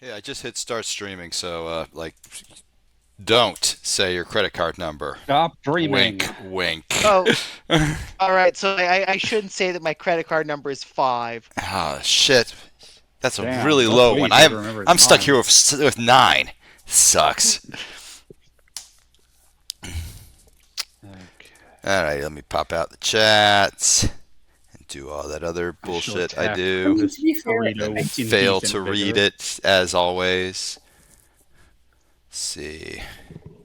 Hey, I just hit start streaming, so don't say your credit card number. Stop dreaming. Wink, wink. Oh, all right. So I shouldn't say that my credit card number is 5. Ah, shit. That's a Damn, really that's low way one. easier to remember I'm than stuck mine. here with 9. Sucks. All right, let me pop out the chats and do all that other bullshit I attack do. this To be fair, burrito with Fail indecent to vigor. read it as always. Let's see.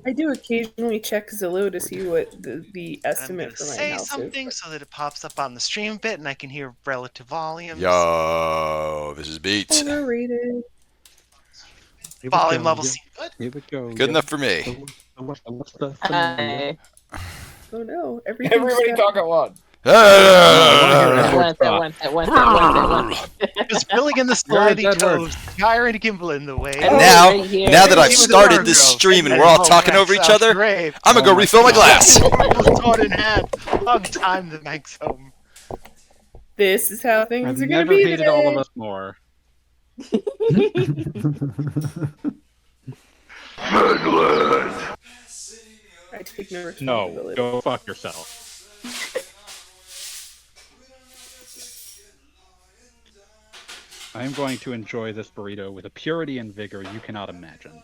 I do occasionally check Zillow to see what the I'm estimate gonna for my say house something is. so that it pops up on the stream bit and I can hear relative volumes. Yo, this is Beats. Overrated. Here we Volume go, levels yeah. seem good. Here we go. Good enough for me. Hi. Oh no, everything's Everybody got- talk at once. Just filling in the sliding toes, gyre and gimbal in the way. And now, right here. now that I've With started this Margot. stream and And we're all then, talking that over each sounds other, great. I'm gonna go refill my glass. Sword in hand. Long time the Manx home. This is how I've things are gonna never be hated today. all of us more. I take no No, responsibility. go fuck yourself. I am going to enjoy this burrito with a purity and vigor you cannot imagine.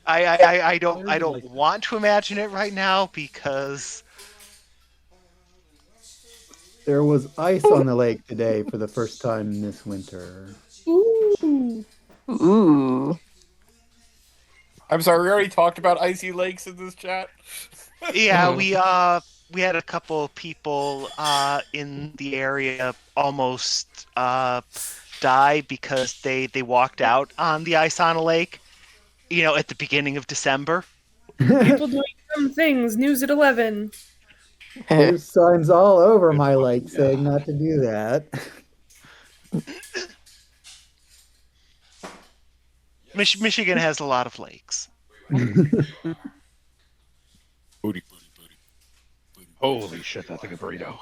I don't want to imagine it right now because There was ice on the lake today for the first time this winter. Ooh. Ooh. I'm sorry, we already talked about icy lakes in this chat. yeah, we had a couple of people in the area almost die because they walked out on the ice on a lake, you know, at the beginning of December. People doing dumb things. News at 11. There's signs all over my lake saying not to do that. Michigan has a lot of lakes. Holy shit, that's a good burrito.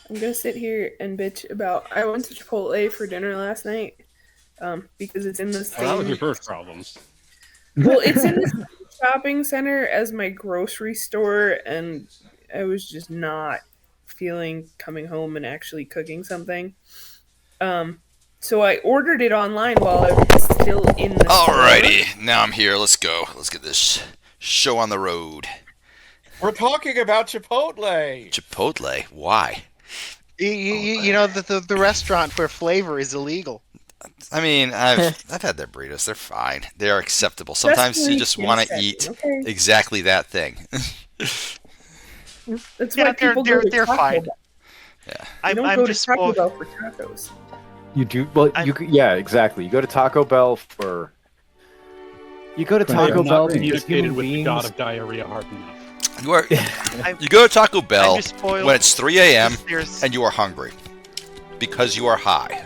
I'm gonna sit here and bitch about. I went to Chipotle for dinner last night, because it's in the Oh, that was your same. first problem. Well, it's in the same shopping center as my grocery store, and I was just not feeling coming home and actually cooking something. So I ordered it online while I was still in the store. Alrighty, now I'm here. Let's go. Let's get this show on the road. We're talking about Chipotle. Chipotle? Why? You know the restaurant where flavor is illegal. I mean, I've had their burritos. They're fine. They are acceptable. Sometimes you just want to eat Okay. exactly that thing. That's Yeah, why people go to they're Taco fine. Bell. Yeah. You don't I'm go to just Taco spoiled. Bell for tacos. You do, well. Yeah, exactly. You go to Taco Bell for. You go to Taco Bell to eat communicated human with the beings. god of diarrhea hard enough. You are. You go to Taco Bell I'm just spoiled. when it's 3 a.m. There's and you are hungry because you are high.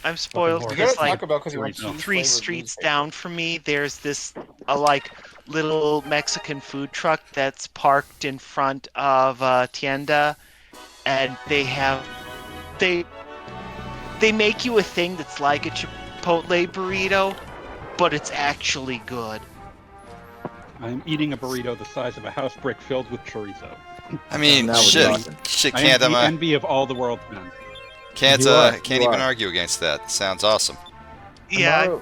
I'm spoiled Fucking because Taco like Bell because you want Burrito. cheese three flavored streets newspaper. down from me, there's this like little Mexican food truck that's parked in front of Tienda, and they make you a thing that's like a Chipotle burrito, but it's actually good. I'm eating a burrito the size of a house brick filled with chorizo. I mean, Now we're shit, talking. shit I can't am the envy of all the world's men. can't You are, can't you even are. argue against that. Sounds awesome. Yeah,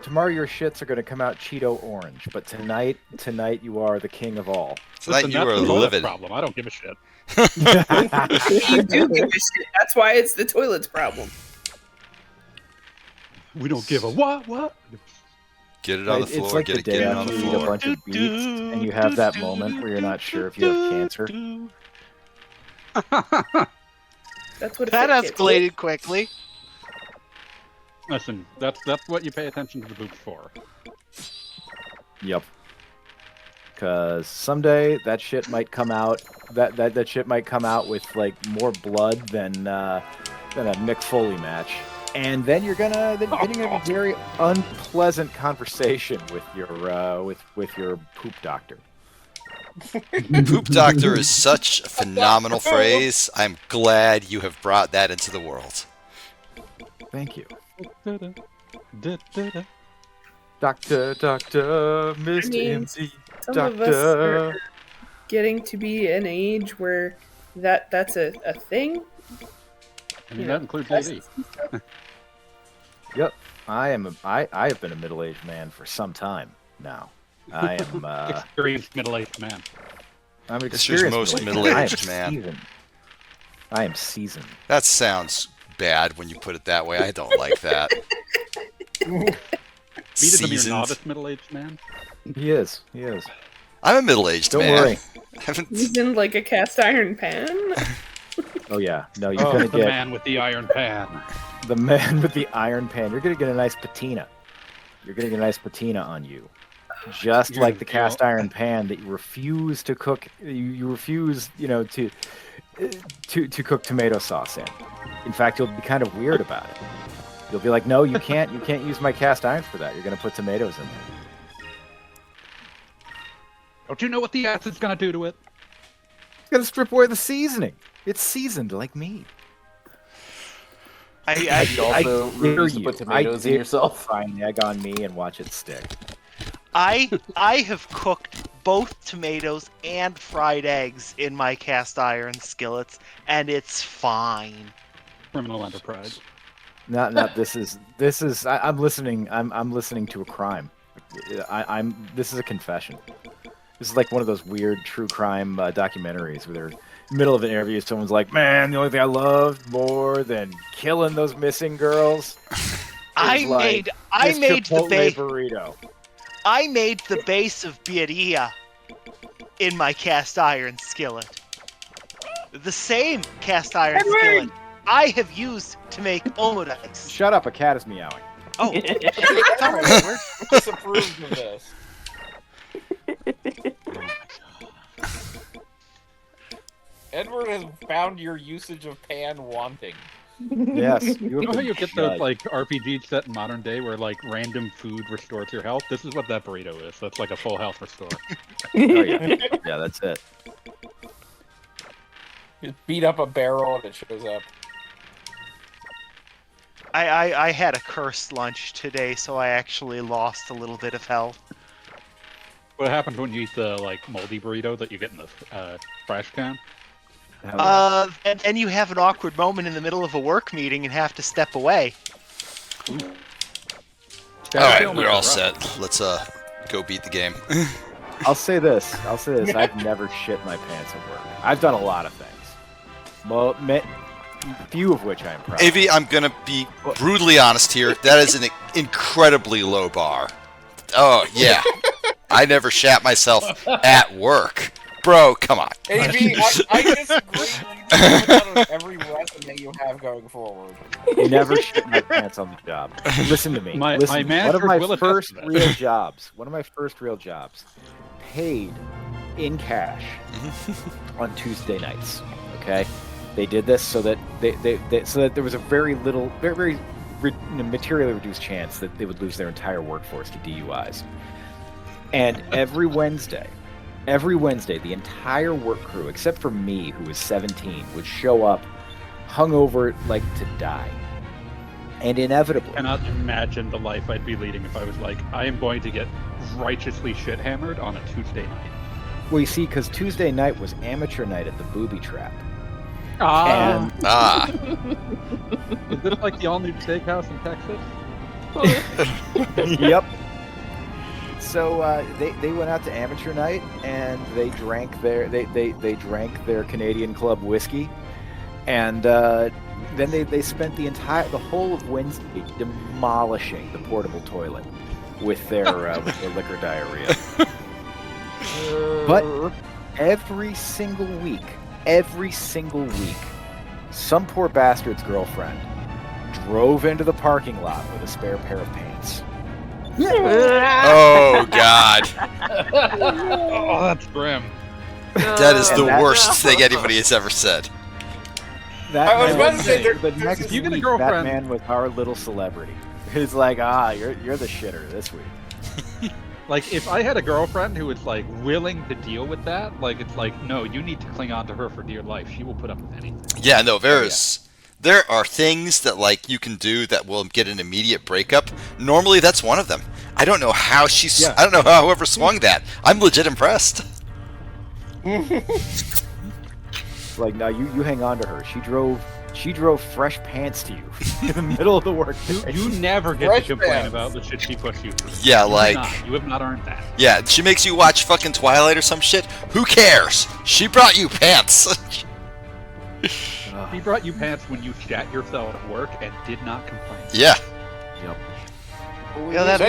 Tomorrow your shits are going to come out Cheeto orange, but tonight you are the king of all. Tonight Listen, you that's are the toilet livid. problem. I don't give a shit. You do give a shit. That's why it's the toilet's problem. We don't give a what? Get it on the It's floor. like Get the it. day Get it on after the you eat a floor. bunch of beets and you have that moment where you're not sure if you have cancer. That's what. a that fit kit is. escalated quickly. Listen, that's what you pay attention to the boobs for. Yep. Because someday that shit might come out. That shit might come out with like more blood than a Mick Foley match, and then you're gonna have a very unpleasant conversation with your with your poop doctor. Poop doctor is such a phenomenal phrase. I'm glad you have brought that into the world. Thank you. Da-da-da. Doctor, Mr. mean, MD, Some of us are getting to be an age where that's a thing. I mean, that includes AD. Yep, I have been a middle-aged man for some time now. I am Experienced middle-aged man. I'm an This year's experienced most middle-aged middle-aged man. Seasoned. I am seasoned. That sounds bad when you put it that way. I don't like that. Beat it to be a Seasoned. novice middle-aged man. He is. I'm a middle-aged Don't man. worry. I haven't. Using like a cast iron pan. Oh yeah, no, you're Oh, gonna the get man with the iron pan. the man with the iron pan. You're gonna get a nice patina. You're gonna get a nice patina on you, just You're like the gonna cast iron pan that you refuse to cook. You refuse, to cook tomato sauce in. In fact, you'll be kind of weird about it. You'll be like, no, you can't use my cast iron for that. You're gonna put tomatoes in there. Don't you know what the acid's gonna do to it? It's gonna strip away the seasoning. It's seasoned like me. You I also dare refuse to you. put tomatoes in dare yourself. Fry an egg on me and watch it stick. I have cooked both tomatoes and fried eggs in my cast iron skillets, and it's fine. Criminal enterprise. Not this is I'm listening to a crime. This is a confession. This is like one of those weird true crime documentaries where they're in the middle of an interview, someone's like, man, the only thing I loved more than killing those missing girls I made the base. burrito. I made the base of birria in my cast iron skillet. The same cast iron skillet I have used to make omelets. Shut up, a cat is meowing. Oh, We're disapproved of this. Edward has found your usage of pan wanting. Yes. You know how you get those like RPGs set in modern day where like random food restores your health? This is what that burrito is. That's like a full health restore. Oh, yeah. Yeah, that's it. You beat up a barrel and it shows up. I had a cursed lunch today, so I actually lost a little bit of health. What happens when you eat the like moldy burrito that you get in the trash can? And you have an awkward moment in the middle of a work meeting and have to step away. All right, we're all set. Let's go beat the game. I'll say this. I've never shit my pants at work. I've done a lot of things. Well, few of which I am proud of. AV, I'm gonna be brutally honest here. That is an incredibly low bar. Oh yeah, I never shat myself at work, bro. Come on. AB, I disagree. You put that on every resume you have going forward. Never shit my pants on the job. Listen to me. My Listen, manager one of will my attest first to that. real jobs. One of my first real jobs, paid in cash on Tuesday nights. Okay, they did this so that so that there was a very materially reduced chance that they would lose their entire workforce to DUIs. And every Wednesday, the entire work crew, except for me, who was 17, would show up hungover like to die. And inevitably, I cannot imagine the life I'd be leading if I was like, I am going to get righteously shit hammered on a Tuesday night. well, you see, because Tuesday night was amateur night at the Booby Trap. Ah, And is this like the all-new steakhouse in Texas? yep. So they went out to amateur night and they drank they drank their Canadian Club whiskey, and then they spent the whole of Wednesday demolishing the portable toilet with their liquor diarrhea. But every single week, some poor bastard's girlfriend drove into the parking lot with a spare pair of pants. Oh God, Oh, that's grim. that is the And worst thing anybody has ever said. I was about to say, the next you get a week, girlfriend- that man was our little celebrity. He's like, you're the shitter this week. Like, if I had a girlfriend who was, like, willing to deal with that, like, it's like, no, you need to cling on to her for dear life. She will put up with anything. Yeah, no, there are things that, like, you can do that will get an immediate breakup. Normally, that's one of them. I don't know how I don't know how whoever swung that. I'm legit impressed. Like, no, you hang on to her. She drove fresh pants to you in the middle of the work. You never get Fresh to complain pants. about the shit she puts you through. Yeah, You have not earned that. yeah, she makes you watch fucking Twilight or some shit. Who cares? She brought you pants. He brought you pants when you shat yourself at work and did not complain. Yeah. Yep. Yeah, that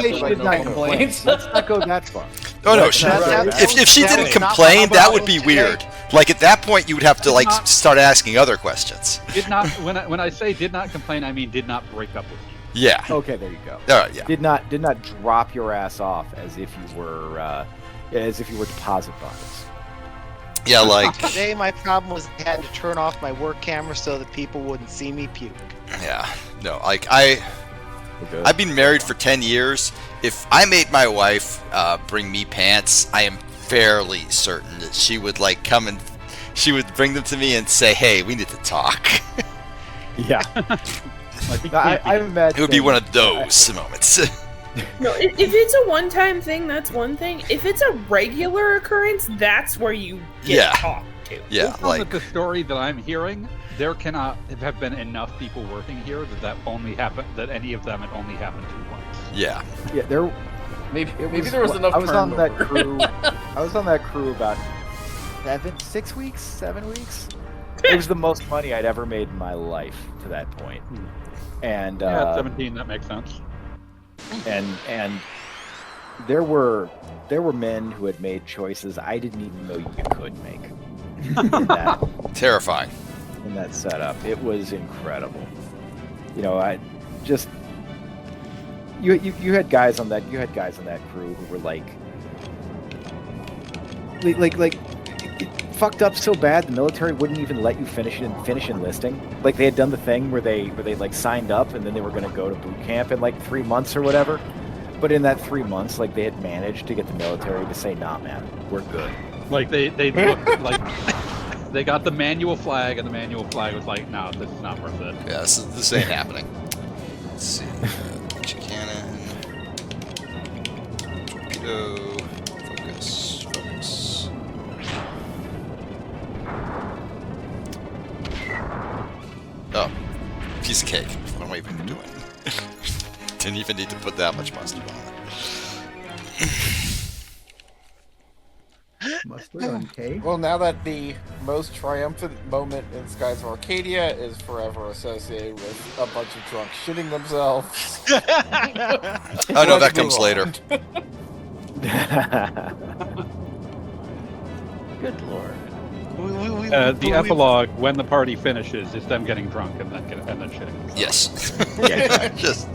Say she did not complain. Let's not go that far. Oh no, Let's she, not go that far. if she didn't complain, that would be weird. Like at that point, you would have to like start asking other questions. Did not when I say did not complain, I mean did not break up with you. Yeah. Okay, there you go. All right. Yeah. Did not drop your ass off as if you were deposit bottles. Yeah, like. Today my problem was I had to turn off my work camera so that people wouldn't see me puke. Yeah. No, like I've been married for 10 years. If I made my wife bring me pants, I am fairly certain that she would like come and she would bring them to me and say, "Hey, we need to talk." Yeah. I imagine It would be one of those moments. No, if it's a one-time thing, that's one thing. If it's a regular occurrence, that's where you get talked to. Yeah, From like the story that I'm hearing, there cannot have been enough people working here that only happened. That any of them had only happened to once. yeah. Yeah, there. Maybe there was enough. I was on that turnover. crew. I was on that crew about 7 weeks. It was the most money I'd ever made in my life to that point. And Yeah, at 17, that makes sense. and there were men who had made choices I didn't even know you could make. Terrifying. In that setup, it was incredible. You know, I just you had guys on that crew who were like it fucked up so bad the military wouldn't even let you finish enlisting. Like they had done the thing where they like signed up and then they were going to go to boot camp in like 3 months or whatever. But in that 3 months, like they had managed to get the military to say, "Nah, man, we're good." Like they looked like they got the manual flag, and the manual flag was like, "No, this is not worth it." Yeah, this ain't happening. Let's see. Cannon. Torpedo. Focus. Oh, piece of cake. What am I even doing? Didn't even need to put that much mustard on it. Mustard on cake? Well, now that the most triumphant moment in Skies of Arcadia is forever associated with a bunch of drunks shitting themselves. Oh no, that comes later. Good lord. The epilogue, when the party finishes, is them getting drunk and then shitting. Yes. Yeah, Just.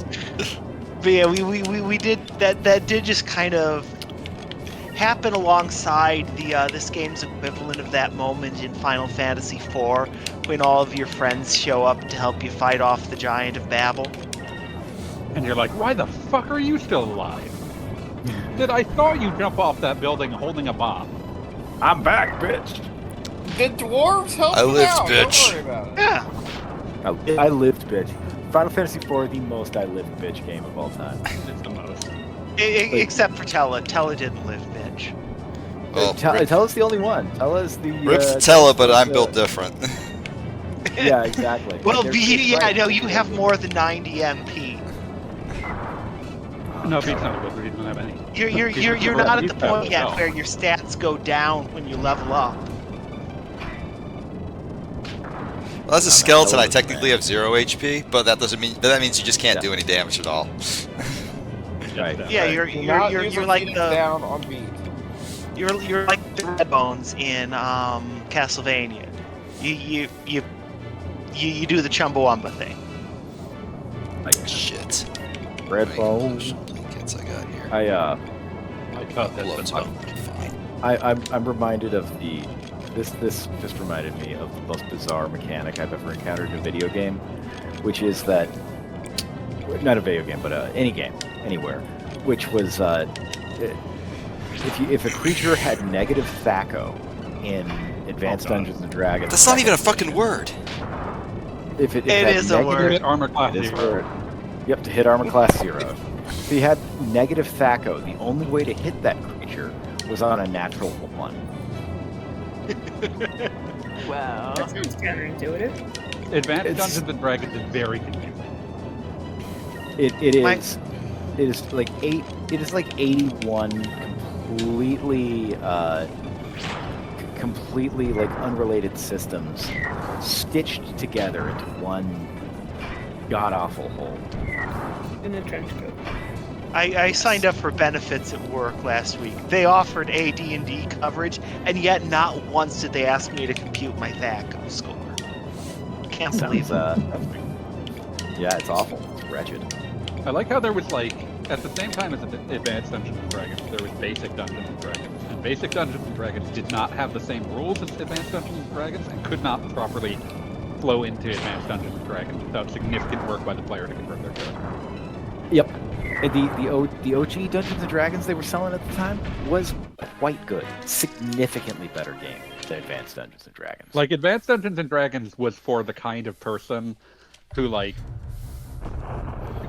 But yeah, we did that. That did just kind of happen alongside the this game's equivalent of that moment in Final Fantasy IV, when all of your friends show up to help you fight off the Giant of Babel. And you're like, why the fuck are you still alive? I saw you jump off that building holding a bomb. I'm back, bitch. The dwarves help I you lived, out. bitch. Don't worry about it. Yeah. I lived, bitch. Final Fantasy IV, the most I lived, bitch game of all time. It's the most. Except for Tella. Tella didn't live, bitch. Well, Tella's the only one. Tella's the. rip to Tella, but I'm built different. Yeah, exactly. Well, There's- I know you have more than 90 MP. No, Beat's not a good read. Don't have any. You're not at the point He's yet bad. where your stats go down when you level up. Well, as a skeleton, I technically have 0 HP, but that doesn't mean. But that means you just can't do any damage at all. Right. Yeah, You're you're like the down on beat. you're like the Red Bones in Castlevania. You do the Chumbawamba thing. Shit. Red Right, Bones. blankets I got here. I cut that. Loads of them. Fine. I'm reminded of the. This just reminded me of the most bizarre mechanic I've ever encountered in a video game, which is that. Not a video game, but any game, anywhere. which was if a creature had negative Thaco in Advanced Dungeons and Dragons. That's not even a fucking word. If it It had is a negative- word. Hit armor class It is a 0. word. Yep, to hit armor class 0. If he had negative Thaco, the only way to hit that creature was on a natural 1. Wow. That sounds counterintuitive. Advanced It's- Dungeons and Dragons is very confusing. It My- is. It is like 81 completely like unrelated systems stitched together into one god awful whole. In a trench coat. I signed up for benefits at work last week. They offered AD&D coverage, and yet not once did they ask me to compute my Thaco score. Can't believe Sounds, it. yeah, it's awful. It's wretched. I like how there was like, at the same time as Advanced Dungeons and Dragons, there was Basic Dungeons and Dragons. And Basic Dungeons and Dragons did not have the same rules as Advanced Dungeons and Dragons and could not properly flow into Advanced Dungeons and Dragons without significant work by the player to convert their character. Yep. And the OG Dungeons and Dragons they were selling at the time was quite good. Significantly better game than Advanced Dungeons and Dragons. Like, Advanced Dungeons and Dragons was for the kind of person who, like,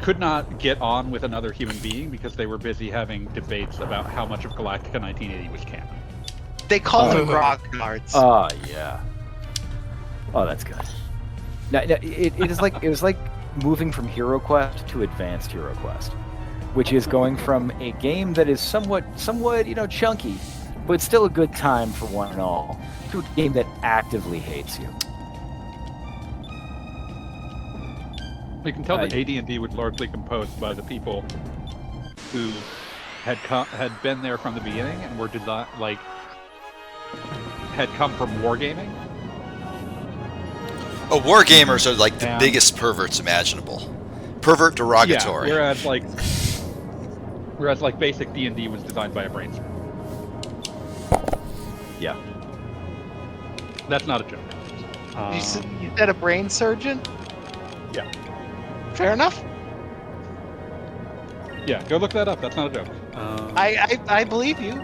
could not get on with another human being because they were busy having debates about how much of Galactica 1980 was canon. They call them grognards. Oh yeah. Oh, that's good. No, it was like moving from Hero Quest to Advanced Hero Quest, which is going from a game that is somewhat chunky, but still a good time for one and all, to a game that actively hates you. You can tell that AD&D was largely composed by the people who had been there from the beginning and were had come from wargaming. Oh, wargamers are like the biggest perverts imaginable. Pervert derogatory. Yeah, whereas basic D&D was designed by a brain surgeon. Yeah. That's not a joke. You said a brain surgeon? Yeah. Fair enough. Yeah, go look that up. That's not a joke. I believe you.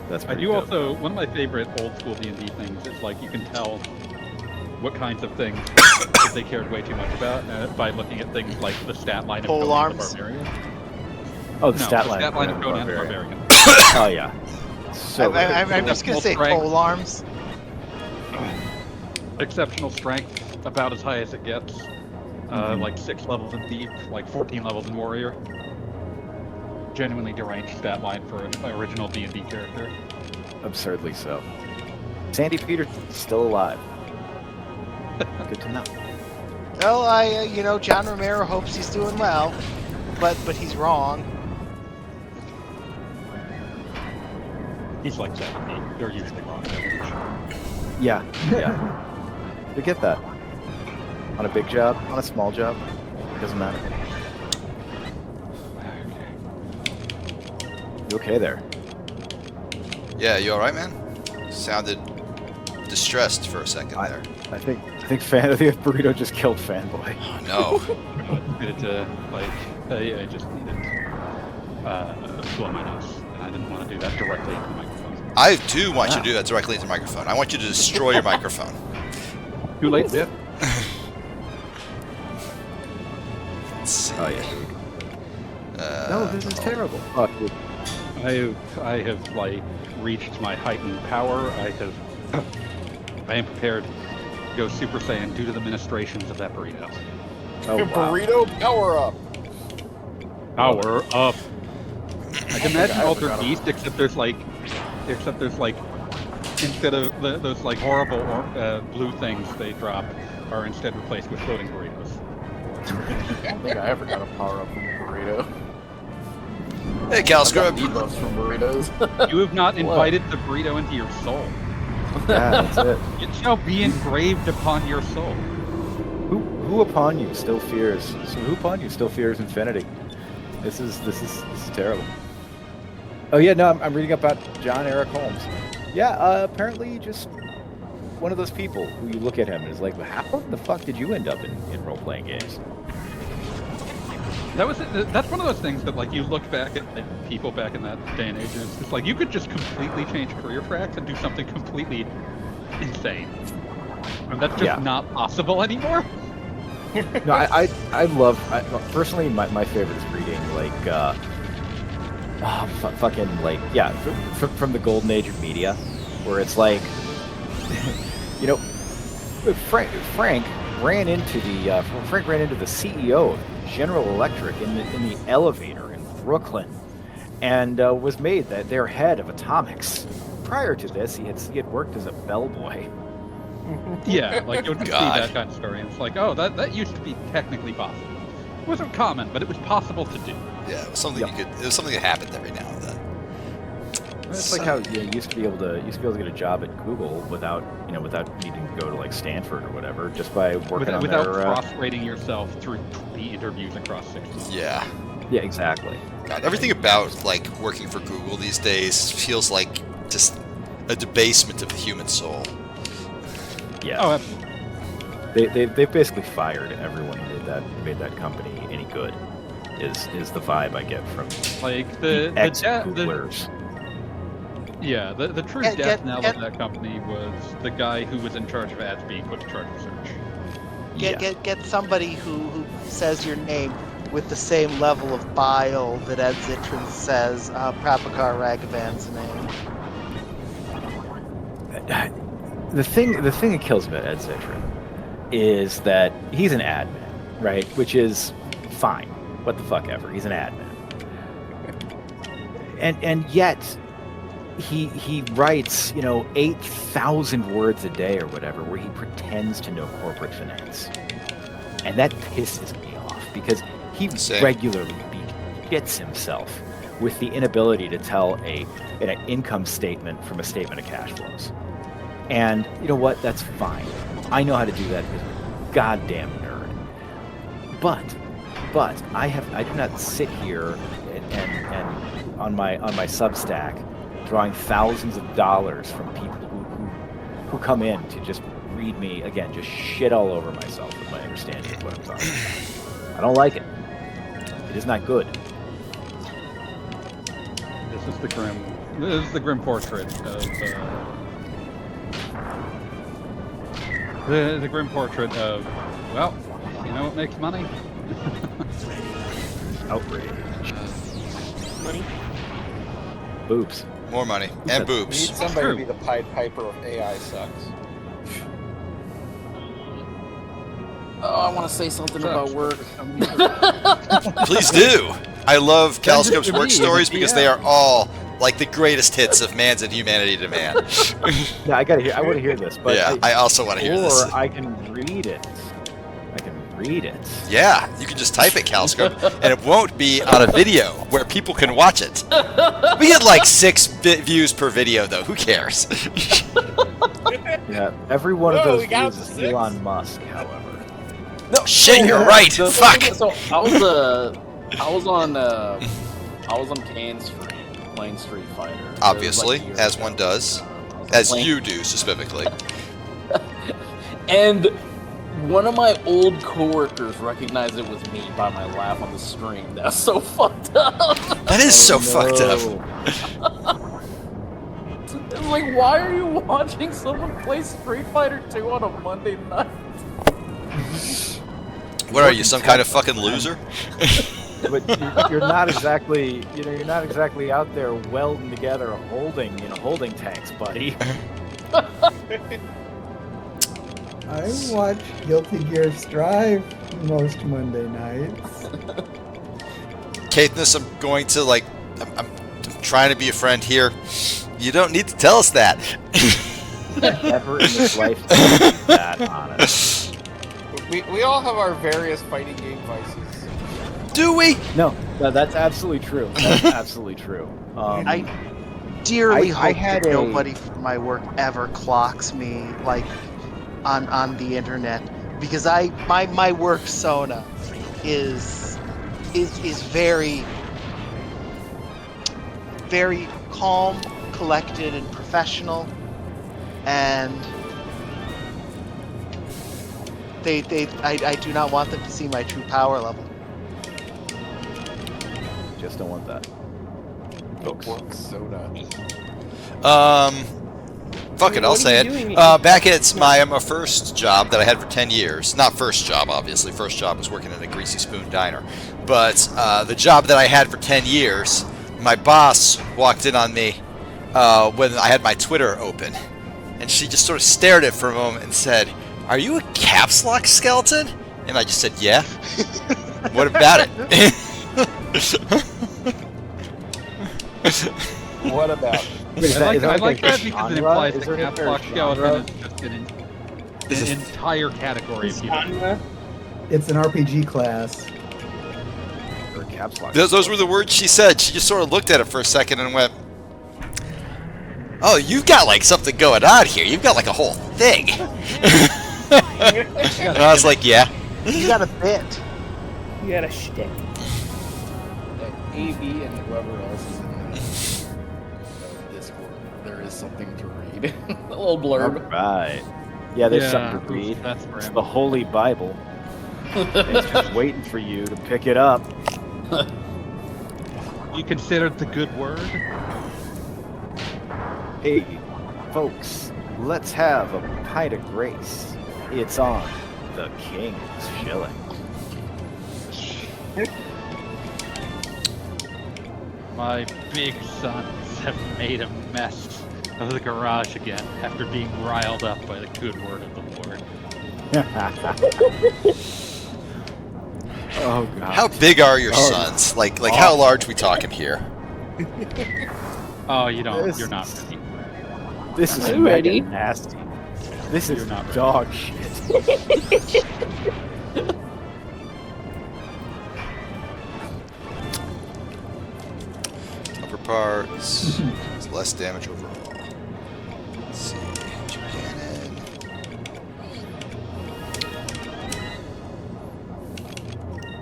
That's I pretty do dope. also, one of my favorite old school D&D things is like you can tell what kinds of things that they cared way too much about by looking at things like the stat line of Pole Conan the arms? Barbarian. Oh, the No, stat the line. stat line of Conan Conan the Barbarian. Barbarian. Oh yeah. So I'm just gonna say Strength. pole arms. Exceptional strength, about as high as it gets. Like 6 levels in Thief, like 14 levels in Warrior. Genuinely deranged stat line for an original D&D character. absurdly so. Sandy Peterson's still alive. Good to know. Well, John Romero hopes he's doing well, but he's wrong. He's like 70. They're usually wrong. Yeah. You get that. On a big job, on a small job, doesn't matter. You okay there? Yeah, you alright, man? Sounded distressed for a second there. I think Burrito just killed Fanboy. Oh, no. I just needed to blow my nose, and I didn't want to do that directly into the microphone. I do want you to do that directly into the microphone. I want you to destroy your microphone. Too late, yeah. Let's see. Oh yeah. No, this is terrible. Oh, I have reached my heightened power. I am prepared to go Super Saiyan due to the ministrations of that burrito. oh wow. Burrito power up. Power up. I can imagine Altered Beast, except there's instead of those horrible blue things they drop, are instead replaced with floating burritos. I don't think I ever got a power up from a burrito. Hey, Cal I got Scrub. debuffs from burritos. You have not invited the burrito into your soul. Yeah, that's it. It shall be engraved upon your soul. Who upon you still fears? So who upon you still fears infinity? This is terrible. Oh yeah, no, I'm reading about John Eric Holmes. Yeah, apparently just one of those people who you look at him and is like, how the fuck did you end up in role-playing games? That's one of those things that, like, you look back at like, people back in that day and age, and it's just like you could just completely change career tracks and do something completely insane, and that's just not possible anymore. No, I love personally my favorite is reading like fucking like from the golden age of media, where it's like you know Frank ran into the CEO of General Electric in the elevator in Brooklyn, and was made their head of atomics. Prior to this, he had worked as a bellboy. Yeah, like you would see that kind of story, and it's like, oh, that used to be technically possible. It wasn't common, but it was possible to do. Yeah, it was something it was something that happened every now and then. It's like how you used to be able to get a job at Google without needing to go to like Stanford or whatever, just by working without cross-rating yourself through 20 interviews across 6 months. Yeah. Yeah, exactly. God, everything about like working for Google these days feels like just a debasement of the human soul. Yeah. Oh, absolutely. They've basically fired everyone who made that company any good. Is the vibe I get from like the ex-Googlers. Yeah, the true death knell of that company was the guy who was in charge of ads being put in charge of search. Get somebody who says your name with the same level of bile that Ed Zitron says Prabhakar Raghavan's name. The thing that kills me about Ed Zitron is that he's an admin, right? Which is fine. What the fuck ever. He's an admin. And yet he writes, 8,000 words a day or whatever, where he pretends to know corporate finance. And that pisses me off because he regularly begets himself with the inability to tell an income statement from a statement of cash flows. And you know what? That's fine. I know how to do that because I'm a goddamn nerd. But I do not sit here and on my Substack drawing thousands of dollars from people who come in to just read me again, just shit all over myself with my understanding of what I'm talking about. I don't like it. It is not good. This is the grim portrait of the grim portrait of, well, you know what makes money? Outrage. Money? Boobs. More money. And boobs. We need somebody to be the Pied Piper of AI sucks. Oh, I want to say something about work. Please do. I love Calscope's work stories because they are all like the greatest hits of man's and humanity to man. Yeah, I want to hear this. But yeah, I also want to hear this. Or I can read it. Yeah, you can just type it, Calscope, and it won't be on a video where people can watch it. We get like 6 views per video, though. Who cares? Yeah, every one of those views is Elon Musk, however. No, shit, you're right. Fuck. So I was on Kane Street playing Street Fighter. Obviously, as one does, as you do specifically. And one of my old coworkers recognized it was me by my laugh on the stream. That's so fucked up. That is so fucked up. It's like, why are you watching someone play Street Fighter 2 on a Monday night? What are you, some kind of fucking loser? But you're not exactly, you're not exactly out there welding together holding tanks, buddy. I watch Guilty Gear Strive most Monday nights. Katniss, I'm going to I'm trying to be a friend here. You don't need to tell us that. Never in this life to be that honest. We all have our various fighting game vices. Do we? No, that's absolutely true. That's absolutely true. I dearly hope had that nobody from my work ever clocks me on the internet, because my work persona is very very calm, collected, and professional, and I do not want them to see my true power level. just don't want that. Folks. Soda. Fuck it, I'll say it. Back at my first job that I had for 10 years, not first job, obviously. First job was working in a Greasy Spoon diner. But the job that I had for 10 years, my boss walked in on me when I had my Twitter open. And she just sort of stared at it for a moment and said, "Are you a caps lock skeleton?" And I just said, "Yeah." What about it? What about it? I like that because it genre? implies Is that there caps a lock genre? skeleton is just an entire category of human. It's an RPG class. Or caps lock. Those were the words she said. She just sort of looked at it for a second and went, "Oh, you've got like something going on here. You've got like a whole thing." And I was like, "Yeah." You got a bit. You got a shtick. AV and whoever else is in the Discord, there is something to read. A little blurb. Right. Yeah, there's something to read. That's for It's him. the Holy Bible. It's just waiting for you to pick it up. You consider it the good word? Hey, folks, let's have a pint of grace. It's on the King's Shilling. My big sons have made a mess of the garage again after being riled up by the good word of the Lord. Oh god. How big are your sons? Like how large we talking here? Oh, you don't. This- You're not ready. This is I'm ready. mega nasty. This is You're not ready. dog shit. Upper parts. It's less damage overall. Let's see. Cannon.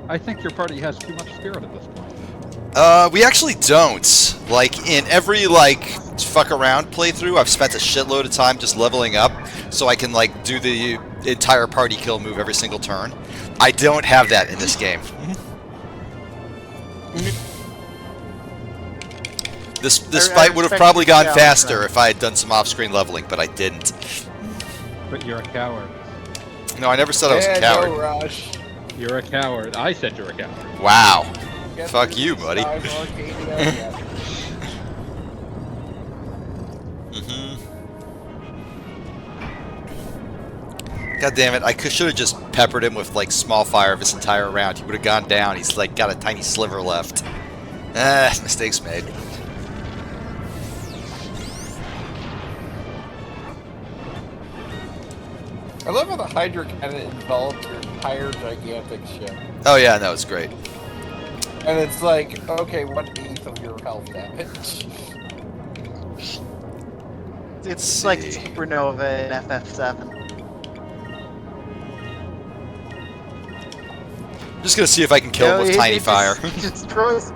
I think your party has too much spirit at this point. We actually don't. Like, in every, fuck around playthrough, I've spent a shitload of time just leveling up, so I can, do the entire party kill move every single turn. I don't have that in this game. This fight would have probably gone faster if I had done some off-screen leveling, but I didn't. But you're a coward. No, I never said I was a coward. No rush. You're a coward. I said you're a coward. Wow. Get Fuck through you, this buddy. time, Arcadia. God damn it, I should have just peppered him with, small fire this entire round. He would have gone down. He's, got a tiny sliver left. Mistakes made. I love how the Hydra cannon enveloped your entire gigantic ship. Oh, yeah, no, it's great. And it's like, okay, 1/8 of your health damage. It's like see. Supernova in FF7. I'm just gonna see if I can kill him with tiny fire. It destroys.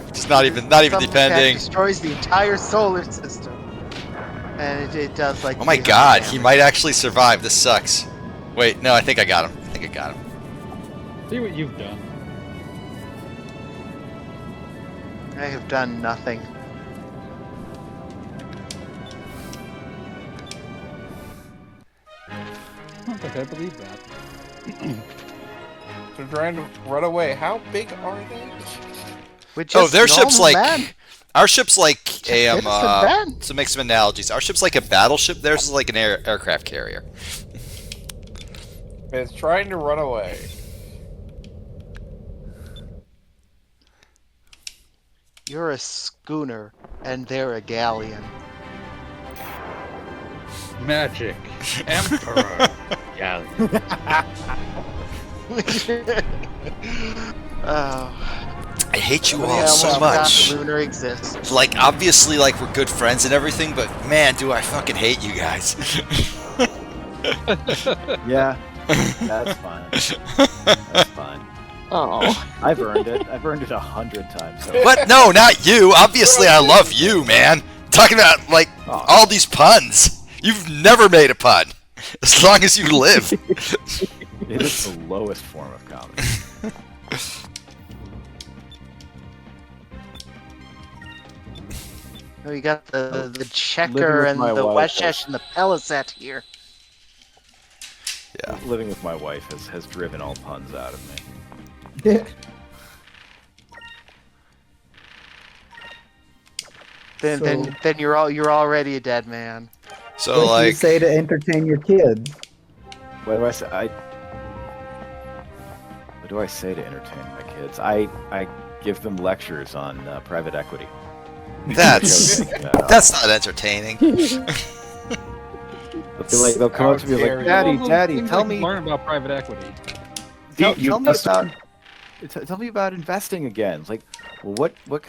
Just not even Something depending. that destroys the entire solar system, and it does like. Oh my 300 god, he damage. might actually survive. This sucks. Wait, no, I think I got him. I think I got him. See what you've done. I have done nothing. I don't think I believe that. They're trying to run away. How big are they? With Oh, just their ship's normal like men. our ship's like a Innocent men. to make some analogies. Our ship's like a battleship. Theirs is like an aircraft carrier. It's trying to run away. You're a schooner, and they're a galleon. Magic. Emperor. Yeah. Oh. I hate you Yeah, all so well, much. Lunar exists. Like, obviously, we're good friends and everything, but man, do I fucking hate you guys. Yeah, that's fine. That's fine. Oh. I've earned it. I've earned it 100 times. So. What? No, not you. Obviously, I love you, man. Talking about, all these puns. You've never made a pun. As long as you live. It is the lowest form of comedy. We got the Living checker with and my the wife Weshesh and the Pelizet here. Yeah. Living with my wife has driven all puns out of me. Yeah. Then you're already a dead man. So What do you like, say to entertain your kids? What do I say? What do I say to entertain my kids? I give them lectures on private equity. that's not entertaining. They'll come up to me like, Daddy, Things tell I can me, learn about private equity. tell me about investing again. It's like, well, what would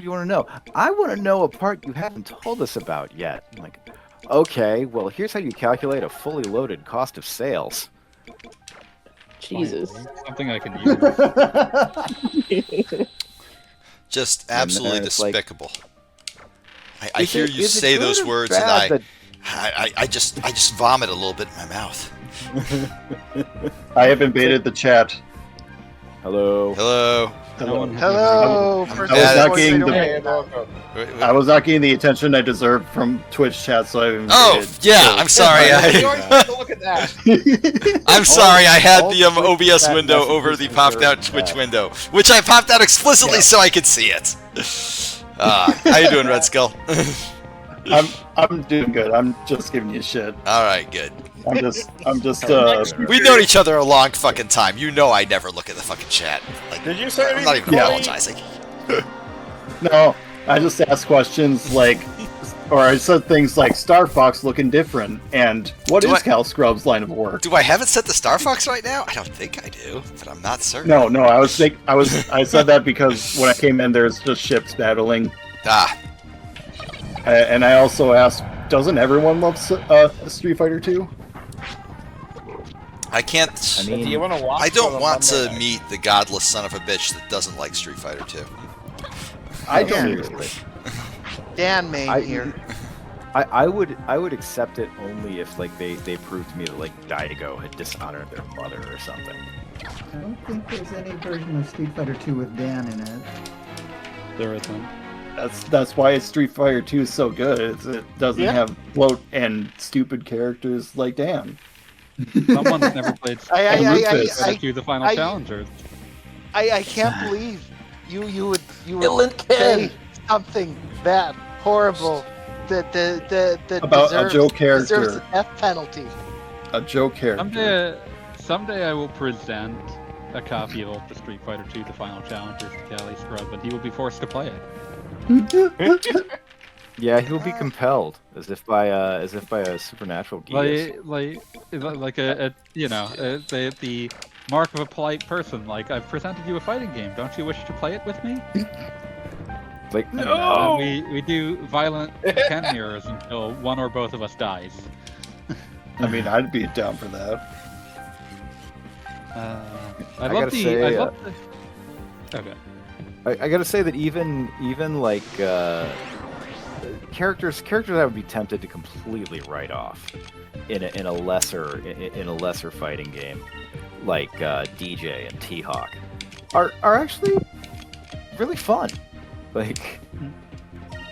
you want to know? I want to know a part you haven't told us about yet. I'm like, okay, well, here's how you calculate a fully loaded cost of sales. Jesus. Something I can use. Just absolutely it's like, despicable. I hear you is it say good those or words, bad and I just vomit a little bit in my mouth. I have invaded the chat. Hello. Hello. Hello. First I was not voice getting I the- don't know. I was not getting the attention I deserved from Twitch chat, so I invaded. Oh yeah, I'm sorry. You always have to look at that. I'm sorry. I had the all Twitch OBS chat window over the messages popped out deserve Twitch that. window, which I popped out explicitly so I could see it. How you doing, Red Skull? I'm doing good. I'm just giving you shit. All right, good. I'm just We've known each other a long fucking time. You know I never look at the fucking chat. Like, Did you say I'm not even Yeah. apologizing. No, I just ask questions like, or I said things like Star Fox looking different, and what Do is I- Cal Scrub's line of work? Do I have it set to Star Fox right now? I don't think I do, but I'm not certain. No, I said that because when I came in, there's just ships battling, Ah, and I also asked, doesn't everyone love Street Fighter 2? I can't. I Do you mean, want to watch? I don't on want Monday to night? meet the godless son of a bitch that doesn't like Street Fighter 2. I don't seriously. Dan Main I- here. I would accept it only if like they proved to me that like Daigo had dishonored their mother or something. I don't think there's any version of Street Fighter 2 with Dan in it. There isn't. That's why Street Fighter 2 is so good. It doesn't Yeah. have bloat and stupid characters like Dan. Someone's never played I- the final I- challengers. I can't believe you would Dylan say Ken. something that horrible that About a deserves, Joe deserves character. a death penalty. A Joe character. Someday I will present a copy of Ultra Street Fighter 2: The Final Challengers to Cali Scrub, and he will be forced to play it. Yeah, he will be compelled, as if by a supernatural geese. Like the mark of a polite person. Like, I've presented you a fighting game. Don't you wish to play it with me? Like, I don't know. We do violent Ken mirrors until one or both of us dies. I mean, I'd be down for that. I love the. Okay. I gotta say that even like characters I would be tempted to completely write off in a lesser fighting game, like DJ and T-Hawk, are actually really fun. Like,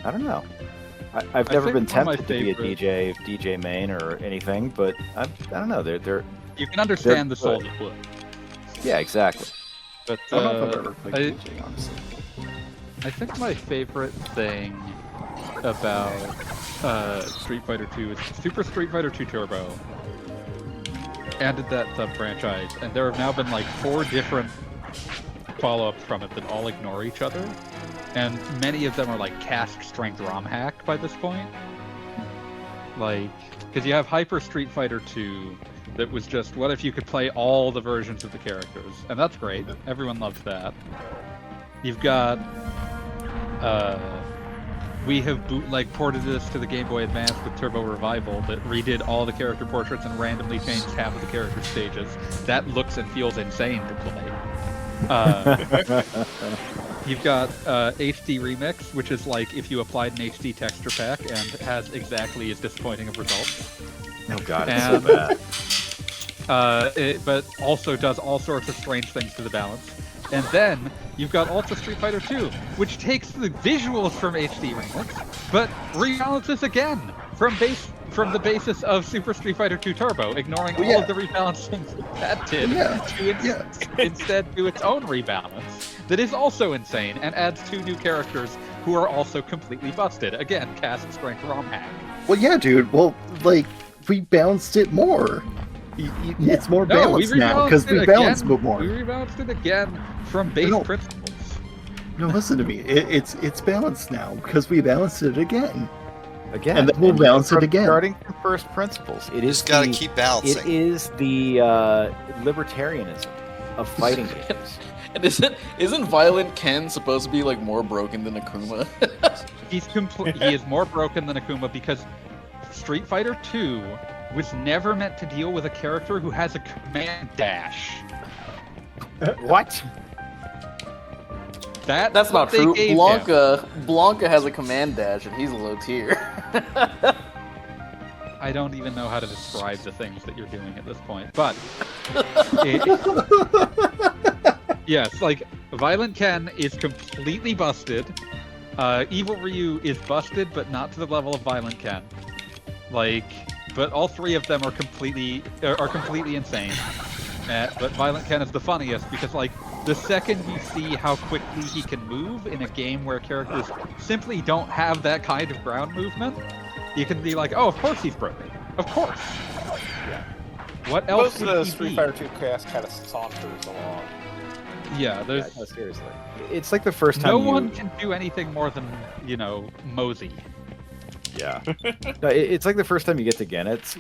I don't know. I've never been think one of my tempted to be a DJ main or anything, but I don't know. They're You can understand the they're- soul that would. yeah, exactly. But I don't know if I've ever played DJ, honestly. I think my favorite thing about Street Fighter 2 is Super Street Fighter 2 Turbo ended that sub-franchise, and there have now been like 4 different follow-ups from it that all ignore each other, and many of them are like cast strength ROM hack by this point. Like, because you have Hyper Street Fighter 2 that was just, what if you could play all the versions of the characters? And that's great. Everyone loves that. You've got, we have ported this to the Game Boy Advance with Turbo Revival that redid all the character portraits and randomly changed half of the character stages. That looks and feels insane to play. You've got HD Remix, which is like if you applied an HD texture pack and has exactly as disappointing of results. Oh god, it's so bad. But also does all sorts of strange things to the balance. And then you've got Ultra Street Fighter 2, which takes the visuals from HD Remix, but rebalances again from the basis of Super Street Fighter 2 Turbo, ignoring all of the rebalancing that did to instead do its own rebalance that is also insane and adds 2 new characters who are also completely busted. Again, cast strength ROM hack. Well, yeah, dude. Well, like, we balanced it more. It's more balanced now because we balanced it more. We rebalanced it again from base principles. No, listen to me. It's balanced now because we balanced it again. And then we'll balance it again. Starting from first principles, it is got to keep balancing. It is the libertarianism of fighting games. And isn't Violent Ken supposed to be like more broken than Akuma? He is more broken than Akuma because Street Fighter 2 was never meant to deal with a character who has a command dash. What? That's not true. Blanca has a command dash, and he's a low tier. I don't even know how to describe the things that you're doing at this point, but yes, like Violent Ken is completely busted. Evil Ryu is busted, but not to the level of Violent Ken. But all 3 of them are completely insane. But Violent Ken is the funniest because, like, the second you see how quickly he can move in a game where characters simply don't have that kind of ground movement, you can be like, oh, of course he's broken. Of course. Yeah. What else would he be? Most of the Street Fighter 2 cast kind of saunters along. Yeah, no, seriously. It's like the first time no one can do anything more than, mosey. Yeah. No, it's like the first time you get to Gernitz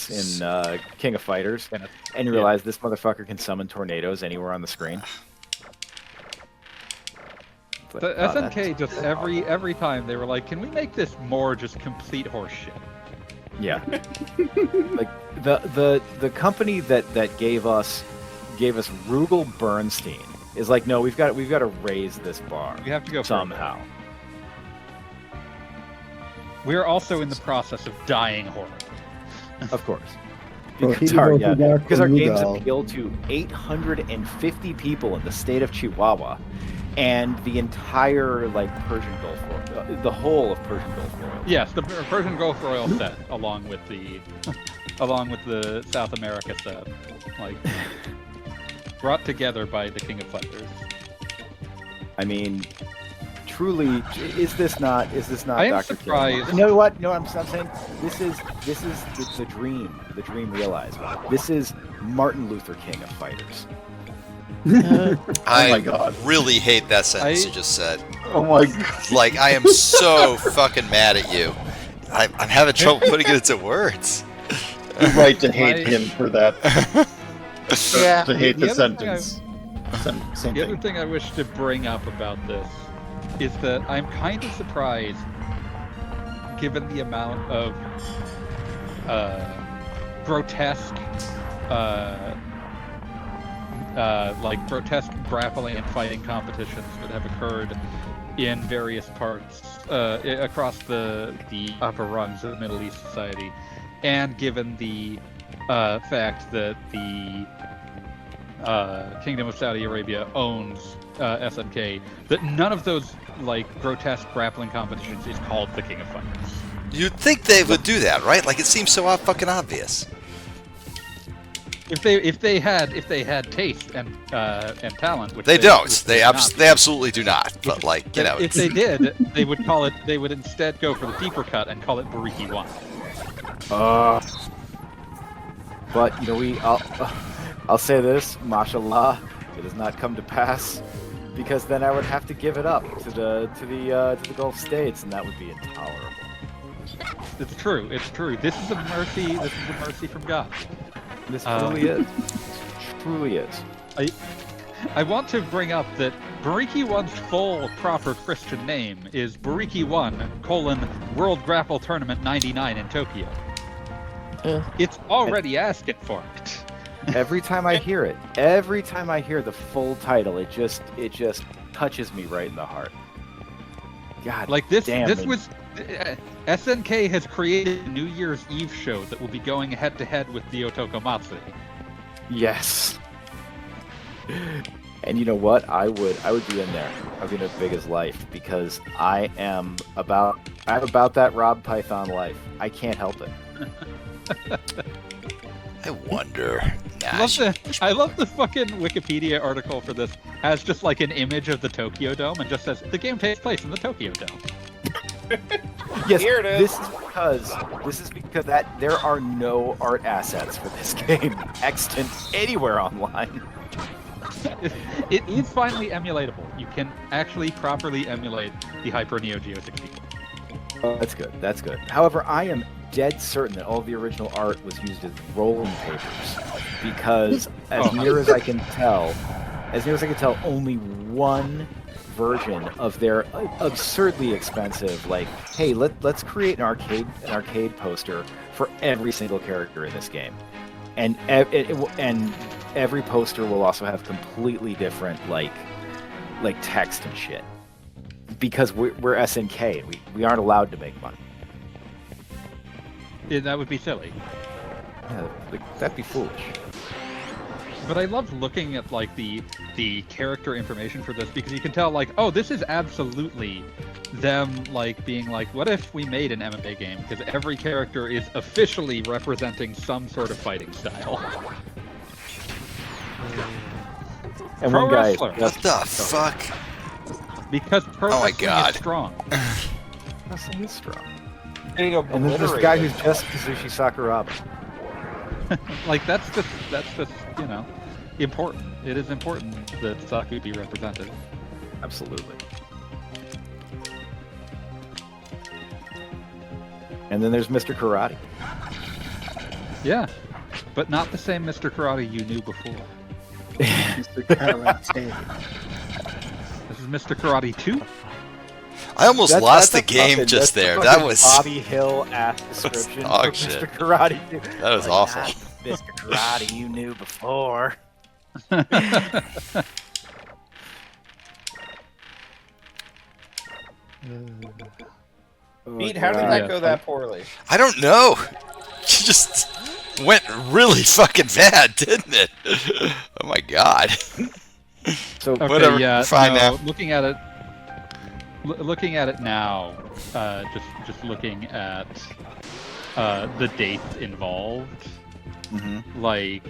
in King of Fighters, and you realize this motherfucker can summon tornadoes anywhere on the screen. Like, the SNK just every time they were like, can we make this more just complete horseshit? Yeah. Like the company that gave us Rugal Bernstein is like, no, we've got to raise this bar. We have to go somehow. We're also in the process of dying horror. Of course. Because our games appeal to 850 people in the state of Chihuahua, and the entire Persian Gulf, the whole of Persian Gulf Royal. Yes, the Persian Gulf Royal set, along with the South America set, brought together by the King of Fighters. I mean, truly, is this not I am Dr. surprised. You know what? No, I'm saying this is the dream realized. This is Martin Luther King of fighters. Oh my God. Really hate that sentence you just said. Oh my God. Like, I am so fucking mad at you. I'm having trouble putting it into words. You're right to hate him for that. Yeah. To hate the sentence. The other thing I wish to bring up about this is that I'm kind of surprised, given the amount of grotesque, grotesque grappling and fighting competitions that have occurred in various parts across the upper rungs of Middle East society, and given the fact that the Kingdom of Saudi Arabia owns SNK, that none of those grotesque grappling competitions is called the King of Fighters. You'd think they would do that, right? Like, it seems so fucking obvious. If they had taste and talent, which they don't. They absolutely do not. But if they did, they would call it. They would instead go for the deeper cut and call it Bariki 1. But I'll say this, mashallah, it has not come to pass, because then I would have to give it up to the Gulf states, and that would be intolerable. It's true. This is a mercy from God. This truly is. It truly is. I want to bring up that Bariki 1's full proper Christian name is Bariki 1: World Grapple Tournament 99 in Tokyo. It's already asking for it. Every time I hear it, every time I hear the full title, it just touches me right in the heart. God, this was SNK has created a New Year's Eve show that will be going head to head with the Otoko Matsuri. Yes. And you know what? I would be in there. I'd be in it big as life, because I am about I'm about that Rob Python life. I can't help it. I wonder. I love the fucking Wikipedia article for this. Has just like an image of the Tokyo Dome and just says the game takes place in the Tokyo Dome. Yes, Here it is. This is because that there are no art assets for this game extant anywhere online. It is finally emulatable. You can actually properly emulate the Hyper Neo Geo 64. Oh, that's good. That's good. However, I am dead certain that all the original art was used as rolling papers because, as near as I can tell, only one version of their absurdly expensive, like, hey, let's create an arcade poster for every single character in this game, and every poster will also have completely different like text and shit because we're SNK and we aren't allowed to make money. Yeah, that would be silly. Yeah, that'd be foolish. But I love looking at like the character information for this because you can tell like, oh, this is absolutely them like being like, what if we made an MMA game? Because every character is officially representing some sort of fighting style. And Pro one guy, wrestler. What the fuck? Because pro Oh my wrestling God. is strong. wrestling is strong. Getting And then there's the guy who's just Kazushi Sakuraba. Like that's just you know important. It is important that Saku be represented. Absolutely. And then there's Mr. Karate. Yeah, but not the same Mr. Karate you knew before. Mr. Karate. This is Mr. Karate 2. I almost lost the that's a game fucking- just that's a there. fucking That was Bobby Hill ass description dog for shit. Mr. Karate 2. that was But awful. not Mr. Karate you knew before. Pete, how did God. that go that poorly? I don't know. It just went really fucking bad, didn't it? Oh my god. So Okay, Whatever, yeah, fine no, now. looking at it now, just looking at the dates involved, like,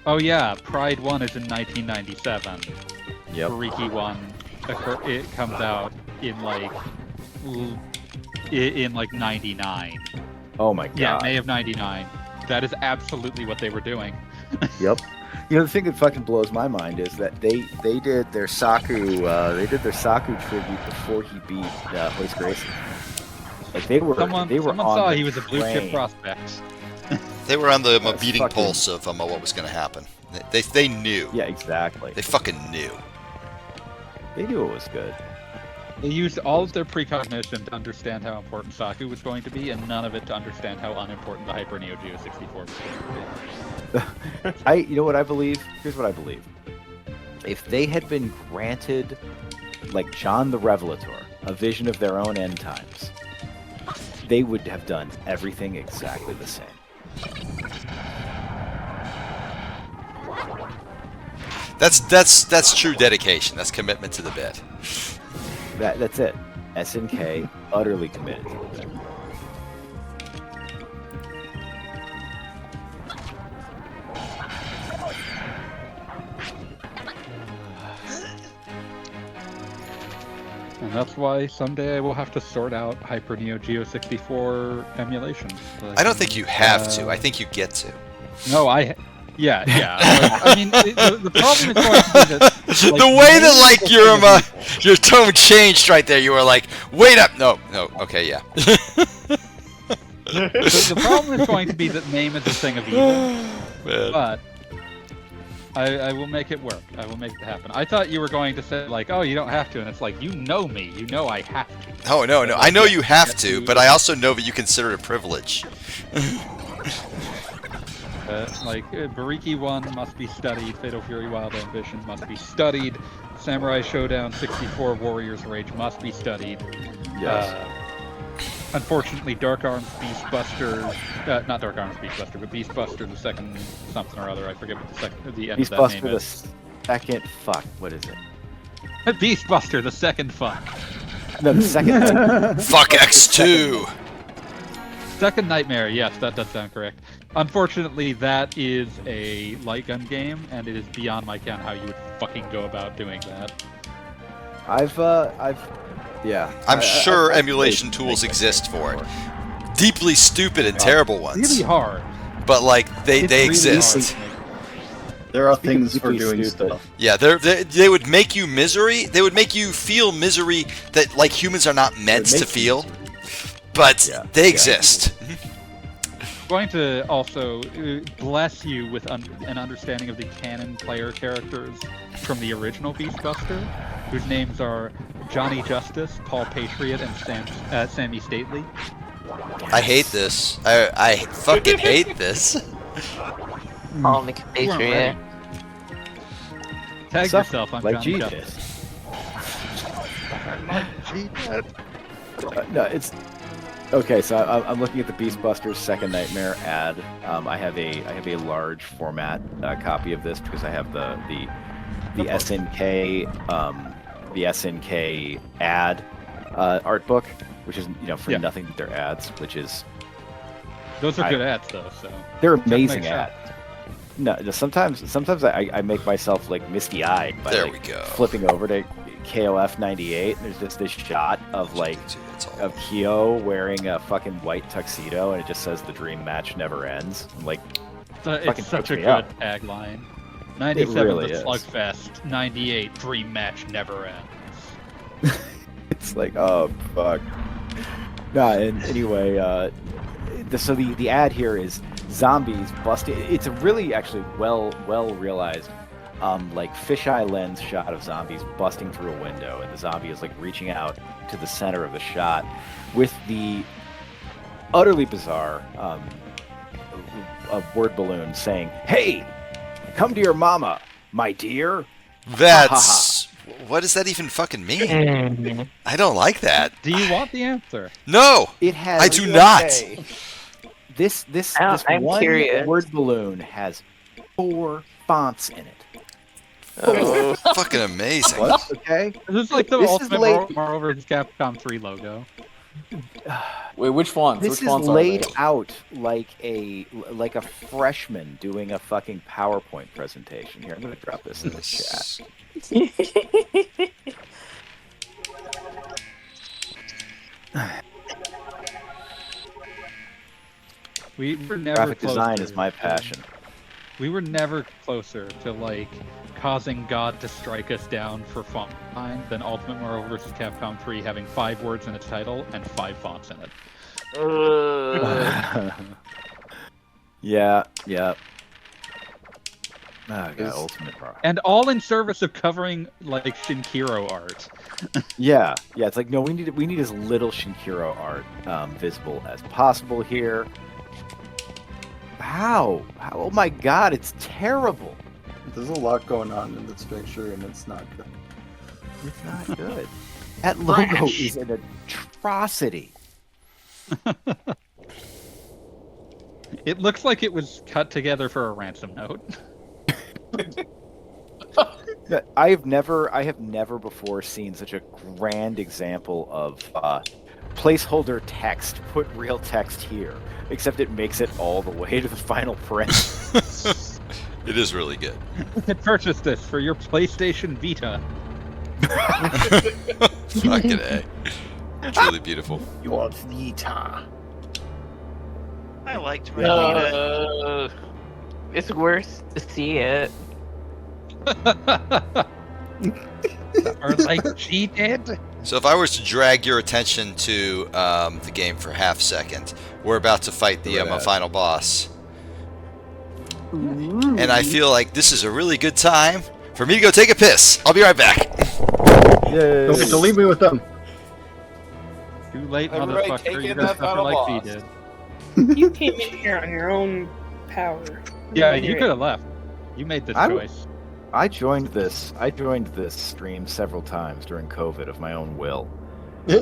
oh yeah, Pride 1 is in 1997. Yep. Bariki 1, it comes out in like 99. Oh my god. Yeah, May of 99. That is absolutely what they were doing. Yep. You know, the thing that fucking blows my mind is that they did their Saku tribute before he beat Hoist Gracie. Like Someone on saw the he was a blue chip train. prospect. They were on the That's beating fucking- pulse of what was going to happen. They knew. Yeah, exactly. They fucking knew. They knew it was good. They used all of their precognition to understand how important Saku was going to be, and none of it to understand how unimportant the Hyper Neo Geo 64 was going to You know what I believe? Here's what I believe. If they had been granted, like John the Revelator, a vision of their own end times, they would have done everything exactly the same. That's true dedication. That's commitment to the bit. That's it. SNK utterly committed to it. And that's why someday I will have to sort out Hyper Neo Geo 64 emulations. Like, I don't think you have to. I think you get to. No, yeah. Like, I mean, the problem is going to be that like, the way that like names your tone changed right there. You were like, wait up. No. Okay, yeah. the problem is going to be that name is a thing of evil. Man. But I will make it work. I will make it happen. I thought you were going to say like, oh, you don't have to, and it's like, you know me. You know I have to. Oh no. I know you have to, but I also know that you consider it a privilege. Bariki 1 must be studied, Fatal Fury Wild Ambition must be studied, Samurai Showdown 64 Warriors Rage must be studied. Yes. Unfortunately, Dark Arms Beast Buster, not Dark Arms Beast Buster, but Beast Buster the second something or other, I forget what the end Beast of that Buster name the is. second fuck. What is it? Beast Buster the second fuck. No, the second. Fuck X2. Second Nightmare, yes, that does sound correct. Unfortunately, that is a light gun game, and it is beyond my count how you would fucking go about doing that. Yeah. I'm sure I've emulation played tools Snake exist for it. before. Deeply stupid and terrible ones. Really hard. But like they It's really exist. hard. There are things for Deeply doing stupid. stuff. Yeah, they would make you misery. They would make you feel misery that like humans are not meant to feel. But they exist. I'm going to also bless you with an understanding of the canon player characters from the original Beastbuster, whose names are Johnny Justice, Paul Patriot, and Sammy Stately. I hate this. I fucking hate this. Paul McPatriot. Tag yourself, I'm like Johnny Jesus. Justice. No, it's okay. So I'm looking at the Beastbusters Second Nightmare ad. I have a large format copy of this because I have the SNK ad art book, which is for nothing but their ads, which is Those are good ads though. So they're amazing Check my shop. ads. No, sometimes I make myself like misty eyed by There like, we go. flipping over to KOF 98. And there's just this shot of like of Kyo wearing a fucking white tuxedo, and it just says "The dream match never ends." I'm like, fucking It's such a me good up. tagline. 97, really the is. Slugfest. 98, dream match never ends. It's like, oh fuck. Nah, and anyway, so the ad here is zombies busting. It's a really actually well realized like fisheye lens shot of zombies busting through a window, and the zombie is like reaching out to the center of the shot with the utterly bizarre a word balloon saying, "Hey, come to your mama, my dear." That's what does that even fucking mean? I don't like that. Do you want the answer? No, It has. I do not. This I'm one curious. word balloon has 4 fonts in it. Oh. Fucking amazing. What? Okay. This is like the This is ultimate laid- Marvel vs. Capcom 3 logo. Wait, which fonts? This Which is fonts laid are they? out like a freshman doing a fucking PowerPoint presentation. Here, I'm gonna drop this in the chat. We were never Graphic closer. design is my passion. We were never closer to like causing God to strike us down for font design than Ultimate Marvel vs. Capcom 3 having 5 words in its title and 5 fonts in it. Yeah. Oh, God, Ultimate Marvel. And all in service of covering like Shinkiro art. Yeah. It's like no, we need as little Shinkiro art visible as possible here. How? Oh my God, it's terrible. There's a lot going on in this picture, and it's not good. It's not good. That logo is an atrocity. It looks like it was cut together for a ransom note. I have never before seen such a grand example of placeholder text. Put real text here, except it makes it all the way to the final print. It is really good. You can purchase this for your PlayStation Vita. Fucking A. Truly beautiful. Your Vita. I liked Rosita. It's worse to see it. Or like she did. So if I was to drag your attention to the game for half second, we're about to fight the final boss. And I feel like this is a really good time for me to go take a piss. I'll be right back. Yay. Don't leave me with them. Too late, Everybody motherfucker. take You're in gonna that suffer final like boss. she did. You came in here on your own power. Yeah, you could have left. You made this choice. I joined this stream several times during COVID of my own will,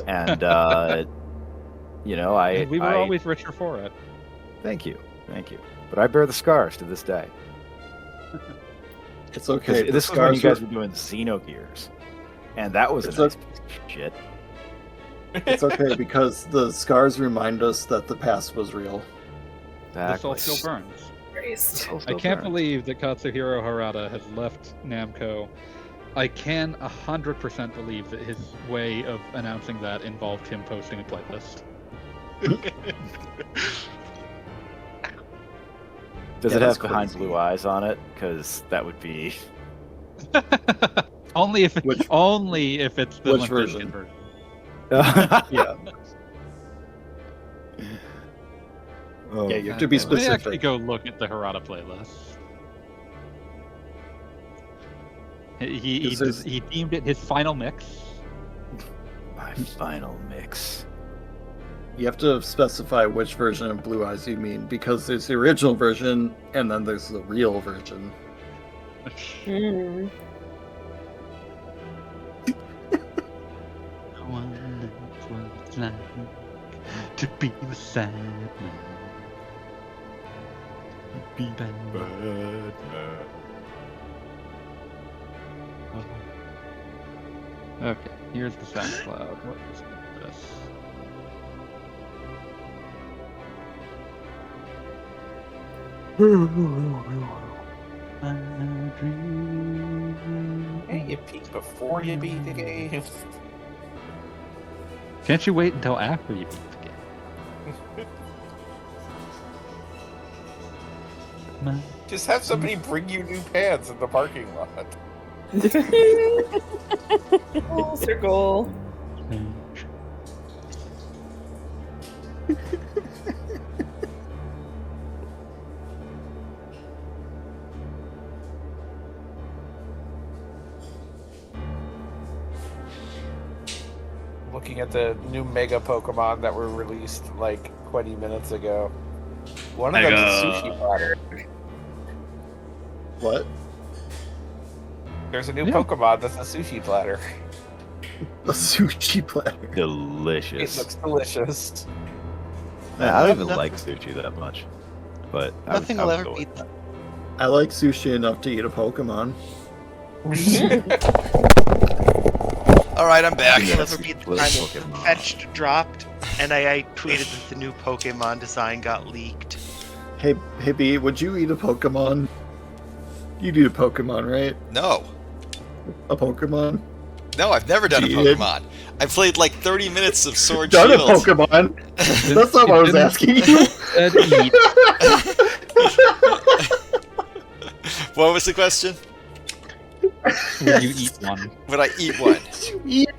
and We were always richer for it. Thank you, but I bear the scars to this day. It's okay. This was when you guys were doing Xenogears, and that was a nice piece of shit. It's okay because the scars remind us that the past was real. The soul still burns. Christ. I can't believe that Katsuhiro Harada has left Namco. I can 100% believe that his way of announcing that involved him posting a playlist. Does it have Behind Blue Eyes on it? Because that would be... only if it's the which version? Yeah. Oh, Yeah, you have to be Let me actually specific. go look at the Harada playlist. He deemed it his final mix. My final mix. You have to specify which version of Blue Eyes you mean, because there's the original version, and then there's the real version. Mm. To be the sad man. Be bad. Okay, here's the SoundCloud. What is this? Hey, you peek before you beat the game. Can't you wait until after you beat the game? Just have somebody bring you new pants in the parking lot. Full circle. Looking at the new Mega Pokemon that were released like 20 minutes ago. One of them is a sushi platter. What? There's a new Pokemon that's a sushi platter. A sushi platter. It Delicious. looks delicious. Yeah, I don't even like sushi that much. But Nothing will ever beat that. I like sushi enough to eat a Pokemon. Alright, I'm back. Nothing will ever beat the time that Fetched dropped, and I tweeted that the new Pokemon design got leaked. Hey B, would you eat a Pokemon? You'd eat a Pokemon, right? No. A Pokemon? No, I've never done a Cheated. Pokemon. I played like 30 minutes of Sword Done Shield. a Pokemon? That's not what I was asking you. Eat. What was the question? Will you eat one? Would I eat one? Yeah.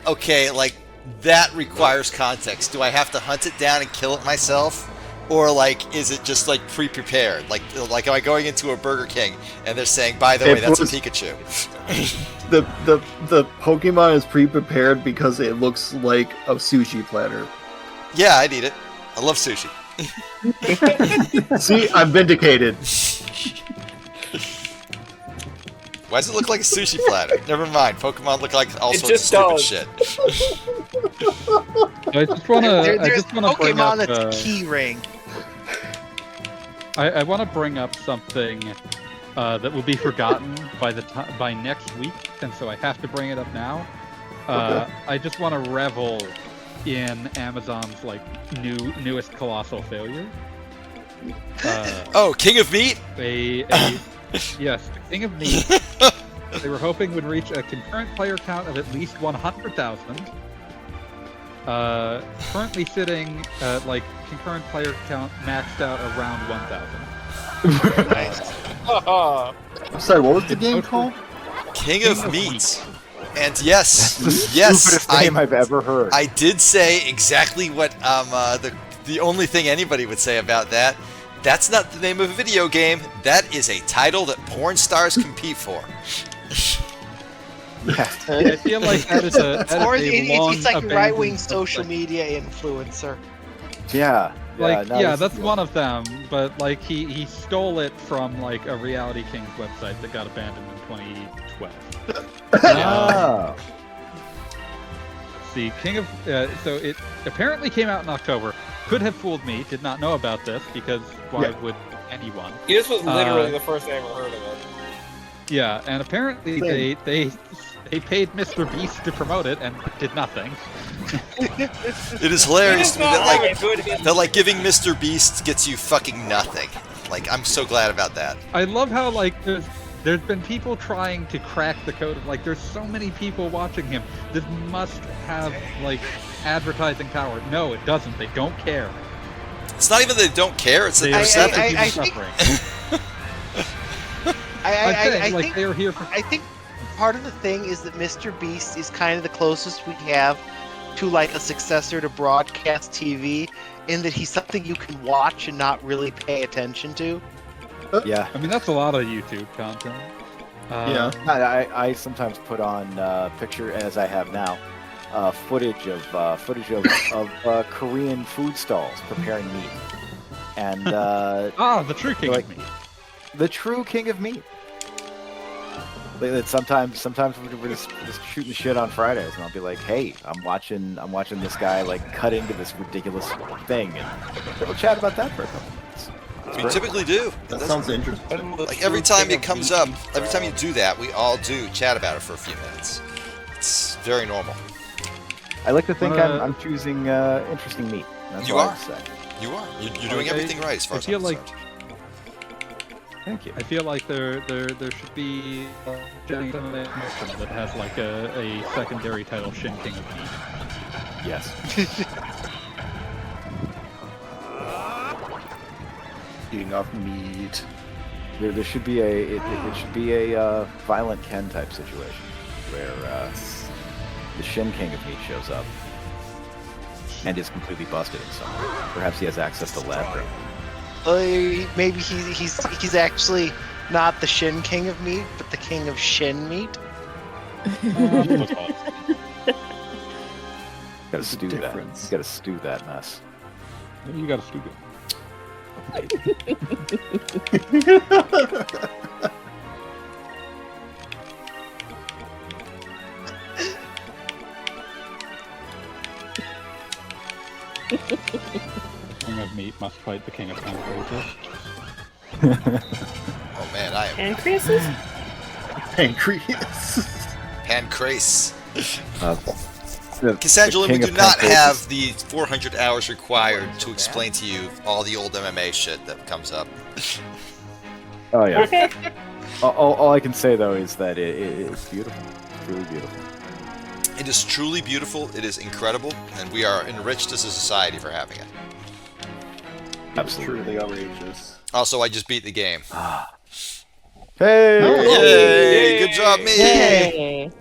Okay, like, that requires context. Do I have to hunt it down and kill it myself? Or, like, is it just, like, pre-prepared? Like am I going into a Burger King and they're saying, by the way, that's a Pikachu? The Pokemon is pre-prepared because it looks like a sushi platter. Yeah, I'd eat it. I love sushi. See, I'm vindicated. Why does it look like a sushi platter? Never mind. Pokemon look like all It sorts of just stupid does. shit. I just wanna. There's bring up. Pokemon that's a key ring. I want to bring up something that will be forgotten by next week, and so I have to bring it up now. I just want to revel in Amazon's newest colossal failure. Oh, King of Meat? Yes, the King of Meat. They were hoping would reach a concurrent player count of at least 100,000. Currently sitting at concurrent player count maxed out around 1,000. Nice. I'm sorry, what was the game called? King of Meat. And yes, yes, Stupidest name I've ever heard. I did say exactly what the only thing anybody would say about that. That's not the name of a video game. That is a title that porn stars compete for. I feel like that is a Or long it's like a abandoned right-wing concept. social media influencer. Yeah. That's one of them. But he stole it from a Reality Kings website that got abandoned in 2012. Oh. The King of so it apparently came out in October. Could have fooled me. Did not know about this because why would anyone? This was literally the first I ever heard of it. Yeah, and apparently they paid Mr. Beast to promote it and did nothing. It is hilarious to me that like giving Mr. Beast gets you fucking nothing. Like, I'm so glad about that. I love how like there's been people trying to crack the code of like there's so many people watching him. This must have like advertising power. No, it doesn't. They don't care. It's not even that they don't care. It's that they're suffering. I think part of the thing is that Mr. Beast is kind of the closest we have to like a successor to broadcast TV, in that he's something you can watch and not really pay attention to. Yeah, I mean that's a lot of YouTube content. Yeah, I sometimes put on picture, as I have now, footage of Korean food stalls preparing meat, and the true king of meat. The true king of meat. Sometimes we're just shooting shit on Fridays, and I'll be like, "Hey, I'm watching this guy like cut into this ridiculous thing," and we'll chat about that for a couple minutes. We typically do. That sounds interesting. Like every time it comes up, every time you do that, we all do chat about it for a few minutes. It's very normal. I like to think I'm choosing interesting meat. That's You all I are. have to say. You are. You're doing everything right as far as I'm concerned. Thank you. I feel like there should be motion that has like a secondary title, Shin King of Meat. Yes. Eating off meat. There should be it should be a Violent Ken type situation where the Shin King of Meat shows up and is completely busted in some way. Perhaps he has access to lab grown. Maybe he's actually not the Shin King of Meat, but the King of Shin Meat. Gotta stew that. You gotta stew that mess. You gotta stew it. King of Meat must fight the King of Pancreas. Oh man, I am Pancreas. pancreas. The Cassandra, we King do of not Pancreas have the 400 hours required to explain to you all the old MMA shit that comes up. Oh yeah. Okay. All I can say though is that it's beautiful. It's really beautiful. It is truly beautiful. It is incredible, and we are enriched as a society for having it. Absolutely. Truly outrageous. Also, I just beat the game. Hey! Yay! Good job, me! Yay.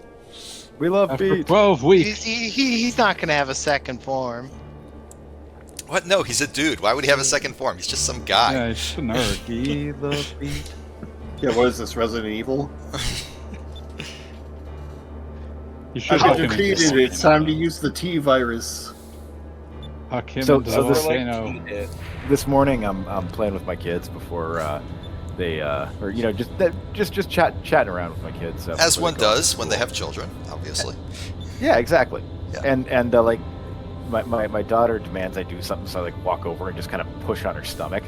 We love After beat. 12 weeks. He's not gonna have a second form. What? No, he's a dude. Why would he have a second form? He's just some guy. Yeah, he's a nerd. We love beat. Yeah, what is this, Resident Evil? You should I've look into defeated this. it. It's time to use the T-virus. So this morning I'm playing with my kids before they or you know just chatting around with my kids. As before one they go does to when they school. have children, obviously. Yeah, exactly. Yeah. And like my daughter demands I do something, so I like walk over and just kind of push on her stomach.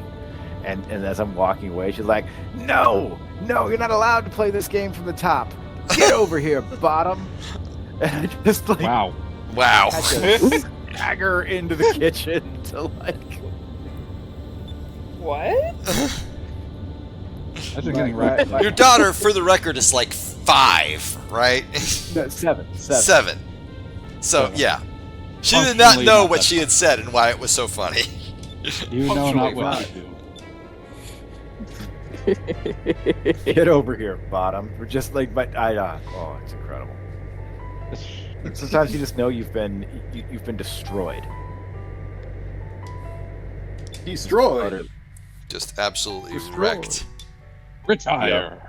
And as I'm walking away, she's like, "No, you're not allowed to play this game from the top. Get over here, bottom." And I just like Wow. had to stagger into the kitchen to like. What? Imagine getting right. Your daughter, for the record, is like 5, right? No, seven. So, yeah. She did not Functionally know not what that she had said and why it was so funny. You know not what you do. Get over here, bottom. We're just like, oh, it's incredible. Sometimes you just know you've been destroyed. Destroyed. Just absolutely Destroyed. wrecked. Retire.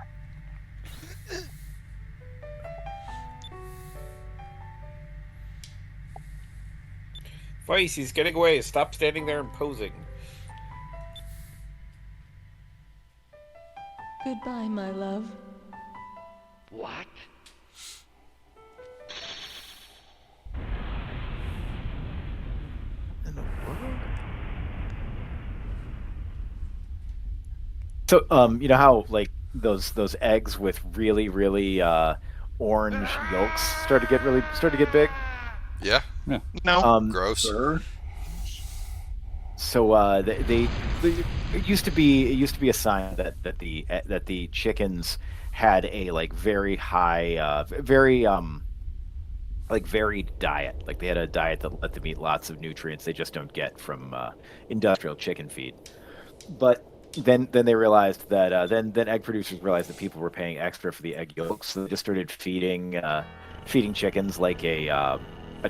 Vyse, he's getting away. Stop standing there and posing. Goodbye, my love. What? So, you know how like those eggs with really orange yolks start to get big. Yeah. No. Gross. Sure. So they it used to be a sign that the chickens had a like very high like varied diet. Like they had a diet that let them eat lots of nutrients they just don't get from industrial chicken feed. But then they realized that then egg producers realized that people were paying extra for the egg yolks, so they just started feeding chickens like a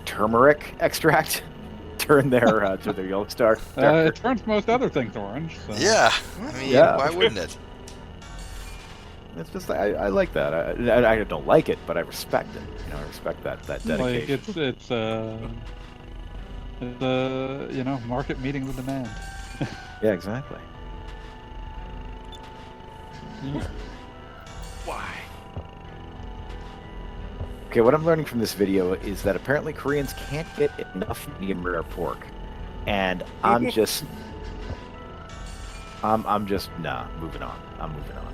turmeric extract. Turn their yolks dark. It turns most other things orange. So. Yeah, I mean, why wouldn't it? It's just I like that. I don't like it, but I respect it. You know, I respect that dedication. Like it's you know, market meeting the demand. Yeah, exactly. Why? Okay, what I'm learning from this video is that apparently Koreans can't get enough medium rare pork, and I'm just nah. Moving on. I'm moving on.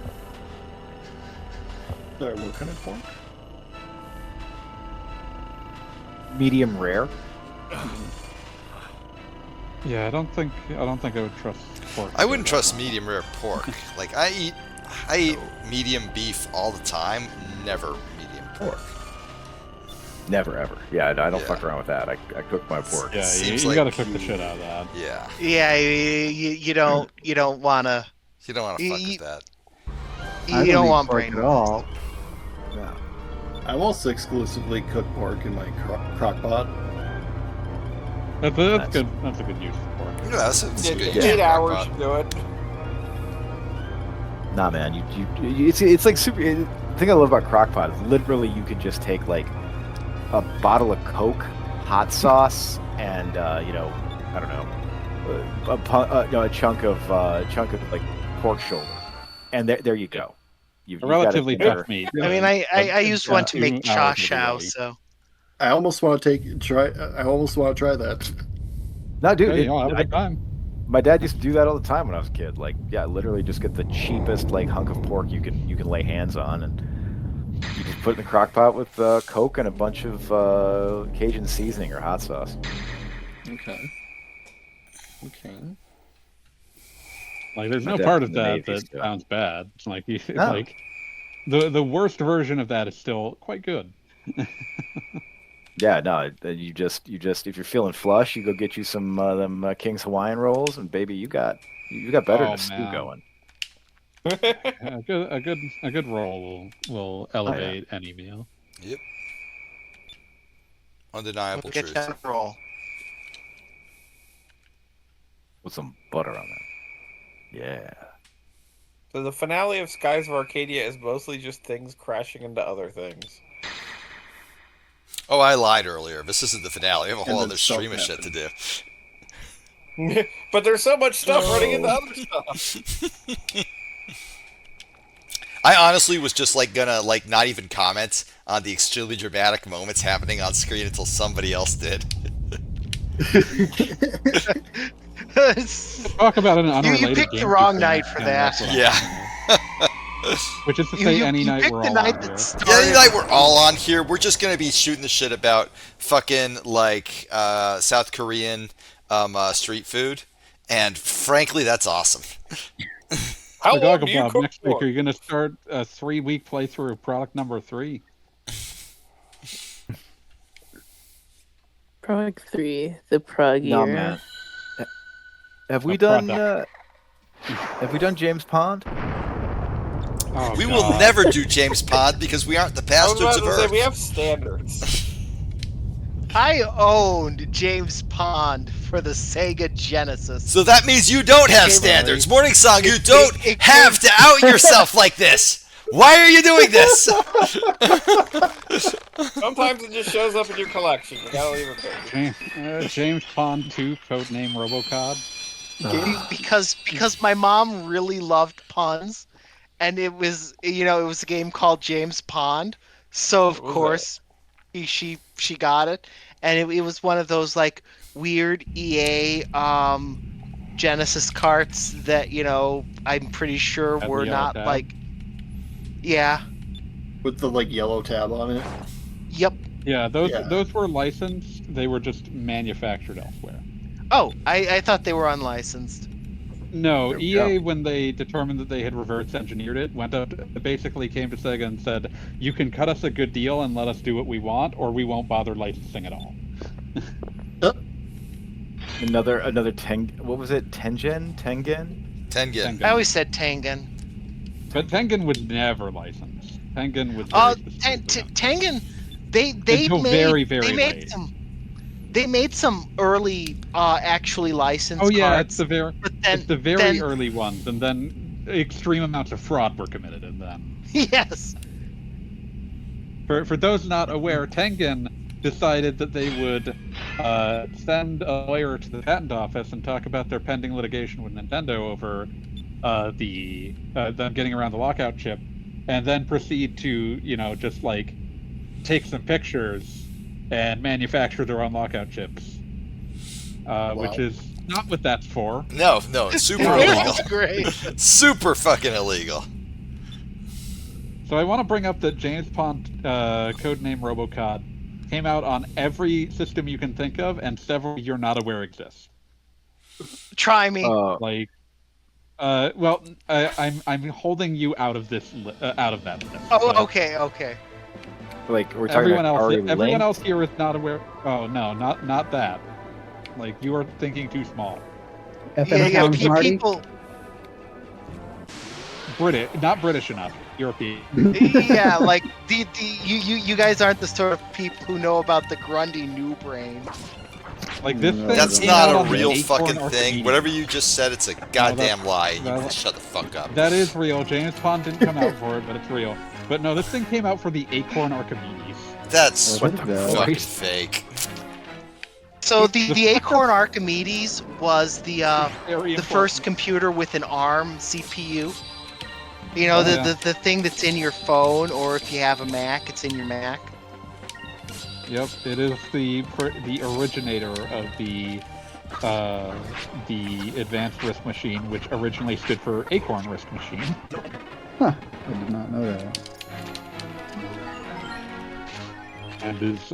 Sorry, what kind of pork? Medium rare. Yeah, I don't think I would trust pork. I wouldn't trust medium rare pork. Like I eat medium beef all the time. Never medium pork. Never ever. Yeah, I don't fuck around with that. I cook my pork. Yeah, you gotta cook the shit out of that. Yeah. Yeah, you don't wanna. You don't want to fuck with that. You don't want brain at all. No. I also exclusively cook pork in my crock pot. That's good. That's a good use of pork. Yeah, that's a good 8 hours should do it. Nah, man. It's like super. The thing I love about crockpot is literally you could just take like a bottle of Coke, hot sauce, and I don't know, a chunk of like pork shoulder, and there you go. You've relatively got tough meat. I mean, I used one to make cha shao, so. I almost want to try that. No, dude. Hey, have a good time. My dad used to do that all the time when I was a kid. Like, yeah, literally just get the cheapest like hunk of pork you can lay hands on, and you just put it in the crock pot with Coke and a bunch of Cajun seasoning or hot sauce. Okay. Like, there's no part of that sounds bad. It's like like the worst version of that is still quite good. Yeah, no, you just if you're feeling flush, you go get you some them King's Hawaiian rolls, and baby, you got better than a stew going. A good roll will elevate any meal. Yep. Undeniable Get truth. that roll. With some butter on that. Yeah. So the finale of Skies of Arcadia is mostly just things crashing into other things. Oh, I lied earlier. This isn't the finale. I have a whole And other then stream of stuff shit to do. But there's so much stuff running into other stuff. I honestly was just like gonna like not even comment on the extremely dramatic moments happening on screen until somebody else did. Talk about an unrelated You picked game the wrong thing, night for and that. that's what I'm Yeah. saying. Which is to say, any night picked we're the all night on that here. started. Yeah, any night we're all on here, we're just gonna be shooting the shit about fucking like South Korean street food, and frankly, that's awesome. How long do you Bob, cook next week, for? are you going to start a 3-week playthrough of product number 3? Prague 3, the Prague No, year. man. Have we A done? product. Have we done James Pond? Oh, We God. will never do James Pond because we aren't the I was bastards about of to say, Earth. we have standards. I owned James Pond for the Sega Genesis. So that means you don't have Okay, standards. Morning Song, you it- don't it have to out yourself like this. Why are you doing this? Sometimes it just shows up in your collection. You gotta leave it there. James Pond 2, codename Robocod. Because my mom really loved puns, and it was it was a game called James Pond, so of What was course she got it, and it was one of those like weird EA Genesis carts that I'm pretty sure Had were the yellow not tab. like Yeah. With the like yellow tab on it. Yep. Yeah, those were licensed. They were just manufactured elsewhere. Oh, I thought they were unlicensed. No, EA, when they determined that they had reverse engineered it, basically came to Sega and said, "You can cut us a good deal and let us do what we want, or we won't bother licensing at all." Another what was it? Tengen? Tengen. I always said Tengen. But Tengen was never licensed. Tengen was Tengen. They Until made very, very they made late. they made some early actually licensed. Oh yeah, cards, it's the very early ones, and then extreme amounts of fraud were committed, and then yes. For those not aware, Tengen decided that they would send a lawyer to the patent office and talk about their pending litigation with Nintendo over them getting around the lockout chip, and then proceed to just like take some pictures and manufacture their own lockout chips, which is not what that's for. No, it's super illegal. Great. Super fucking illegal. So I want to bring up that James Bond, codename Robocod, came out on every system you can think of, and several you're not aware exist. Try me. I'm holding you out of this out of that list. Oh, okay. Like we're talking everyone else here is not aware. Oh no, not that. Like you are thinking too small. People. Not British enough. European. Yeah, like you guys aren't the sort of people who know about the Grundy new brain. Like this thing That's came not out a on real the fucking Acorn thing. Arcadia. Whatever you just said, it's a goddamn lie. You can shut the fuck up. That is real. James Bond didn't come out for it, but it's real. But no, this thing came out for the Acorn Archimedes. That's fucking fake. So the Acorn Archimedes was the first computer with an ARM CPU. You know, the thing that's in your phone, or if you have a Mac, it's in your Mac. Yep, it is the originator of the Advanced Risk Machine, which originally stood for Acorn Risk Machine. Huh, I did not know that. And is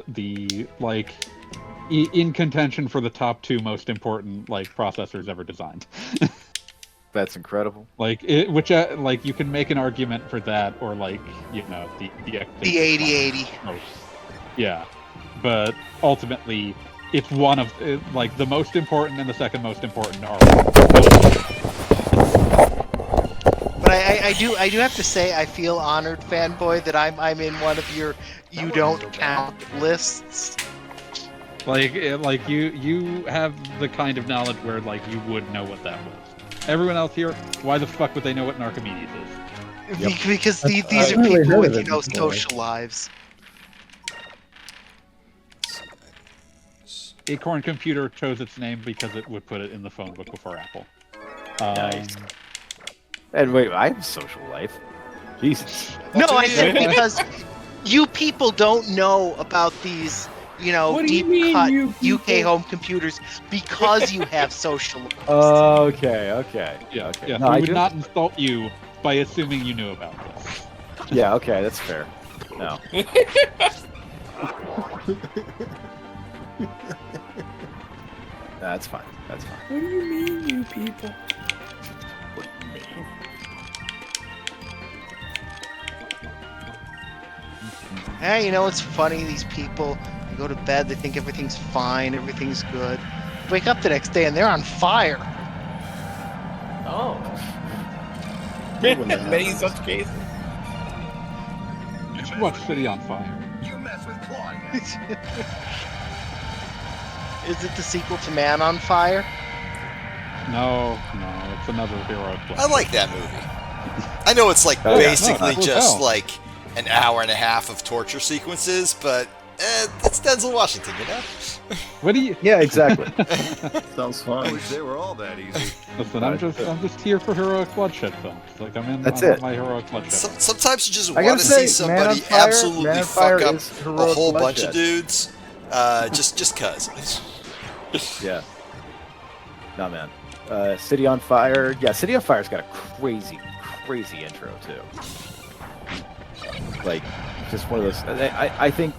in contention for the top 2 most important processors ever designed. That's incredible. You can make an argument for that, or the 8080. Yeah, but ultimately, it's one of the most important and the second most important are. But I do have to say I feel honored, fanboy, that I'm in one of your you don't count lists. You have the kind of knowledge where you would know what that was. Everyone else here, why the fuck would they know what an Archimedes is? Yep. Because these are people with social lives. Acorn Computer chose its name because it would put it in the phone book before Apple. Nice. And wait, I have a social life. Jesus. No, I said because you people don't know about these, deep cut UK home computers because you have social lives. Okay. Yeah. No, we would not insult you by assuming you knew about this. Yeah, okay, that's fair. No. That's fine. What do you mean, you people? What do you mean? Hey, it's funny, these people, they go to bed, they think everything's fine, everything's good. Wake up the next day and they're on fire. Oh. Many such cases. You should watch City on Fire. You mess with Claudia. Is it the sequel to Man on Fire? No, it's another heroic play. I like that movie. I know it's basically just an hour and a half of torture sequences, but it's Denzel Washington, What do you? Yeah, exactly. Sounds fun. I wish they were all that easy. Listen, I'm just here for heroic bloodshed films. I'm That's on it. my heroic bloodshed. Sometimes you just I want to gotta say, see somebody absolutely fuck up a whole bunch of dudes, just cause. Yeah. No, man. City on Fire. Yeah, City on Fire's got a crazy intro too. Like, just one of those. I think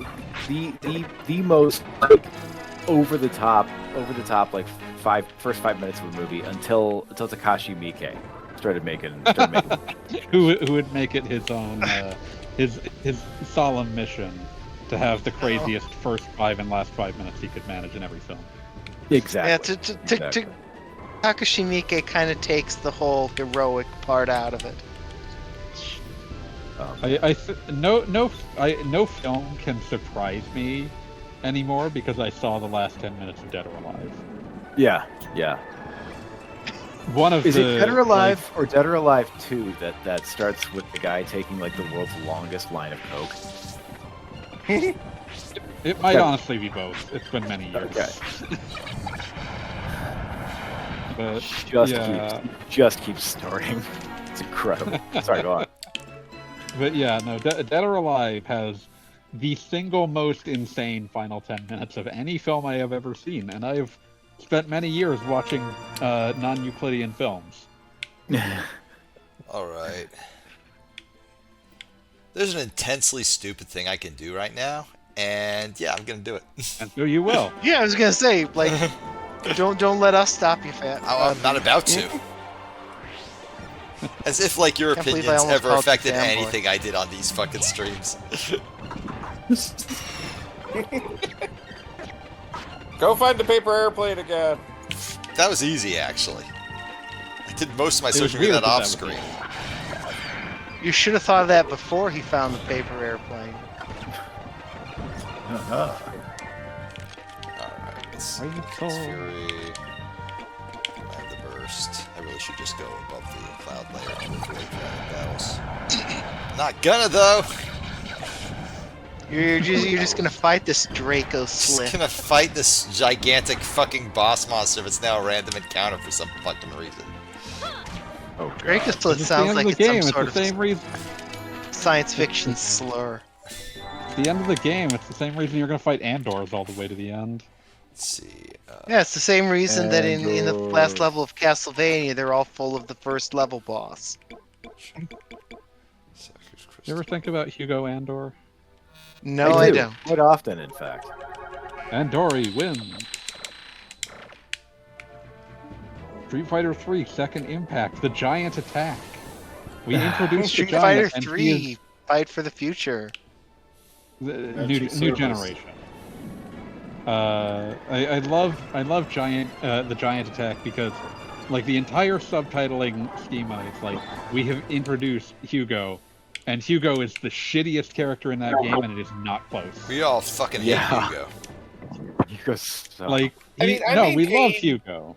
the most like over the top like first 5 minutes of a movie until Takashi Miike started making who would make it his own his solemn mission to have the craziest first 5 and last 5 minutes he could manage in every film. Exactly. Yeah, Takashi Miike kind of takes the whole heroic part out of it. No film can surprise me anymore because I saw the last 10 minutes of Dead or Alive. Yeah. Is it Dead or Alive or Dead or Alive 2 that starts with the guy taking like the world's longest line of coke? It might honestly be both. It's been many years. Okay. But just keeps snorting. It's incredible. Sorry, go on. But yeah, no, Dead or Alive has the single most insane final 10 minutes of any film I have ever seen, and I've spent many years watching non-Euclidean films. Alright. There's an intensely stupid thing I can do right now, and yeah, I'm gonna do it. And so you will. Yeah, I was gonna say, like, don't let us stop you, Fat. I'm not about to. As if, like, your Can't believe opinions I almost ever called you affected fanboy. anything I did on these fucking streams. Go find the paper airplane again. That was easy, actually. I did most of my was social weird media that off was screen. You should have thought of that before he found the paper airplane. Alright, let's see. Fury. I have the burst. I really should just go above the cloud layer to avoid dragon battles. Not gonna, though! You're just gonna fight this Draco Just Slip. gonna fight this gigantic fucking boss monster that's now a random encounter for some fucking reason. Oh, Draco Slip It's the sounds end like of the it's game. some sort It's the of same reason. science fiction slur. At the end of the game, it's the same reason you're gonna fight Andors all the way to the end. Let's see. Yeah, it's the same reason that in the last level of Castlevania, they're all full of the first level boss. You ever think about Hugo Andor? No, I don't. Quite often, in fact. Andori wins. Street Fighter 3 Second Impact, the giant attack. We introduced the Street giant, Fighter and 3, Fight for the Future. new generation. I love giant the giant attack because like the entire subtitling schema is like we have introduced Hugo, and Hugo is the shittiest character in that game, and it is not close. We all fucking hate Hugo. Hugo's so... Like I we maintain- love Hugo.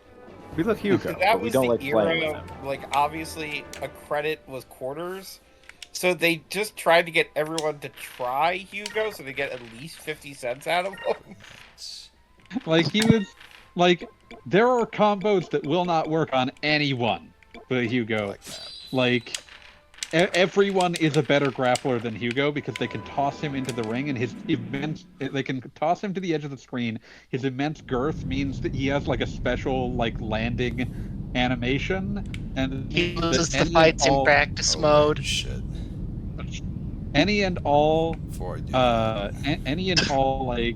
We love Hugo, That but we was don't the like playing with era, him. like, obviously, a credit was quarters. So they just tried to get everyone to try Hugo so they get at least 50 cents out of him. Like he was like there are combos that will not work on anyone but Hugo. Like everyone is a better grappler than Hugo because they can toss him into the ring, and they can toss him to the edge of the screen. His immense girth means that he has like a special like landing animation, and He loses the fights in practice mode. Shit. Any and all any and all like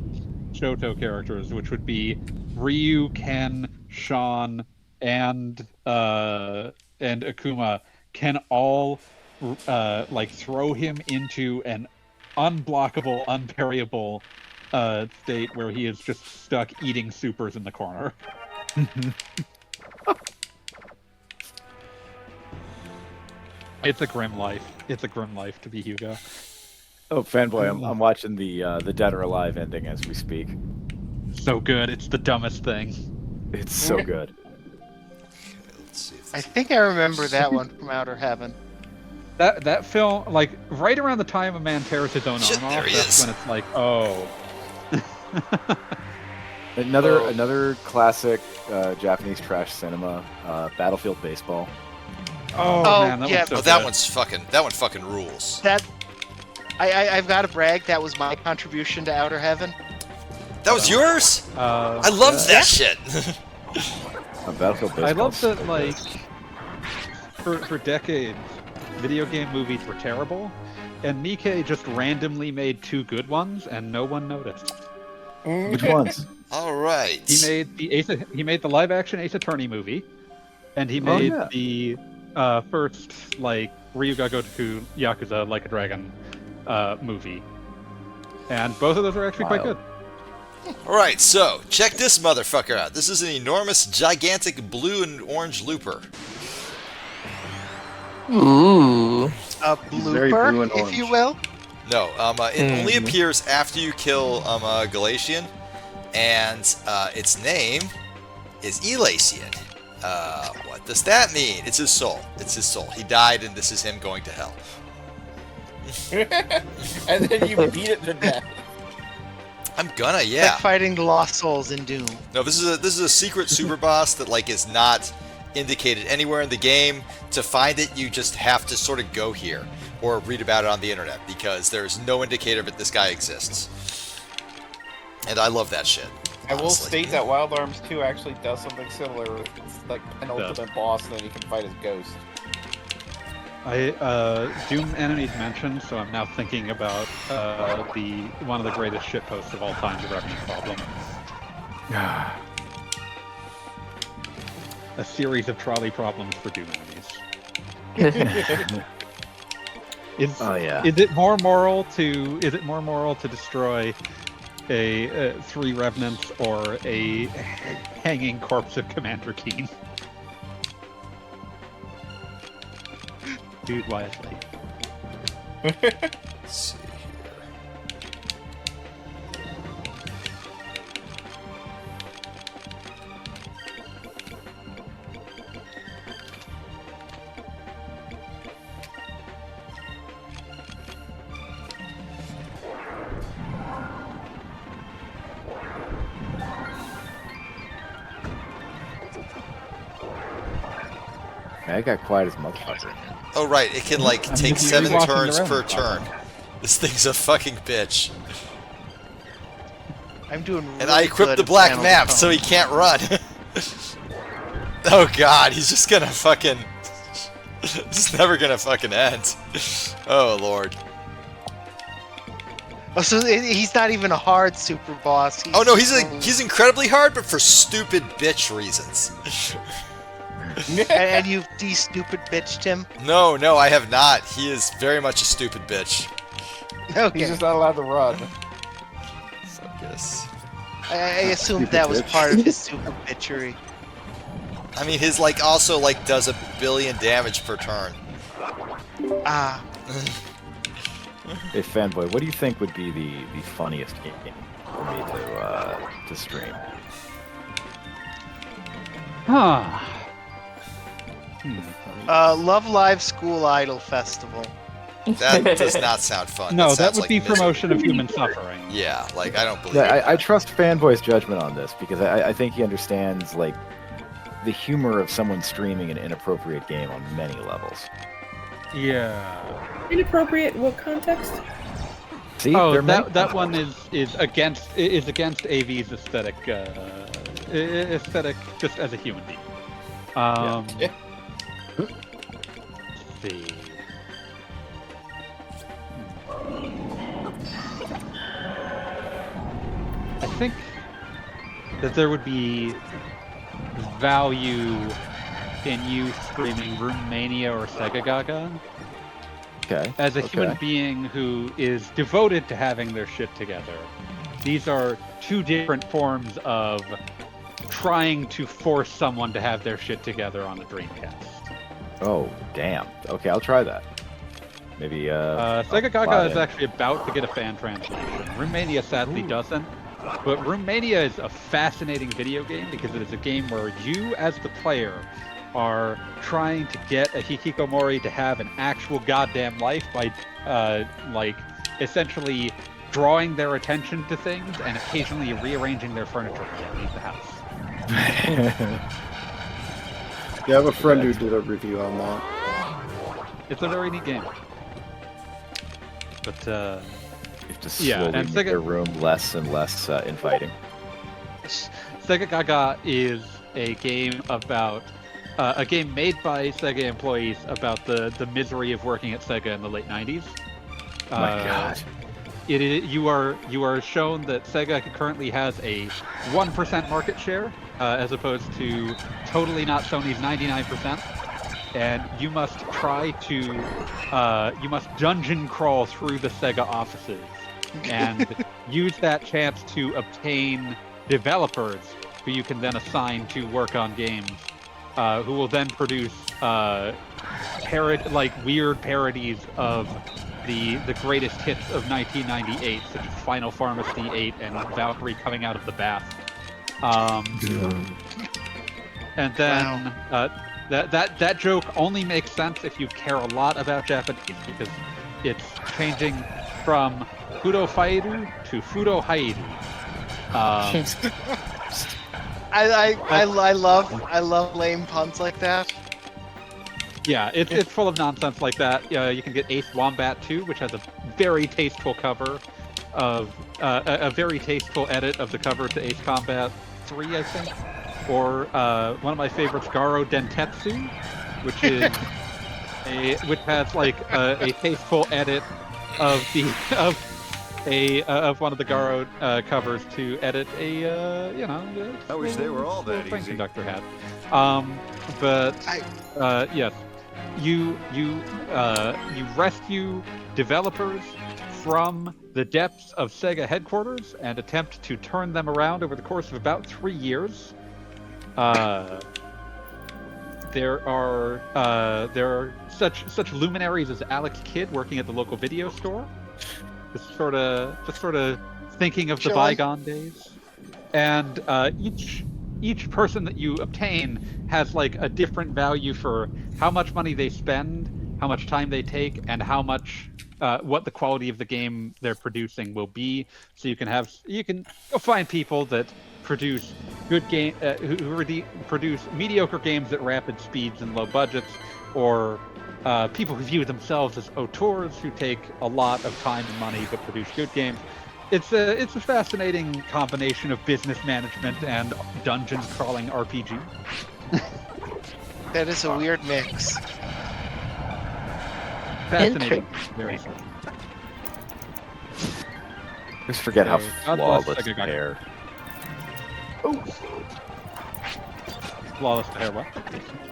Shoto characters, which would be Ryu, Ken, Sean, and Akuma, can all like throw him into an unblockable, unparryable state where he is just stuck eating supers in the corner. It's a grim life. It's a grim life to be Hugo. Oh, fanboy! I'm watching the Dead or Alive ending as we speak. So good. It's the dumbest thing. It's so good. I think I remember that one from Outer Heaven. That film, like right around the time a man tears his own Shit, arm there off, he that's is. when it's like, oh. Another classic Japanese trash cinema, Battlefield Baseball. Oh, man, that yeah, one's so that one fucking rules. That I've got to brag. That was my contribution to Outer Heaven. That was yours? I loved that shit. Battlefield Baseball. I love that, like, for decades, video game movies were terrible, and Nikkei just randomly made 2 good ones, and no one noticed. Which ones? All right. He made the live-action Ace Attorney movie, and he made the first like Ryuga Gotoku Yakuza Like a Dragon movie, and both of those are actually quite good. Alright, so, check this motherfucker out. This is an enormous, gigantic blue and orange looper. Ooh. A blooper, if you will. No, it only appears after you kill Galcian, and its name is Elacian. What does that mean? It's his soul. It's his soul. He died, and this is him going to hell. And then you beat it to death. I'm gonna, It's yeah. like fighting the lost souls in Doom. No, this is a secret super boss that like is not indicated anywhere in the game. To find it, you just have to sort of go here or read about it on the internet because there's no indicator that this guy exists. And I love that shit. I will state that Wild Arms 2 actually does something similar. It's like an ultimate boss, and then you can fight his ghost. Doom enemies mentioned, so I'm now thinking about one of the greatest shitposts of all time, the Revenant Problem. A series of trolley problems for Doom enemies. Is it more moral to destroy a 3 revenants or a hanging corpse of Commander Keen? Dude, wisely. Let's see here. I got quiet as a motherfucker. Oh right, it can like take just 7 rewatching turns the per round. turn. This thing's a fucking bitch. I'm doing really And I equipped good the at black Panel map Tone. so he can't run. Oh god, he's just gonna fucking... It's never gonna fucking end. Oh lord. Oh, so he's not even a hard super boss. Oh no, he's incredibly hard, but for stupid bitch reasons. And you've de-stupid bitched him? No, I have not. He is very much a stupid bitch. Okay. He's just not allowed to run. Focus. I assumed that was part of his super bitchery. I mean, his like also like does 1 billion damage per turn. Ah. Hey, Fanboy, what do you think would be the funniest game for me to stream? Huh. Love Live School Idol Festival. That does not sound fun. No, that sounds would like be misery. promotion of human suffering. Yeah, like I don't believe Yeah, it. I trust Fanboy's judgment on this because I think he understands like the humor of someone streaming an inappropriate game on many levels. Yeah. Inappropriate in what context? See, Oh, they're that one is against AV's aesthetic just as a human being. Yeah. Let's see. I think that there would be value in you streaming Romania or Sega Gaga. Okay. As a human being who is devoted to having their shit together, these are 2 different forms of trying to force someone to have their shit together on a Dreamcast. Oh, damn. Okay, I'll try that. Maybe, Sega Gaga is actually about to get a fan translation. Romania sadly doesn't. But Romania is a fascinating video game because it is a game where you, as the player, are trying to get a hikikomori to have an actual goddamn life by, essentially drawing their attention to things and occasionally rearranging their furniture when they leave the house. Yeah, I have a friend who did a review on that. It's a very neat game. But, you have to yeah, slowly and make Sega- their room less and less inviting. Sega Gaga is a game about a game made by Sega employees about the misery of working at Sega in the late 90s. My God. You are shown that Sega currently has a 1% market share, as opposed to totally not Sony's 99%. And you must try to you must dungeon crawl through the Sega offices and use that chance to obtain developers who you can then assign to work on games, who will then produce weird parodies of the greatest hits of 1998, such as Final Pharmacy 8 and Valkyrie coming out of the bath. And then that joke only makes sense if you care a lot about Japanese, because it's changing from Fudo Fairu to Fudo Hairu. I love lame puns like that. Yeah, it's full of nonsense like that. You can get Ace Wombat 2, which has a very tasteful cover of a very tasteful edit of the cover to Ace Combat 3, I think. Or one of my favorites, Garo Dentetsu, which is which has like a tasteful edit of one of the Garo covers to edit a I wish they were all that train easy. conductor hat. Yes, you rescue developers from the depths of Sega headquarters and attempt to turn them around over the course of about 3 years. There are such luminaries as Alex Kidd working at the local video store, just sort of thinking of the bygone days, and each person that you obtain has like a different value for how much money they spend, how much time they take, and how much what the quality of the game they're producing will be. So you can go find people that produce good game who produce mediocre games at rapid speeds and low budgets, or people who view themselves as auteurs who take a lot of time and money but produce good games. It's a fascinating combination of business management and dungeon crawling RPG. That is a weird mix. Fascinating. Very so. Just forget how God bless flawless Sega Gaga. hair. Flawless hair, what?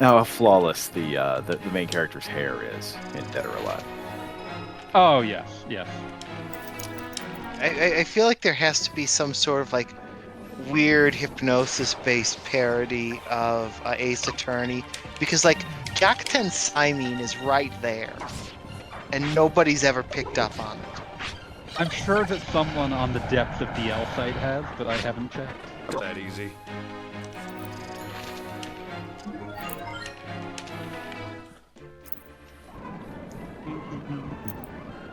No, how flawless the main character's hair is in Dead or Alive. Oh yes. I feel like there has to be some sort of like weird hypnosis-based parody of Ace Attorney, because like Gyakuten Simon is right there, and nobody's ever picked up on it. I'm sure that someone on the depths of DL site has, but I haven't checked. That easy.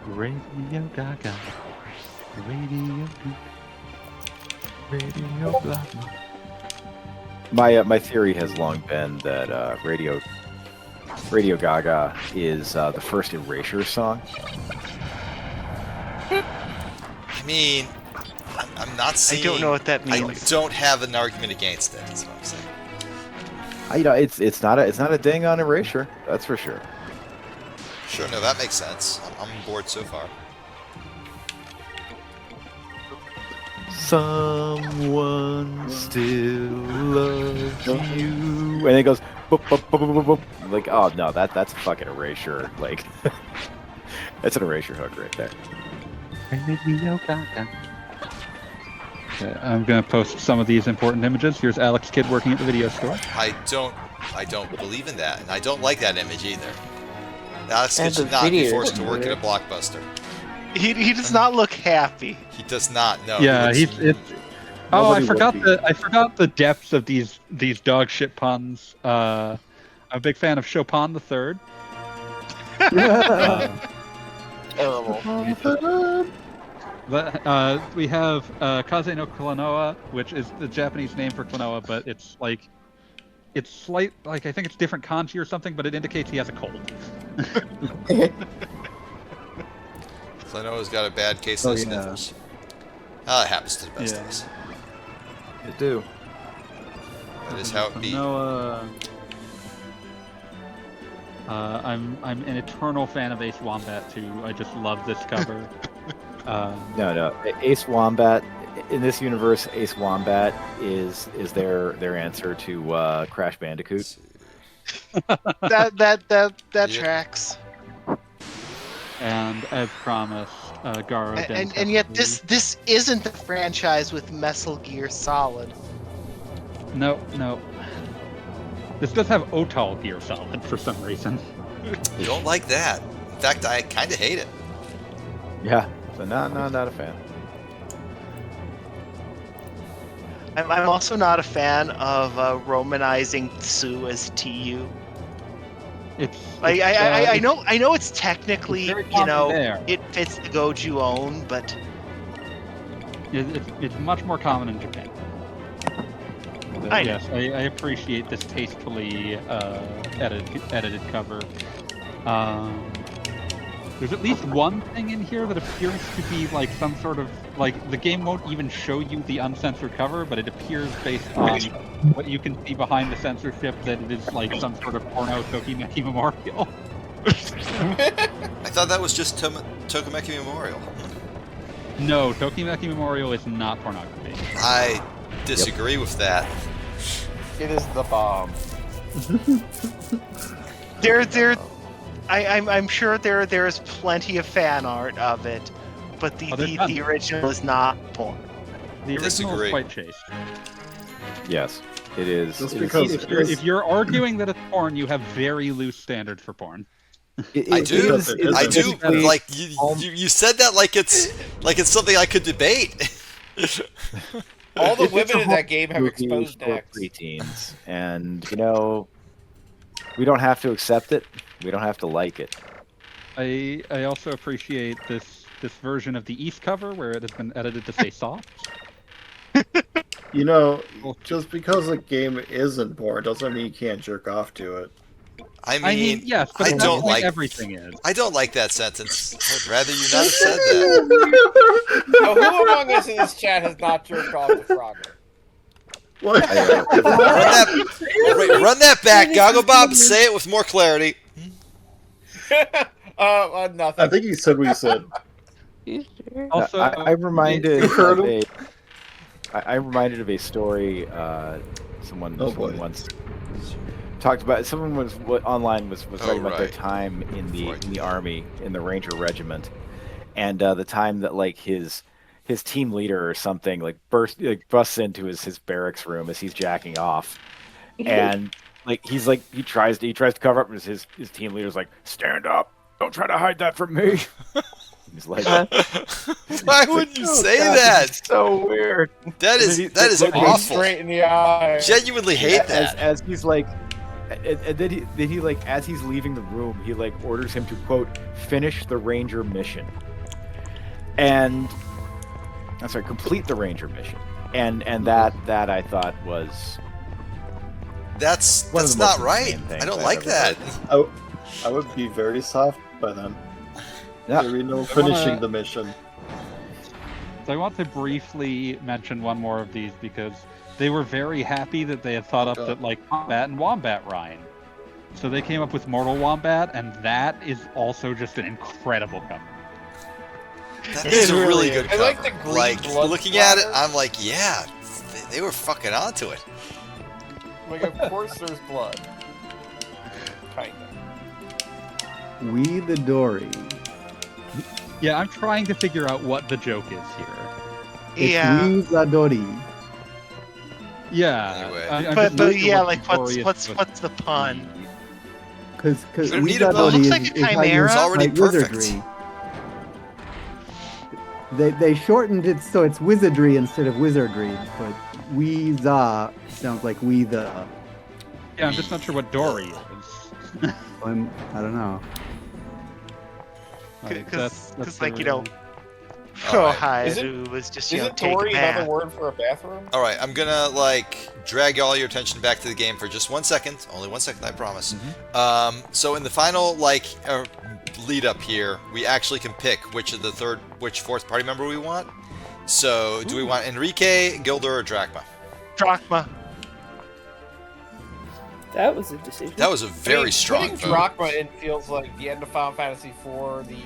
Radio Gaga. Radio blah blah. My theory has long been that Radio Gaga is the first Erasure song. I mean, I'm not seeing. I don't know what that means. I don't have an argument against it. Is what I'm saying. It's not a ding on Erasure, that's for sure. Sure, no, that makes sense. I'm on board so far. Someone still loves you, and it goes boop, boop, boop, boop, boop. Like, oh no, that's a fucking Erasure. Like, that's an Erasure hook right there. Okay, I'm gonna post some of these important images. Here's Alex Kidd working at the video store. I don't believe in that, and I don't like that image either. Alex And should the not be video forced to work at a image. Blockbuster. He does not look happy. He does not. No. Yeah, he it's. Oh, I forgot the depths of these dog shit puns. I'm a big fan of Chopin III. Terrible. We have Kaze no Klonoa, which is the Japanese name for Klonoa, but it's slight, like I think it's different kanji or something, but it indicates he has a cold. Klenoa's got a bad case of sniffles. It happens to the best of us. It do. That is how it be. Klonoa. I'm an eternal fan of Ace Wombat too. I just love this cover. No. Ace Wombat in this universe, Ace Wombat is their answer to Crash Bandicoot. That tracks. And as promised, Gara. And yet this isn't a franchise with Metal Gear Solid. No. This does have Otal Gear Solid for some reason. Don't like that. In fact, I kind of hate it. Yeah, so not a fan. I'm also not a fan of romanizing Tsu as TU. I know it's technically, it fits the Goju own, but it's much more common in Japan. Yes, I appreciate this tastefully edited cover. There's at least one thing in here that appears to be like some sort of the game won't even show you the uncensored cover, but it appears based on what you can see behind the censorship that it is like some sort of porno Tokimeki Memorial. I thought that was just Tokimeki Memorial. No, Tokimeki Memorial is not pornography. I disagree with that. It is the bomb. I'm sure there's plenty of fan art of it, but the original is not porn. The original is quite chaste. Yes, it is. Just because if you're arguing that it's porn, you have very loose standards for porn. I do. Like you said that like it's something I could debate. All the women in that game have exposed necks. Preteens, and we don't have to accept it. We don't have to like it. I also appreciate this version of the East cover where it has been edited to say soft. Just because a game isn't porn doesn't mean you can't jerk off to it. I mean yes, but I don't like everything is. I don't like that sentence. I'd rather you not have said that. Now, who among us in this chat has not jerked off to Frogger? What? Run that back, Goggle Bob. Say it with more clarity. Nothing. I think he said what he said. Also, I'm reminded of a story. Someone once talked about. Someone was online was writing about their time in the army in the Ranger Regiment, and the time that his team leader or something busts into his barracks room as he's jacking off, and he tries to cover up, and his team leader's like, "Stand up! Don't try to hide that from me." He's like, "Why would you say that? It's so weird." That is awful. Straight in the eye. Genuinely hate that. As he's and then he as he's leaving the room, he orders him to quote finish the Ranger mission, and complete the Ranger mission, and that I thought was that's not right. I don't like that. I would be very soft by then. Yeah. There would be no finishing the mission. So I want to briefly mention one more of these because they were very happy that they had thought up that Wombat and Wombat rhyme. So they came up with Mortal Wombat, and that is also just an incredible cover. That is a really good cover. I like the green blood looking splatter. at it, I'm like, yeah, they were fucking onto it. Of course there's blood. Kinda. We the Dory. Yeah, I'm trying to figure out what the joke is here. It's we the Dory. Yeah. Anyway. But yeah, what's the pun? Because It looks like a chimera. It's already perfect. Wizardry. They shortened it so it's wizardry instead of wizardry, but we the sounds like we the. Yeah, I'm just not sure what Dory is. I don't know. Because Alright. Hydra was just Isn't take a Tory bath. another word for a bathroom? All right, I'm gonna drag all your attention back to the game for just 1 second. Only 1 second, I promise. So in the final lead up here, we actually can pick which fourth party member we want. So do we want Enrique, Gilder, or Drachma? Drachma. That was a decision. That was a very strong putting vote. Drachma in feels like the end of Final Fantasy IV, the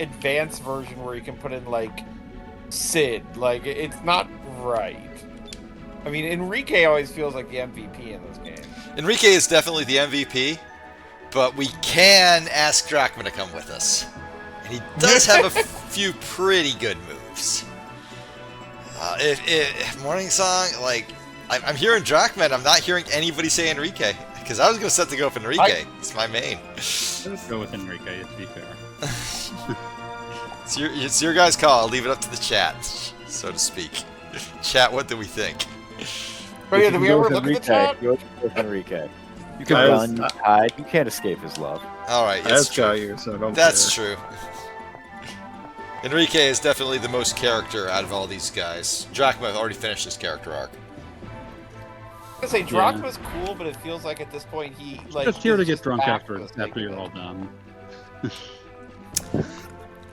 advanced version where you can put in like Sid. Like it's not right. I mean, Enrique always feels like the MVP in this game. Enrique is definitely the MVP, but we can ask Drachma to come with us. And he does have a few pretty good moves. If Morning Song, like, I'm hearing Drachma and I'm not hearing anybody say Enrique. Because I was going to set to go with Enrique. It's my main. Let's go with Enrique, to be fair. It's your guys' call. I'll leave it up to the chat, so to speak. Chat, what do we think? But yeah, did we ever look at the chat? Go with Enrique. You can run, you hide, you can't escape his love. Alright, That's true. So don't That's care. true. Enrique is definitely the most character out of all these guys. Drachma already finished his character arc. I was gonna say Drachma's cool, but it feels like at this point he like Just here to is get just drunk back after for the sake you're of all it. done.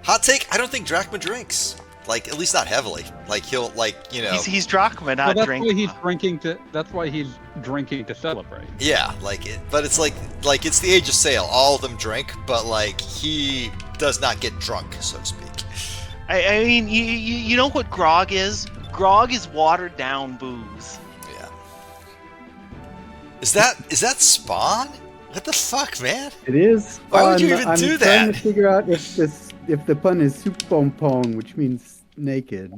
Hot take, I don't think Drachma drinks. Like, at least not heavily. Like, he'll, like, you know... He's Drachma, not that's drink. why he's drinking to. That's why he's drinking to celebrate. Yeah, like, but it's like it's the age of sail. All of them drink, but, like, he does not get drunk, so to speak. I mean, you know what grog is? Grog is watered down booze. Yeah. Is that Spawn? What the fuck, man? It is. Why would you even I'm do trying that? to figure out if the pun is soup-pom-pom, which means naked.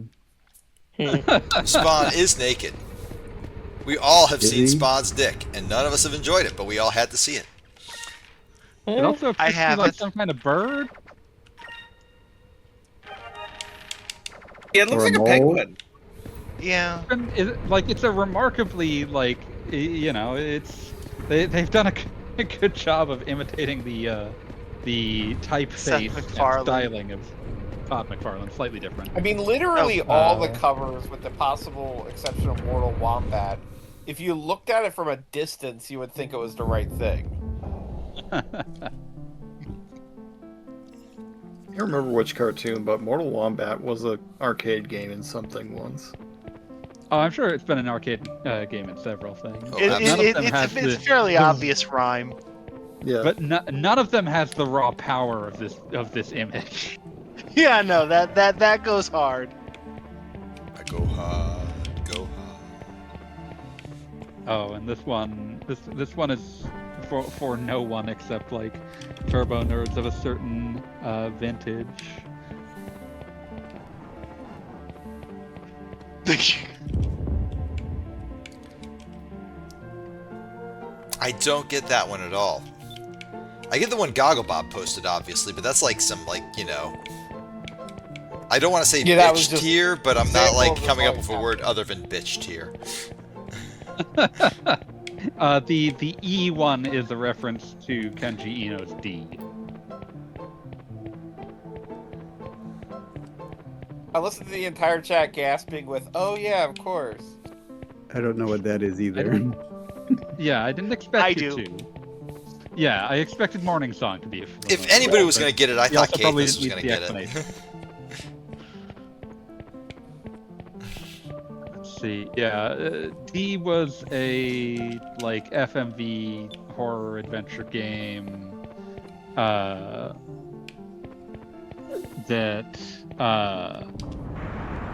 Spawn is naked. We all have Is seen he? Spawn's dick, and none of us have enjoyed it, but we all had to see it. It also I appears to be have like it. some kind of bird. Yeah, it looks Or a like a mole? penguin. Yeah. And it's a remarkably they've done a good job of imitating the typeface and MacFarlane. styling of Todd McFarlane, slightly different. I mean, literally all the Uh, covers, with the possible exception of Mortal Wombat, if you looked at it from a distance, you would think it was the right thing. I don't remember which cartoon, but Mortal Wombat was an arcade game in something once. Oh, I'm sure it's been an arcade game in several things. Oh, It, None it, of it, them it's, has it's the- fairly obvious rhyme. Yeah. But none of them has the raw power of this image. Yeah, no, that goes hard. I go hard, go hard. Oh, and this one is for no one except like turbo nerds of a certain vintage. I don't get that one at all. I get the one Gogglebob posted, obviously, but that's like some, like, you know... I don't want to say Yeah, that was bitch just tier, but I'm not, like, example of coming up the with a word other than bitch tier. The E one is a reference to Kenji Ino's D. I listened to the entire chat gasping with, "Oh yeah, of course." I don't know what that is either. Yeah, I didn't expect I it do. to. Yeah, I expected Morning Song to be. If anybody was going to get it, I He thought also probably Cathus was didn't going to need get the it. explanation. Let's see. Yeah, D was a like FMV horror adventure game that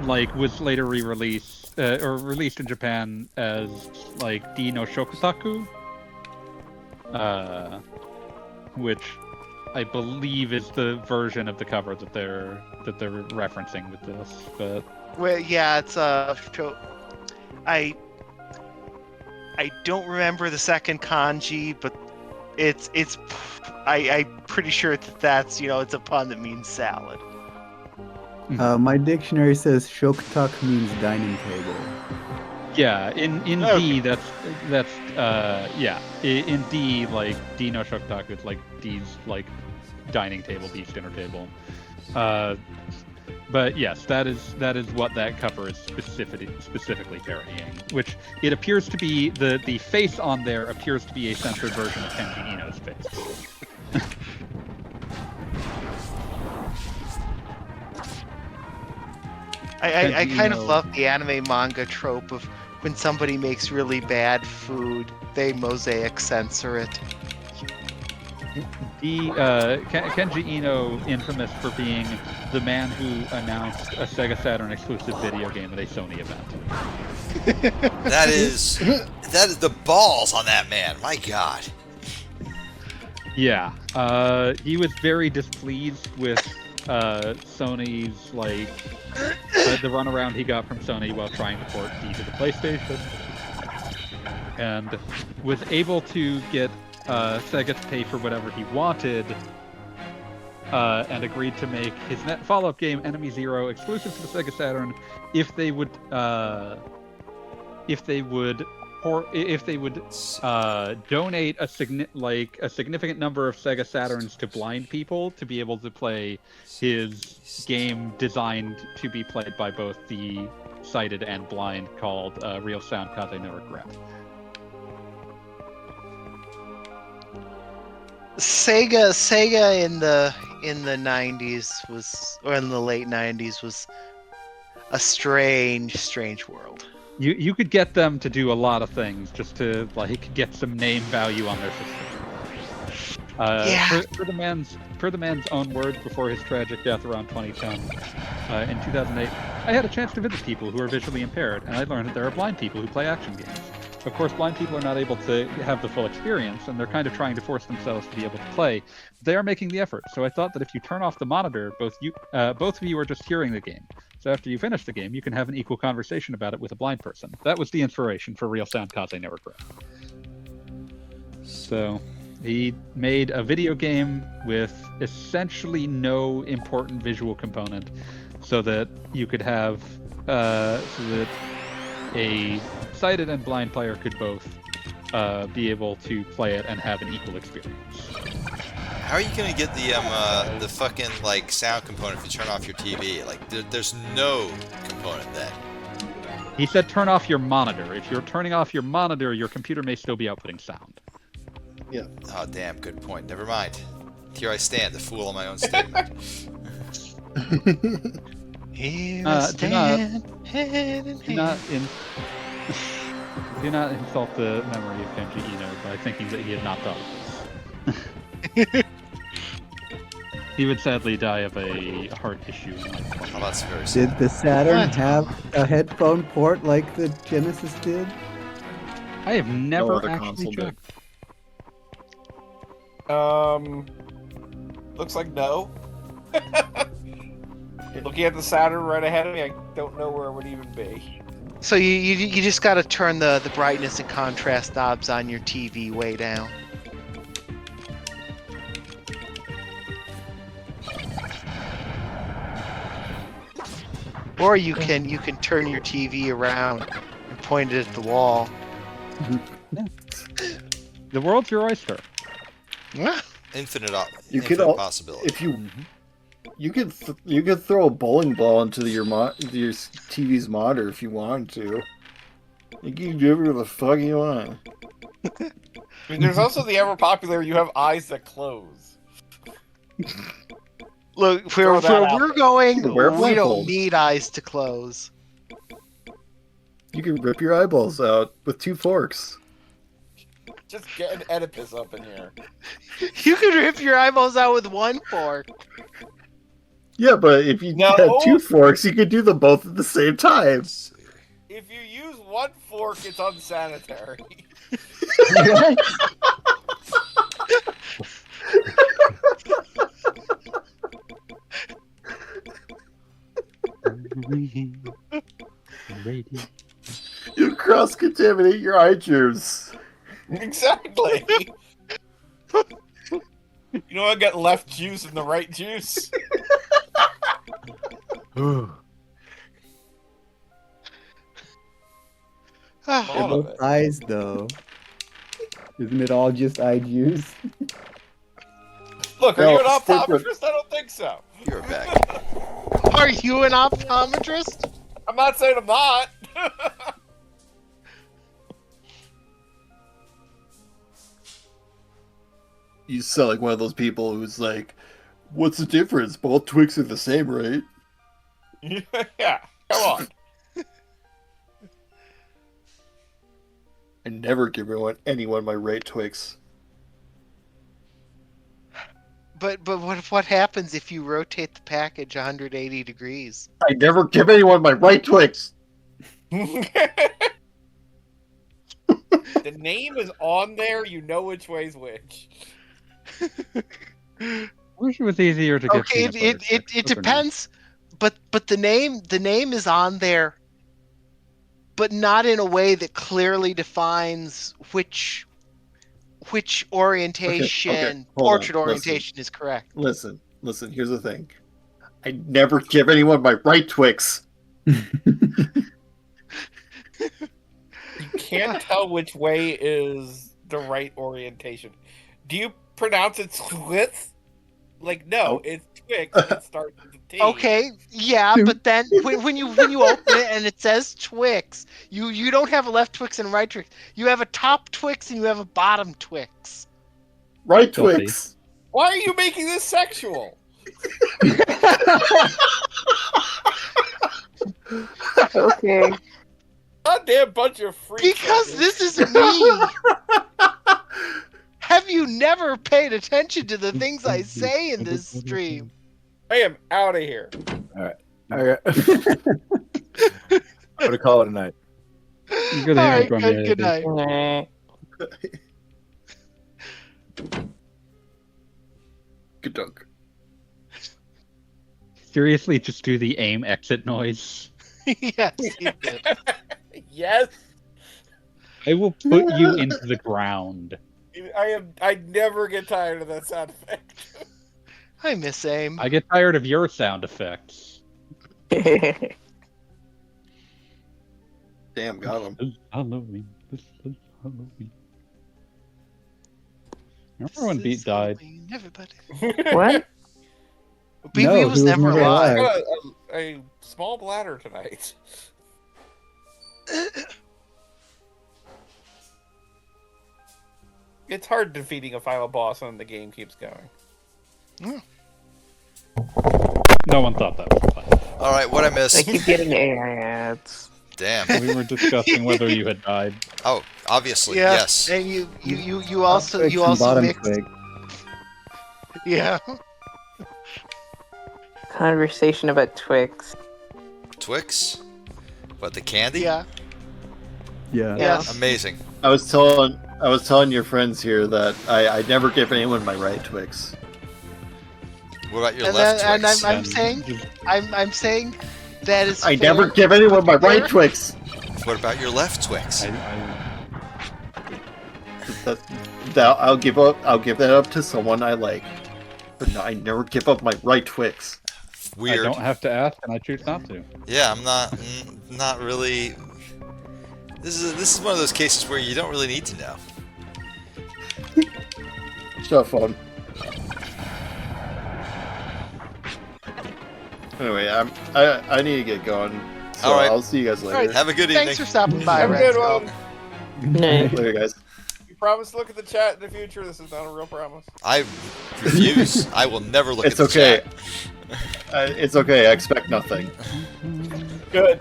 like was later re-released or released in Japan as like D no Shokutaku, which I believe is the version of the cover that they're referencing with this. But Well, yeah, it's I don't remember the second kanji, but I'm pretty sure that's it's a pun that means salad. My dictionary says shokutak means dining table. yeah, in Okay. D that's yeah, in D like D no Shokutaku, it's like D's like dining table, D's dinner table. But yes, that is what that cover is specifically parodying, which it appears to be the face on there appears to be a censored version of Kenji Ino's face. I kind of Kenji love the anime manga trope of when somebody makes really bad food, they mosaic censor it. Kenji Eno, infamous for being the man who announced a Sega Saturn exclusive video game at a Sony event. That is the balls on that man. My God. Yeah, he was very displeased with Sony's the runaround he got from Sony while trying to port D to the PlayStation, and was able to get Sega to pay for whatever he wanted, and agreed to make his follow-up game Enemy Zero exclusive to the Sega Saturn if they would donate a significant number of Sega Saturns to blind people to be able to play his game designed to be played by both the sighted and blind, called Real Sound Kaze No Regret. Sega in the 90s was, or in the late 90s, was a strange world. You could get them to do a lot of things just to get some name value on their system. Yeah. For the man's own words before his tragic death around 2010, in 2008, I had a chance to visit people who are visually impaired, and I learned that there are blind people who play action games. Of course, blind people are not able to have the full experience, and they're kind of trying to force themselves to be able to play. They are making the effort, so I thought that if you turn off the monitor, both of you are just hearing the game. So after you finish the game, you can have an equal conversation about it with a blind person. That was the inspiration for Real Sound Kaze No Regret. So he made a video game with essentially no important visual component, so that you could have so that a sighted and blind player could both be able to play it and have an equal experience. How are you gonna get the fucking sound component if you turn off your TV? There's no component then. He said turn off your monitor. If you're turning off your monitor, your computer may still be outputting sound. Yeah. Oh damn, good point. Never mind. Here I stand, the fool on my own statement. Here I stand, do not insult the memory of Kenji Eno by thinking that he had not thought of this. He would sadly die of a heart issue. Oh, that's very sad. Did the Saturn have a headphone port like the Genesis did? I have never other actually console did. checked. Looks like no. Looking at the Saturn right ahead of me, I don't know where it would even be. So you just got to turn the brightness and contrast knobs on your TV way down. Or you can turn your TV around and point it at the wall. The world's your oyster. Infinite possibility. If you could throw a bowling ball into your TV's monitor if you wanted to. You can do whatever the fuck you want. I mean, there's also the ever popular "you have eyes that close." Look, where we're going, Wear a we blindfold. don't need eyes to close. You can rip your eyeballs out with 2 forks. Just get an Oedipus up in here. You can rip your eyeballs out with 1 fork. Yeah, but if you No. had 2 forks, you could do them both at the same time. If you use 1 fork, it's unsanitary. What? You cross-contaminate your eye germs. Exactly. You know, I got left juice and the right juice. They're both eyes, though. Isn't it all just eye juice? Look, are No, you an it's different. optometrist? I don't think so. You're back. Are you an optometrist? I'm not saying I'm not. You sound like one of those people who's like, what's the difference? Both twigs are the same, right? Yeah, come on. I never give anyone my right Twix. But what happens if you rotate the package 180 degrees? I never give anyone my right Twix. The name is on there. You know which way's which. I wish it was easier to get. Okay, it depends, but the name is on there, but not in a way that clearly defines which orientation, portrait orientation is correct. Listen. Here's the thing. I never give anyone my right Twix. You can't tell which way is the right orientation. Do you pronounce it Twix? Like, no, it's Twix. And it starts with a T. Okay, yeah, but then when you open it and it says Twix, you don't have a left Twix and a right Twix. You have a top Twix and you have a bottom Twix. Right Twix. Why are you making this sexual? Okay. Goddamn bunch of freaks. Because this is me. Have you never paid attention to the things I say in this stream? I am out of here. All right. I'm gonna call it a night. Good night. Good night. Good dog. Seriously, just do the aim exit noise. Yes, you did. Yes. I will put you into the ground. I never get tired of that sound effect. I miss aim. I get tired of your sound effects. Damn, got him. Halloween. This is Halloween. Remember when Beat died? Everybody. What? BB No, was he was never never alive. alive. A small bladder tonight. It's hard defeating a final boss when the game keeps going. No one thought that was fun. All right, what I missed? I keep getting AI ads. Damn. We were discussing whether you had died. Oh, obviously, Yeah, yes. and you also Bottom mixed. twig. Yeah. Conversation about Twix. Twix? What, the candy? Yeah. Yeah. Yes. Amazing. I was telling your friends here that I never give anyone my right Twix. What about your And, left then, and Twix? I'm saying that is. I fair. never give anyone my right Twix. What about your left Twix? I'll give that up to someone I like. But no, I never give up my right Twix. Weird. I don't have to ask, and I choose not to. Yeah, I'm not really. This is one of those cases where you don't really need to know. So fun. Anyway, I need to get going. So All right. I'll see you guys later. All right. Have a good evening. Thanks for stopping by. Have a Red good one. No. Later, guys. You promise to look at the chat in the future. This is not a real promise. I refuse. I will never look It's at the okay. chat. It's okay. I expect nothing. Good.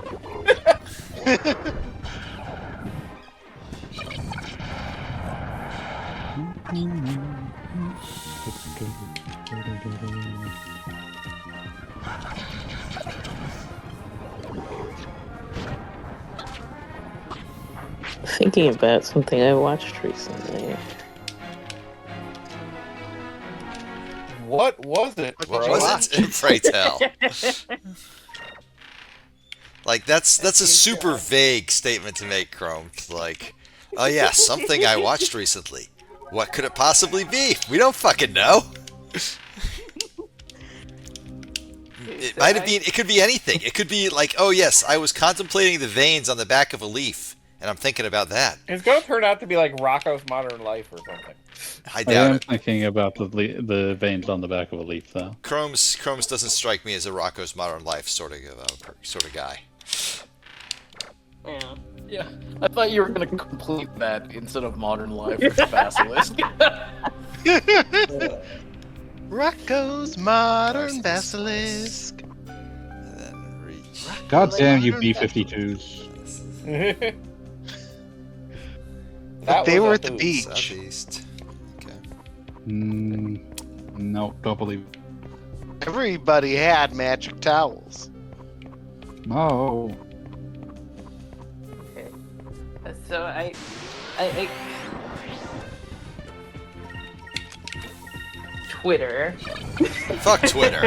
Thinking about something I watched recently. What was it, What bro? did you watch? Was it? Pray tell. Like that's a super vague statement to make, Chrome. Like, oh yeah, something I watched recently. What could it possibly be? We don't fucking know. It might have been. It could be anything. It could be like, oh yes, I was contemplating the veins on the back of a leaf, and I'm thinking about that. It's gonna turn out to be like Rocco's Modern Life or something. I I doubt am it. thinking about the veins on the back of a leaf, though. Chrome's doesn't strike me as a Rocco's Modern Life sort of guy. Yeah. I thought you were gonna complete that instead of Modern Life with the Basilisk. Rocco's Modern Basilisk. And then reach. God damn you B-52s. They was were a at the hoot. beach. Southeast. Okay. No, don't believe. Everybody had magic towels. No. Okay. So I Twitter. Fuck Twitter.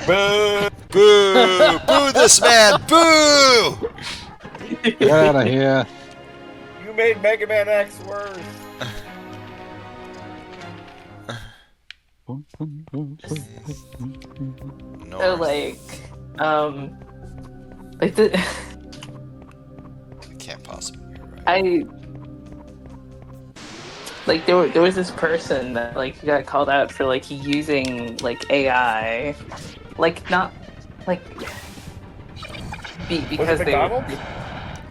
Boo! Boo! Boo this man! Boo! Get out of here. You made Mega Man X worse. No. So like the Can't possibly be right. I like there was this person that like got called out for like using like AI, like not like because they McDonald's?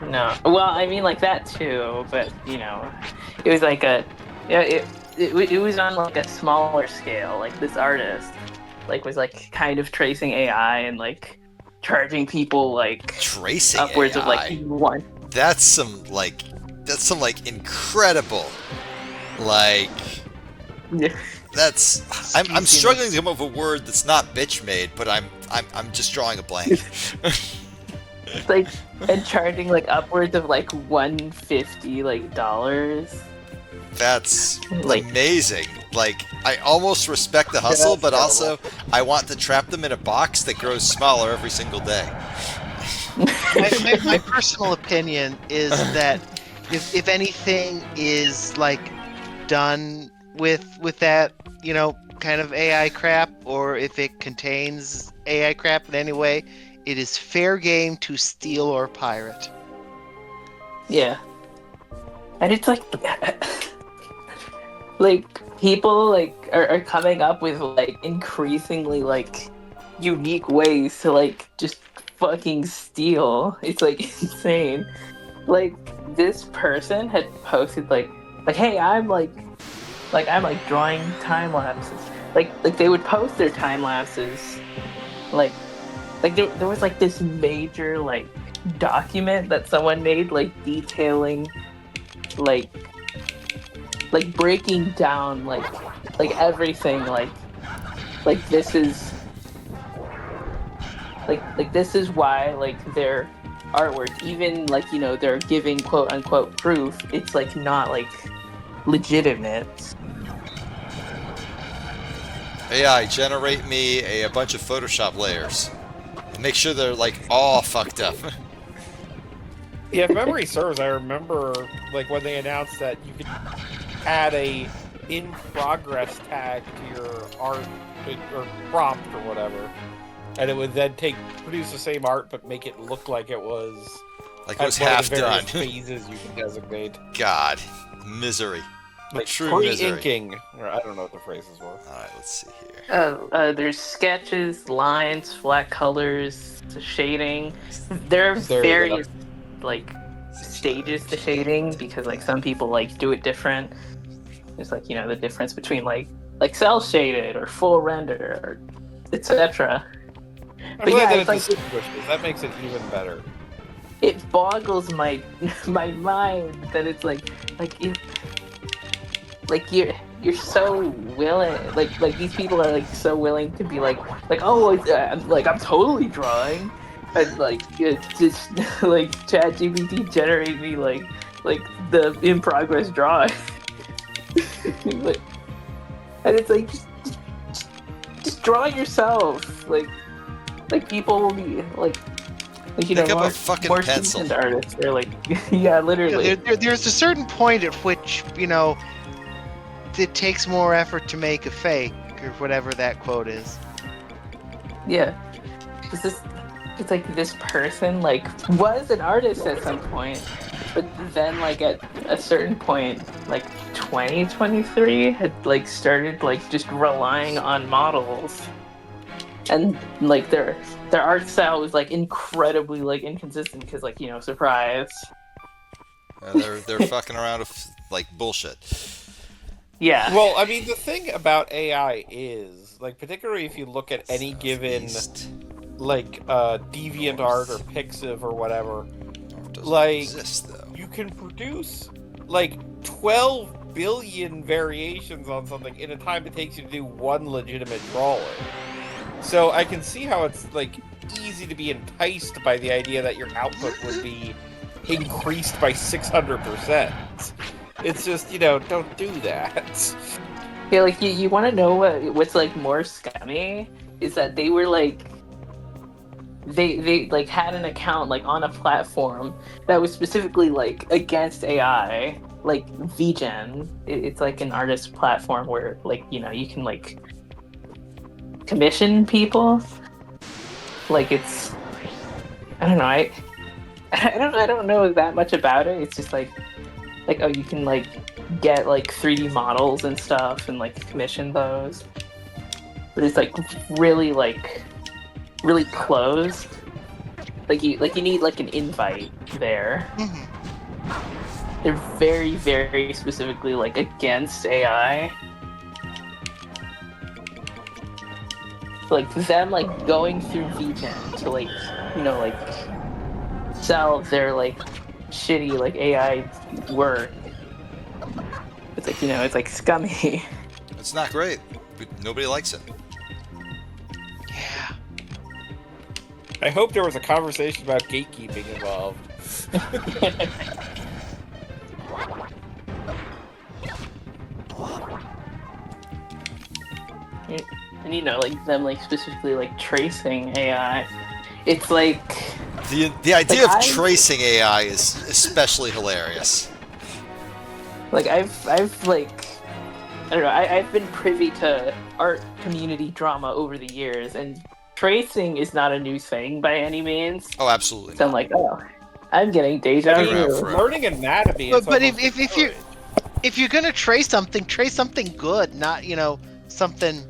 no, well I mean like that too, but you know it was like it was on like a smaller scale. Like this artist like was like kind of tracing AI and like charging people like Tracing upwards AI. of like one. That's some incredible that's I'm struggling to come up with a word that's not bitch made, but I'm just drawing a blank. Like and charging like upwards of like $150 like dollars. That's Like- amazing. Like, I almost respect the hustle, but also I want to trap them in a box that grows smaller every single day. My personal opinion is that if anything is like done with that, you know, kind of AI crap, or if it contains AI crap in any way, it is fair game to steal or pirate. Yeah. And it's like like people like are coming up with like increasingly like unique ways to like just fucking steal. It's like insane. Like this person had posted like hey, I'm drawing time lapses. Like they would post their time lapses like there was like this major like document that someone made like detailing like breaking down like everything like this is like this is why like their artwork, even like, you know, they're giving quote unquote proof, it's like not like legitimate. AI, generate me a bunch of Photoshop layers. And make sure they're like all fucked up. Yeah, if memory serves, I remember like when they announced that you could add a in progress tag to your art or prompt or whatever, and it would then produce the same art but make it look like it was Like it was one of half the various done. phases you can designate. God, misery. Like True misery. pre-inking, or I don't know what the phrases were. Alright, let's see here. There's sketches, lines, flat colors, shading. There are There you various like stages to shading because like some people like do it different. There's like, you know, the difference between like cell shaded or full render or etc. I'm glad that it it's like distinguishes. That makes it even better. it boggles my mind that it's like you're so willing, like these people are like so willing to be like oh I'm totally drawing, and like it's just like ChatGPT generate me like the in progress drawing. Like, and it's like just draw it yourself, like people will be like you Pick know, up a fucking more pencil. seasoned artists. They're like, yeah, literally. There's a certain point at which, you know, it takes more effort to make a fake, or whatever that quote is. Yeah. It's like this person like was an artist at some point, but then like at a certain point, like 2023 had like started like just relying on models. And like their art style was like incredibly like inconsistent because like, you know, surprise. They're fucking around with like bullshit. Yeah. Well, I mean, the thing about AI is like, particularly if you look at any given like DeviantArt or Pixiv or whatever, like exist, though. you can produce like 12 billion variations on something in a time it takes you to do one legitimate drawing. So I can see how it's like easy to be enticed by the idea that your output would be increased by 600%. It's just, don't do that. Yeah, like you want to know what's like more scummy is that they were like they like had an account like on a platform that was specifically like against AI, like VGen. It's like an artist platform where like you can like commission people. Like it's I don't know I don't know that much about it. It's just like oh you can like get like 3D models and stuff and like commission those, but it's like really closed. Like you need like an invite there. They're very, very specifically like against AI. Like them like going through VGen to like like sell their like shitty like AI work. It's like it's like scummy. It's not great. Nobody likes it. Yeah. I hope there was a conversation about gatekeeping involved. And like them like specifically like tracing AI. It's like the idea of tracing AI is especially hilarious. Like I've like I don't know, I've been privy to art community drama over the years, and tracing is not a new thing by any means. Oh, absolutely. So I'm like, I'm getting deja vu. Learning anatomy. But if you're gonna trace something good, not something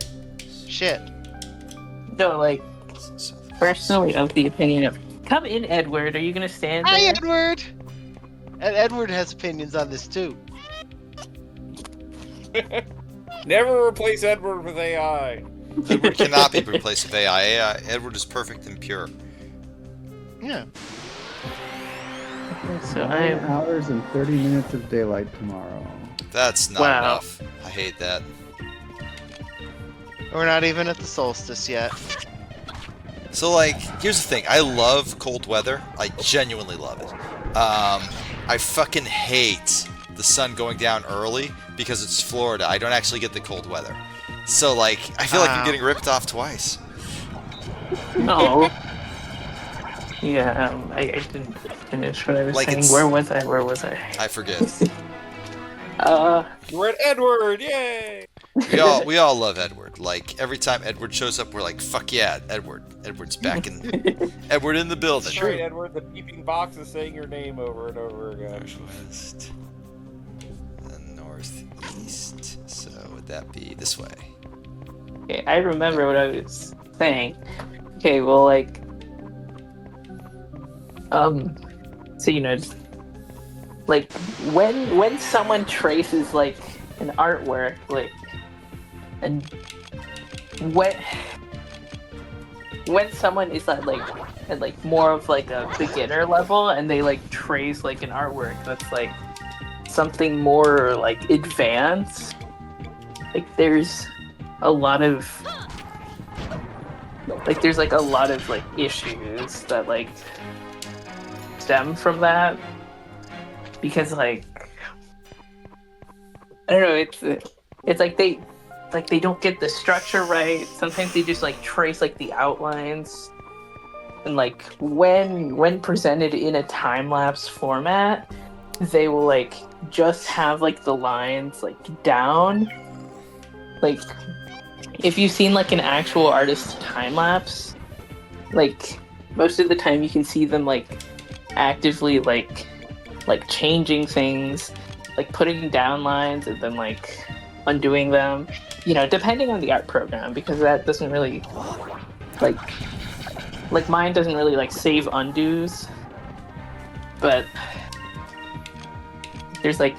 shit. No, like personally, of the opinion of come in, Edward. Are you gonna stand there? Hi, Edward. And Edward has opinions on this too. Never replace Edward with AI. Edward cannot be replaced with AI. Edward is perfect and pure. Yeah. So 9 hours and 30 minutes of daylight tomorrow. That's not enough. I hate that. We're not even at the solstice yet. So, like, here's the thing. I love cold weather. I genuinely love it. I fucking hate the sun going down early because it's Florida. I don't actually get the cold weather. So, like, I feel like I'm getting ripped off twice. No. Yeah, I didn't finish what I was saying. Where was I? I forget. We're at Edward, yay! We all love Edward. Like, every time Edward shows up, we're like, fuck yeah, Edward. Edward's back in... Edward in the building. That's right, Edward. The beeping box is saying your name over and over again. Northwest. And northeast. So, would that be this way? Okay, I remember what I was saying. Okay, well, like... So, like, when someone traces, like, an artwork, like, and when someone is at like more of like a beginner level and they like trace like an artwork that's like something more like advanced, like there's a lot of like issues that like stem from that, because like I don't know, it's like they don't get the structure right. Sometimes they just like trace like the outlines, and like when presented in a time-lapse format, they will like just have like the lines like down. Like if you've seen like an actual artist time-lapse, like most of the time you can see them like actively like changing things, like putting down lines and then like undoing them, depending on the art program, because that doesn't really like mine doesn't really like save undos, but there's like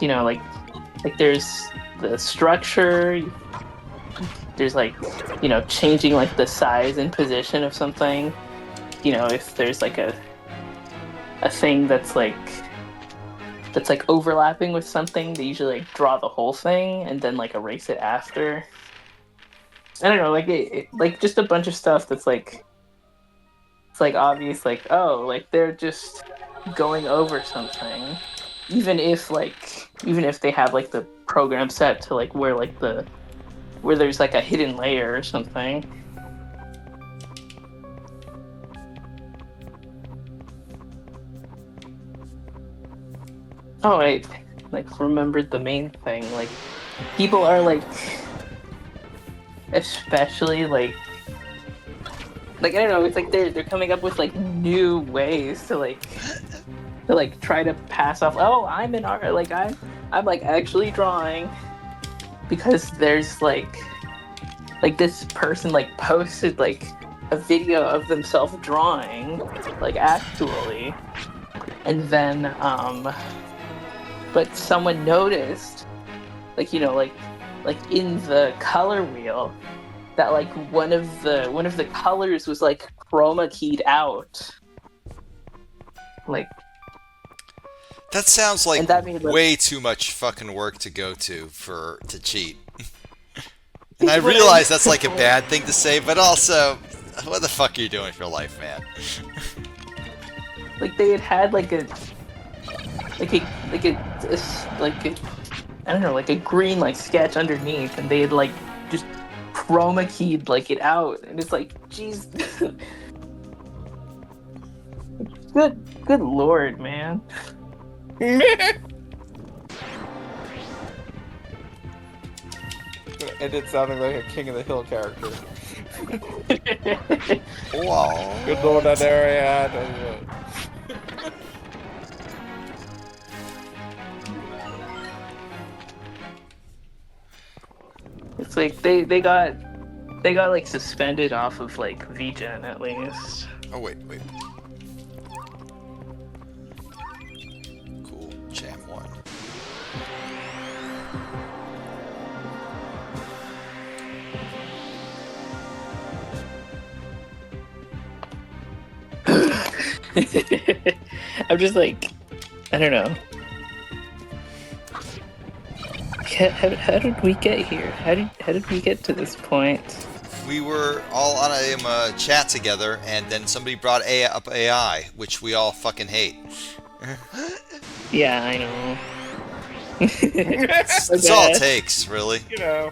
there's the structure, there's like changing like the size and position of something, if there's like a thing that's like that's like overlapping with something, they usually like draw the whole thing and then like erase it after. I don't know, like like just a bunch of stuff that's like it's like obvious, like oh, like they're just going over something, even if they have like the program set to like where there's like a hidden layer or something. Oh, I like remembered the main thing. Like people are like, especially like I don't know. It's like they're coming up with like new ways to try to pass off. Oh, I'm an art. Like I'm like actually drawing, because there's like this person like posted like a video of themselves drawing, like actually, and then but someone noticed, like in the color wheel, that like one of the colors was like chroma keyed out. Like that sounds like that made, way too much fucking work to go to cheat. And I realize that's like a bad thing to say, but also, what the fuck are you doing with your life, man? Like they had like a I don't know, like a green like sketch underneath, and they had like just chroma keyed like it out, and it's like, jeez. Good lord, man. And it sounding like a King of the Hill character. Wow. Good lord, that area. It's like they got like suspended off of like VGen at least. Oh wait. Cool, cham 1. I'm just like, I don't know. How did we get here? How did we get to this point? We were all on a chat together, and then somebody brought up AI, which we all fucking hate. Yeah, I know. That's all it takes, really. You know.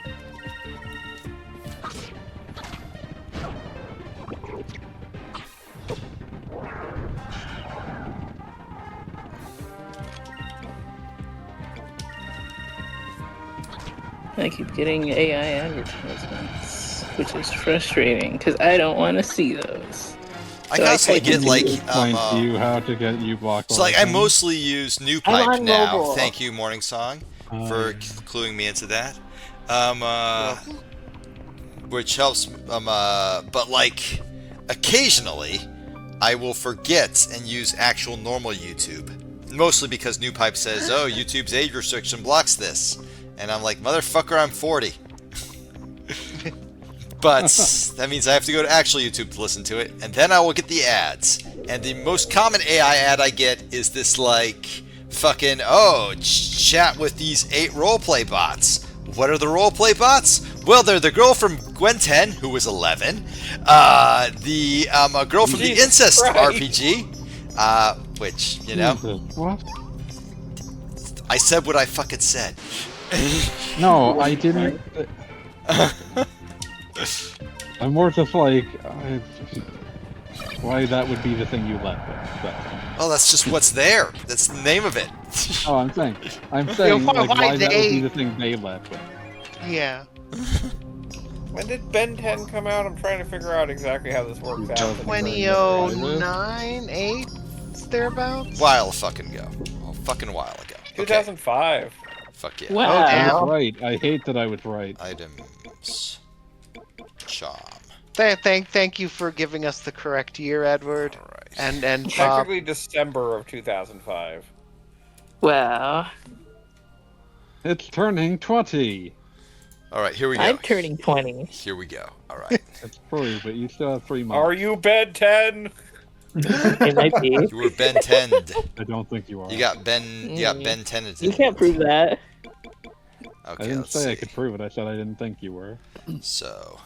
I keep getting AI advertisements, which is frustrating because I don't want to see those. I constantly get like explain to you how to get uBlock. So like I mostly use NewPipe now. mobile. Thank you, Morning Song, for cluing me into that. Which helps. But like occasionally, I will forget and use actual normal YouTube. Mostly because NewPipe says, "Oh, YouTube's age restriction blocks this," and I'm like, "Motherfucker, I'm 40." But that means I have to go to actual YouTube to listen to it, and then I will get the ads. And the most common AI ad I get is this like fucking, oh, chat with these 8 roleplay bots. What are the roleplay bots? Well, they're the girl from Gwen 10, who was 11, the girl from the Incest RPG, which, you know, What? I said what I fucking said. No, I didn't. I'm more just like, why that would be the thing you led with. Oh, that's just what's there. That's the name of it. Oh, I'm saying, like, why that would be the thing they led with. Yeah. When did Ben 10 come out? I'm trying to figure out exactly how this works out. 2009, 8, thereabouts. While fucking ago. A fucking while ago. 2005. Fuck yeah. Wow. I was right. I hate that I was right. Items. Cham. Thank you for giving us the correct year, Edward. All right. And Technically December of 2005. Wow. It's turning 20. All right, here we go. I'm turning 20. Here we go. All right. It's true, but you still have 3 months. Are you Ben 10? It might be. You were Ben 10'd. I don't think you are. You got Ben 10'd. You can't prove that. Okay, I didn't let's say see. I could prove it. I said I didn't think you were. So,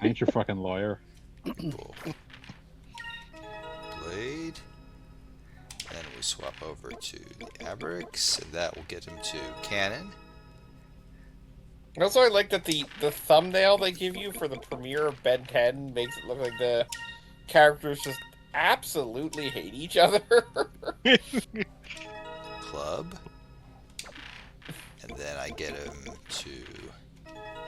I ain't your fucking lawyer. cool. Blade. Then we swap over to the Abrix, and that will get him to Cannon. Also, I like that the thumbnail they give you for the premiere of Ben 10 makes it look like the characters just absolutely hate each other. Club. And then I get him to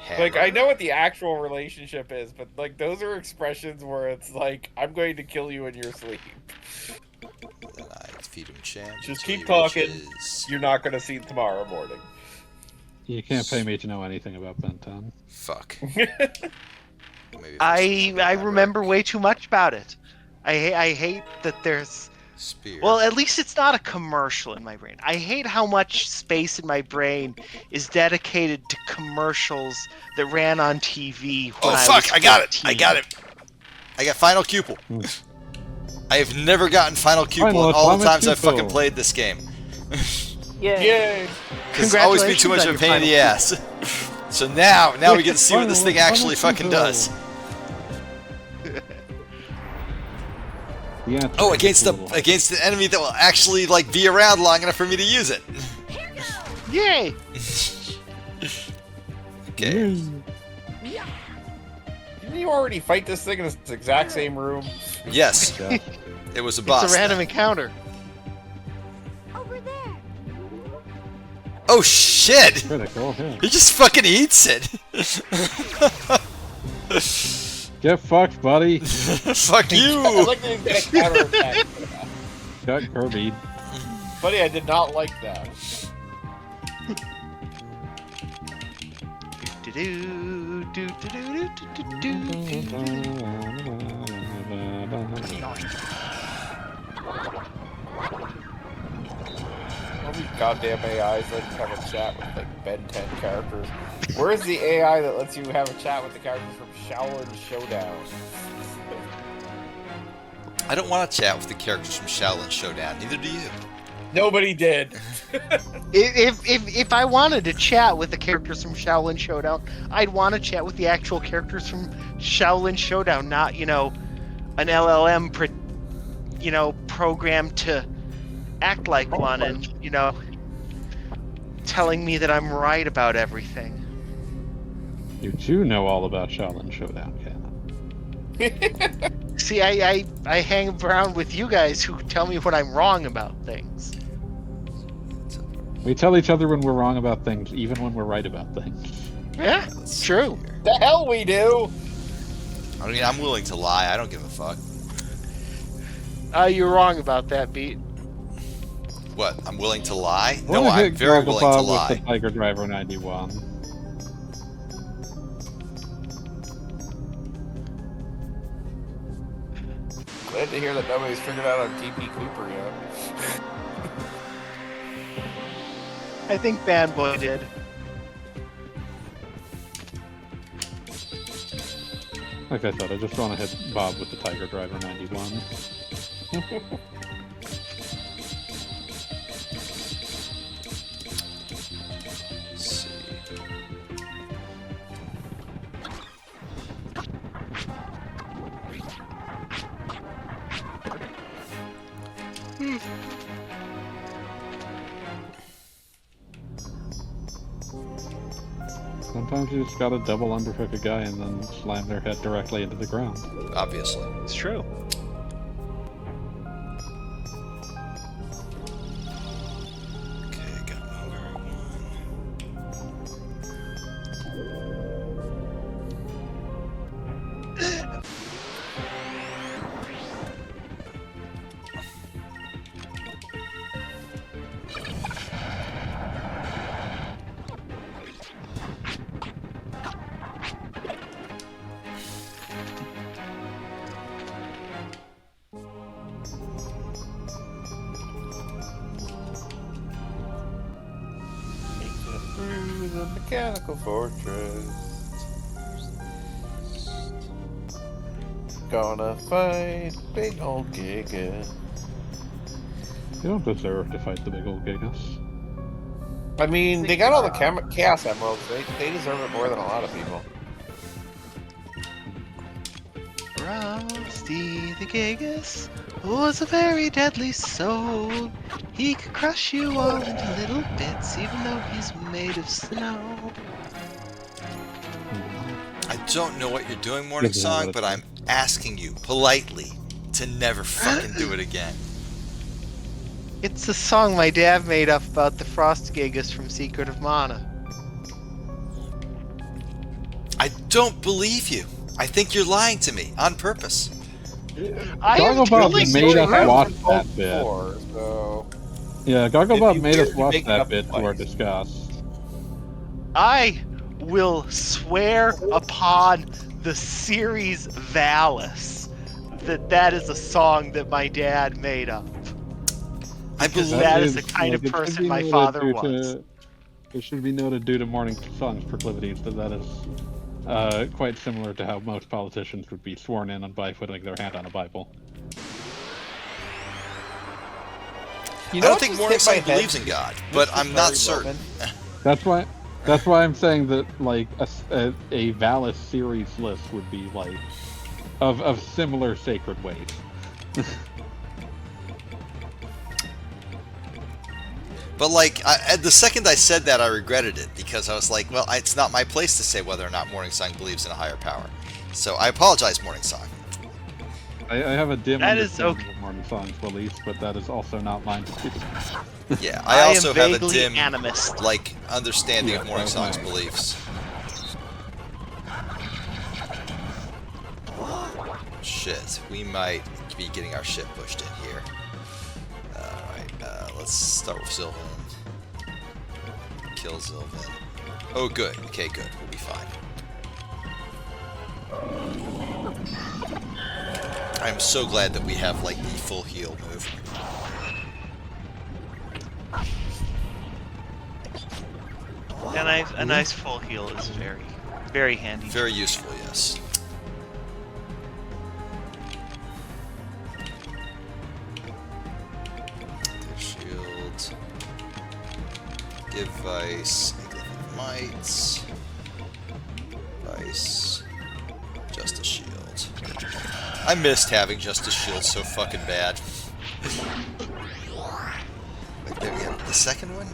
Hammer. Like, I know what the actual relationship is, but, like, those are expressions where it's like, I'm going to kill you in your sleep. And then I feed him Cham. Just until keep he talking. reaches- You're not going to see tomorrow morning. You can't pay me to know anything about Ben 10. Fuck. Maybe I remember way too much about it. I hate that there's... Spear. Well, at least it's not a commercial in my brain. I hate how much space in my brain is dedicated to commercials that ran on TV when Oh I fuck! was I got it! 15. I got it! I got Final Pupil. I have never gotten Final Pupil Final in all the Atomic times I've Pupil. fucking played this game. Yeah. Yay! Because it's always been too much of a pain in the ass. So now we get to see what this thing actually fucking does. Yeah. Oh, against an enemy that will actually like be around long enough for me to use it. Yay! Okay. Didn't you already fight this thing in this exact same room? Yes. It was a boss. It's a random encounter. Oh shit! Critical, yeah. He just fucking eats it. Get fucked, buddy. Fuck I you. like that he's get a counterattack. Got Kirby. Buddy, I did not like that. All these goddamn AIs that have a chat with like Ben 10 characters. Where's the AI that lets you have a chat with the characters from Shaolin Showdown? I don't want to chat with the characters from Shaolin Showdown. Neither do you. Nobody did. If I wanted to chat with the characters from Shaolin Showdown, I'd want to chat with the actual characters from Shaolin Showdown, not, you know, an LLM programmed to act like one and, you know, telling me that I'm right about everything. You do know all about Shaolin Showdown, Canon. See, I hang around with you guys who tell me when I'm wrong about things. We tell each other when we're wrong about things, even when we're right about things. Yeah, it's true. The hell we do! I mean, I'm willing to lie. I don't give a fuck. You're wrong about that, Beat. What? I'm willing to lie? Wanna No, I'm hit very willing to Garglebop lie. with the Tiger Driver 91. Glad to hear that nobody's figured out on TP Cooper yet. I think Fanboy did. Like I said, I just want to hit Bob with the Tiger Driver 91. Let's see. Sometimes you just gotta double underhook a guy and then slam their head directly into the ground. Obviously. It's true. Okay, I got Monger Through the mechanical fortress. gonna fight big old Giga. You don't deserve to fight the big old Gigas. I mean, they got all the Chaos Emeralds. They deserve it more than a lot of people. Rusty the Gigas was a very deadly soul. He could crush you all into little bits, even though he's made of snow. I don't know what you're doing, Morning Song, but I'm asking you politely to never fucking do it again. It's a song my dad made up about the Frost Gigas from Secret of Mana. I don't believe you. I think you're lying to me on purpose. Gogglebot made us watch that bit. So... Yeah, Gogglebot made us watch that bit to our disgust. I will swear upon the series Valis that is a song that my dad made up. I believe that is the kind of person my father was. It should be noted due to Morning Song's proclivities that is quite similar to how most politicians would be sworn in by putting their hand on a Bible. I don't think Morning Song believes in God, but I'm not certain. That's why I'm saying that like a Valis series list would be like of similar sacred ways. But like, the second I said that, I regretted it because I was like, well, it's not my place to say whether or not Morning Song believes in a higher power. So I apologize, Morning Song. I have a dim understanding of Morning Song's beliefs, but that is also not mine. Yeah, I also have a dim, animist. like, understanding of Morning Song's beliefs. Shit, we might be getting our shit pushed in here. Let's start with Sylvan. Kill Sylvan. Oh, good. Okay, good. We'll be fine. I'm so glad that we have, like, the full heal move. A nice full heal is very, very handy. Very useful, yes. Give Vyse Mites. Vyse. Justice Shield. I missed having Justice Shield so fucking bad. Wait, there we go. The second one?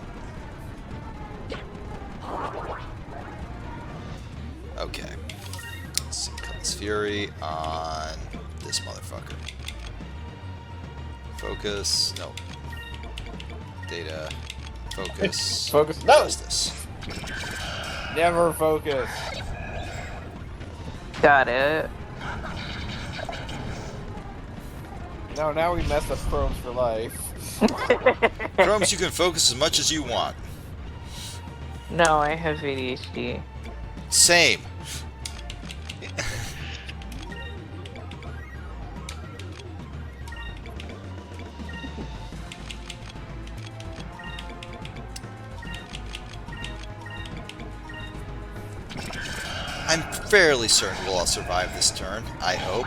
Okay. Let's see. Cutlass Fury on this motherfucker. Focus. No. Data. Focus. Focus. No! Justice. Never focus. Got it. No, now we messed up Chromes for life. Chromes, you can focus as much as you want. No, I have ADHD. Same. I'm fairly certain we'll all survive this turn. I hope.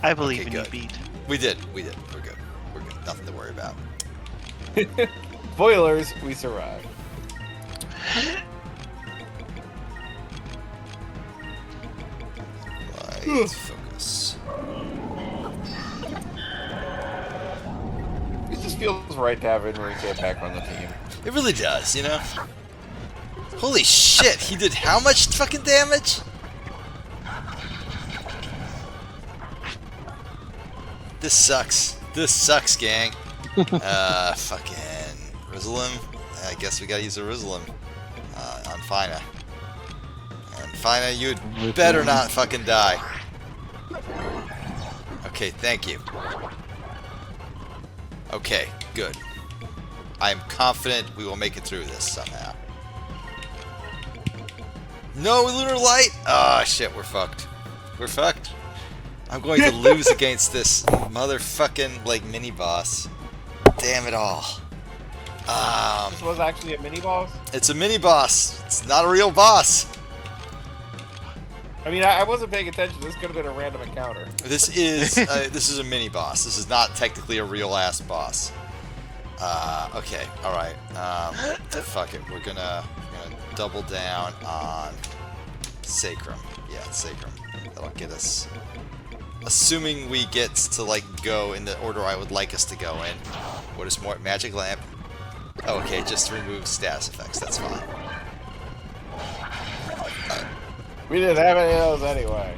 I believe okay, in good. you, Beat. We did. We're good. We're good. Nothing to worry about. Spoilers, we survived. Light, focus. It just feels right to have Enrique back on the team. It really does, you know? Holy shit, he did how much fucking damage? This sucks. This sucks, gang. Fucking Rizalem. I guess we gotta use a Rizalem on Fina. And Fina, you'd better not fucking die. Okay, thank you. Okay, good. I am confident we will make it through this somehow. No Lunar Light! Ah, shit, we're fucked. We're fucked. I'm going to lose against this motherfucking, like, mini-boss. Damn it all. This was actually a mini-boss? It's a mini-boss. It's not a real boss. I mean, I wasn't paying attention. This could have been a random encounter. This is a mini boss. This is not technically a real ass boss. Okay, all right. Fuck it. We're gonna double down on Sacrum. Yeah, Sacrum. That'll get us. Assuming we get to like go in the order I would like us to go in. What is more? Magic lamp. Oh, okay, just remove status effects. That's fine. We didn't have any of those anyway.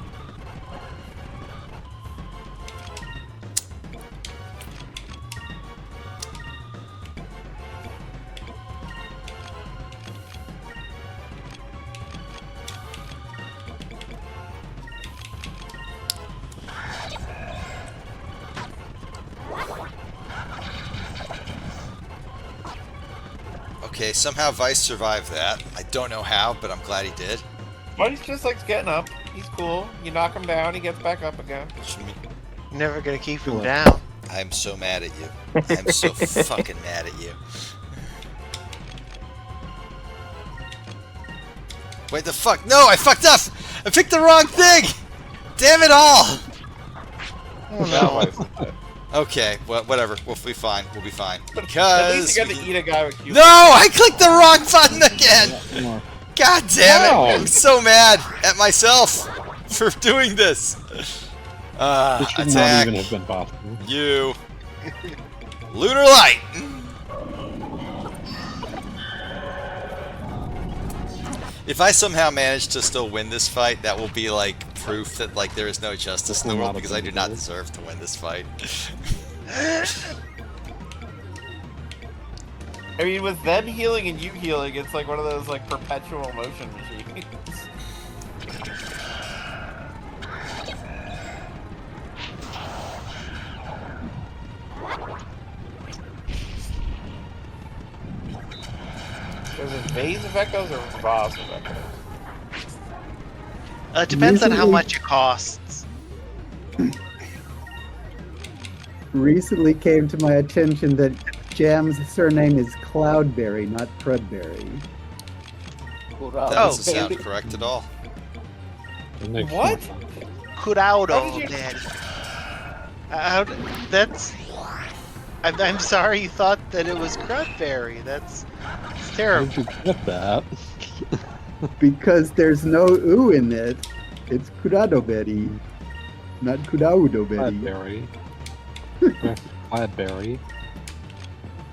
Okay, somehow Vyse survived that. I don't know how, but I'm glad he did. But he's just like getting up. He's cool. You knock him down, he gets back up again. Never gonna keep him down. I'm so mad at you. I'm so fucking mad at you. Wait, the fuck? No, I fucked up! I picked the wrong thing! Damn it all! Oh, no. Okay, well, whatever. We'll be fine. We'll be fine. At Because... least you got to eat a guy with cubes. No! I clicked the wrong button again! God damn it! I'm so mad at myself for doing this. This should Attack. not even have been possible. You. Lunar Light! If I somehow manage to still win this fight, that will be like proof that like there is no justice in the world because I do not deserve to win this fight. I mean, with them healing and you healing, it's like one of those like perpetual motion machines. Is it Vyse of Echoes or Vyse of Echoes? It depends on how much it costs. Recently came to my attention that Jam's surname is Cloudberry, not Crudberry. That doesn't sound correct at all. What? Curaudo, Daddy. That's... I'm sorry you thought that it was Crudberry. That's terrible. How did you get that? Because there's no ooh in it. It's Curadoberry, not Curaudoberry. Cladberry. Cladberry.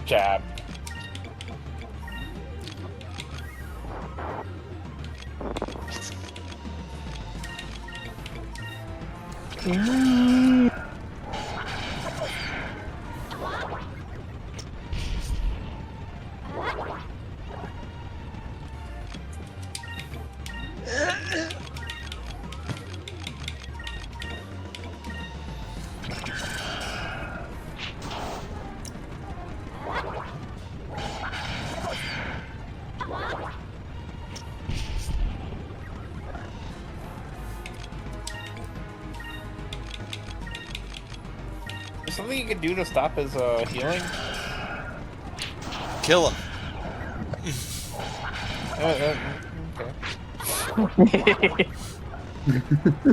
Jab. Is something you can do to stop his healing? Kill him. Okay.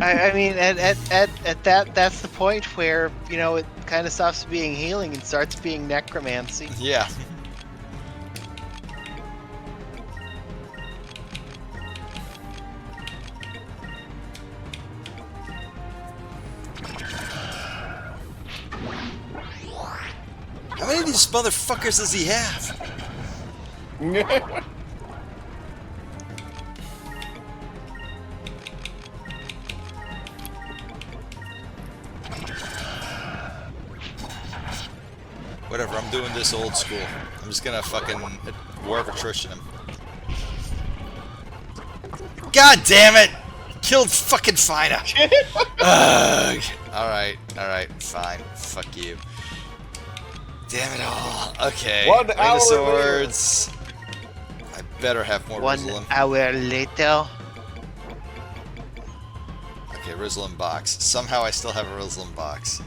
I mean, at that's the point where, you know, it kind of stops being healing and starts being necromancy. Yeah. How many of these motherfuckers does he have? Whatever, I'm doing this old school. I'm just gonna fucking war of attrition him. God damn it! Killed fucking Fina! Ugh. Alright, fine. Fuck you. Damn it all. Okay. 1 hour swords. I better have more 1 Rizlin. hour later. Okay, Rizlin box. Somehow I still have a Rizlin box.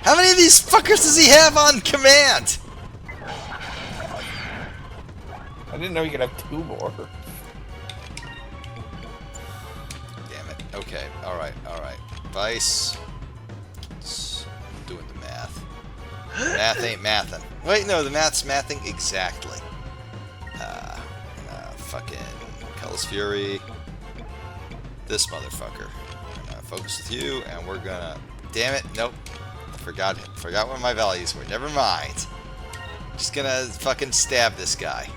How many of these fuckers does he have on command? I didn't know you could have 2 more. Okay, alright. Vyse. Doing the math. Math ain't mathin'. Wait, no, the math's mathing exactly. Fucking Color's Fury. This motherfucker. I'm gonna focus with you, and we're gonna... Damn it, nope. Forgot what my values were. Never mind. Just gonna fucking stab this guy.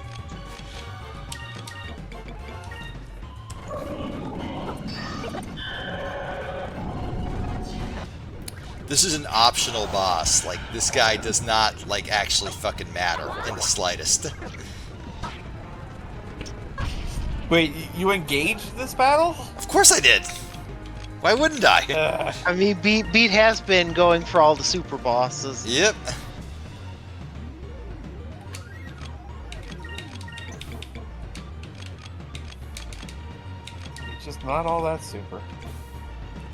This is an optional boss. Like, this guy does not, like, actually fucking matter in the slightest. Wait, you engaged this battle? Of course I did. Why wouldn't I? I mean, Beat has been going for all the super bosses. Yep. It's just not all that super.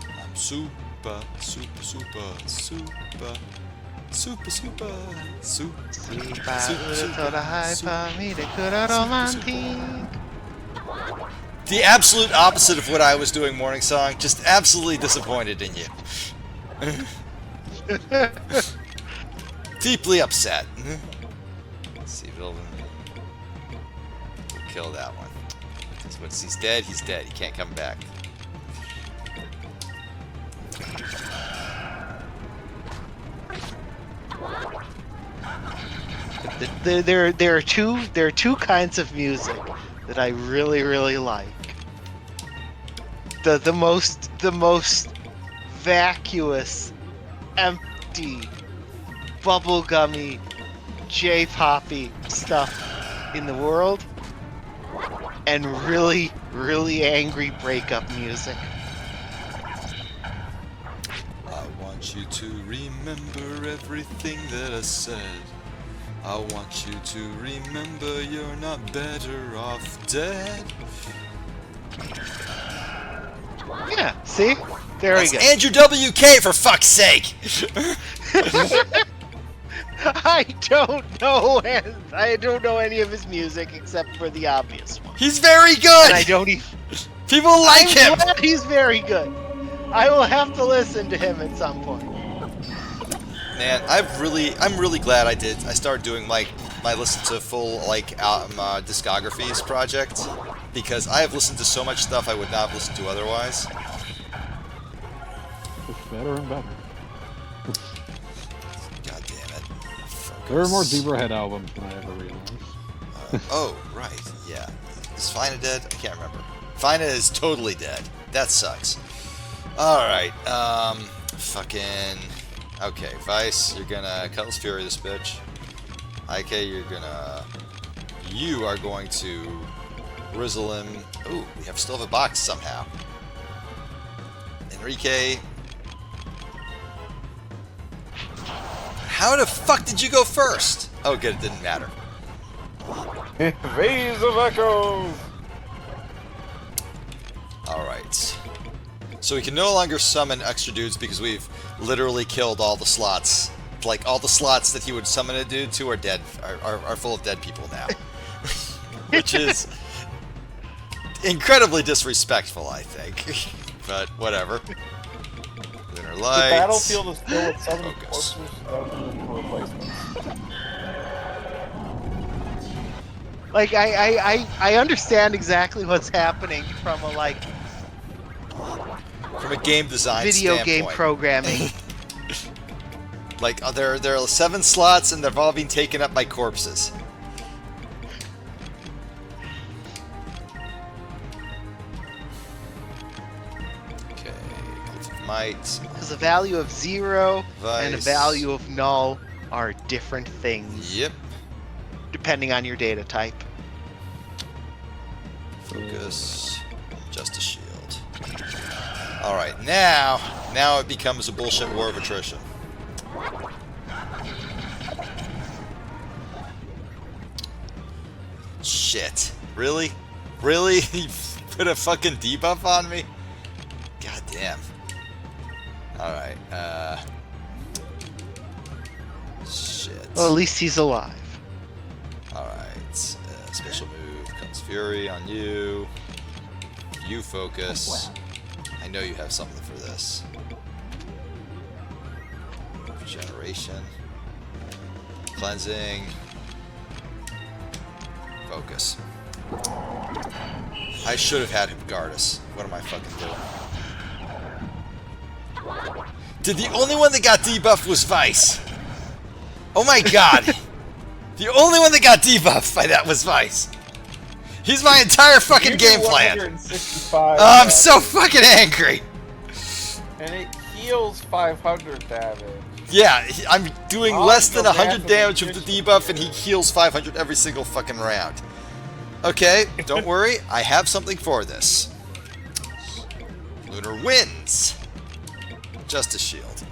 I'm super. The absolute opposite of what I was doing, Morning Song. Just absolutely disappointed in you. Deeply upset. Let's see if it'll kill that one. Because once he's dead, he's dead. He can't come back. There are two kinds of music that I really like. The most vacuous, empty, bubblegummy, J-poppy stuff in the world, and really angry breakup music. I want you to remember everything that I said. I want you to remember you're not better off dead. Yeah, see? There we go. Andrew WK, for fuck's sake! I don't know any of his music except for the obvious one. He's very good! And I don't even... People like him! Glad he's very good. I will have to listen to him at some point. Man, I'm really glad I did. I started doing my listen to full discographies project, because I have listened to so much stuff I would not have listened to otherwise. It's better and better. God damn it! Focus. There are more Zebrahead albums than I ever realized. Oh right, yeah. Is Fina dead? I can't remember. Fina is totally dead. That sucks. All right. Fucking. Okay, Vyse, you're gonna Cutlass Fury this bitch. IK, you are going to Rizzle him. Ooh, we still have a box somehow. Enrique. How the fuck did you go first? Oh good, it didn't matter. Vase of Echoes! Alright. So we can no longer summon extra dudes because we've literally killed all the slots. Like, all the slots that he would summon a dude to are dead, are full of dead people now. Which is incredibly disrespectful, I think. But, whatever. Lunar Lights. The battlefield is still with southern Focus. forces for replacements. Like, I understand exactly what's happening from a, from a game design video standpoint. game programming. Like, there are 7 slots and they've all been taken up by corpses. Okay, might. Because the value of 0 and the Vyse. value of null are different things. Yep. Depending on your data type. Focus. Just a shield. Alright, now it becomes a bullshit war of attrition. Shit. Really? Really? You put a fucking debuff on me? God damn. Alright, shit. Well, at least he's alive. Alright, special move comes Fury on you. You focus. I know you have something for this. Regeneration. Cleansing. Focus. I should have had him guard us. What am I fucking doing? Did the only one that got debuffed was Vyse? Oh my god! The only one that got debuffed by that was Vyse. He's my entire fucking game plan. 165 I'm so fucking angry. And it heals 500 damage. Yeah, I'm doing less than the 100 wrath damage of with the debuff, and he heals 500 every single fucking round. Okay, don't worry. I have something for this. Lunar wins. Justice Shield.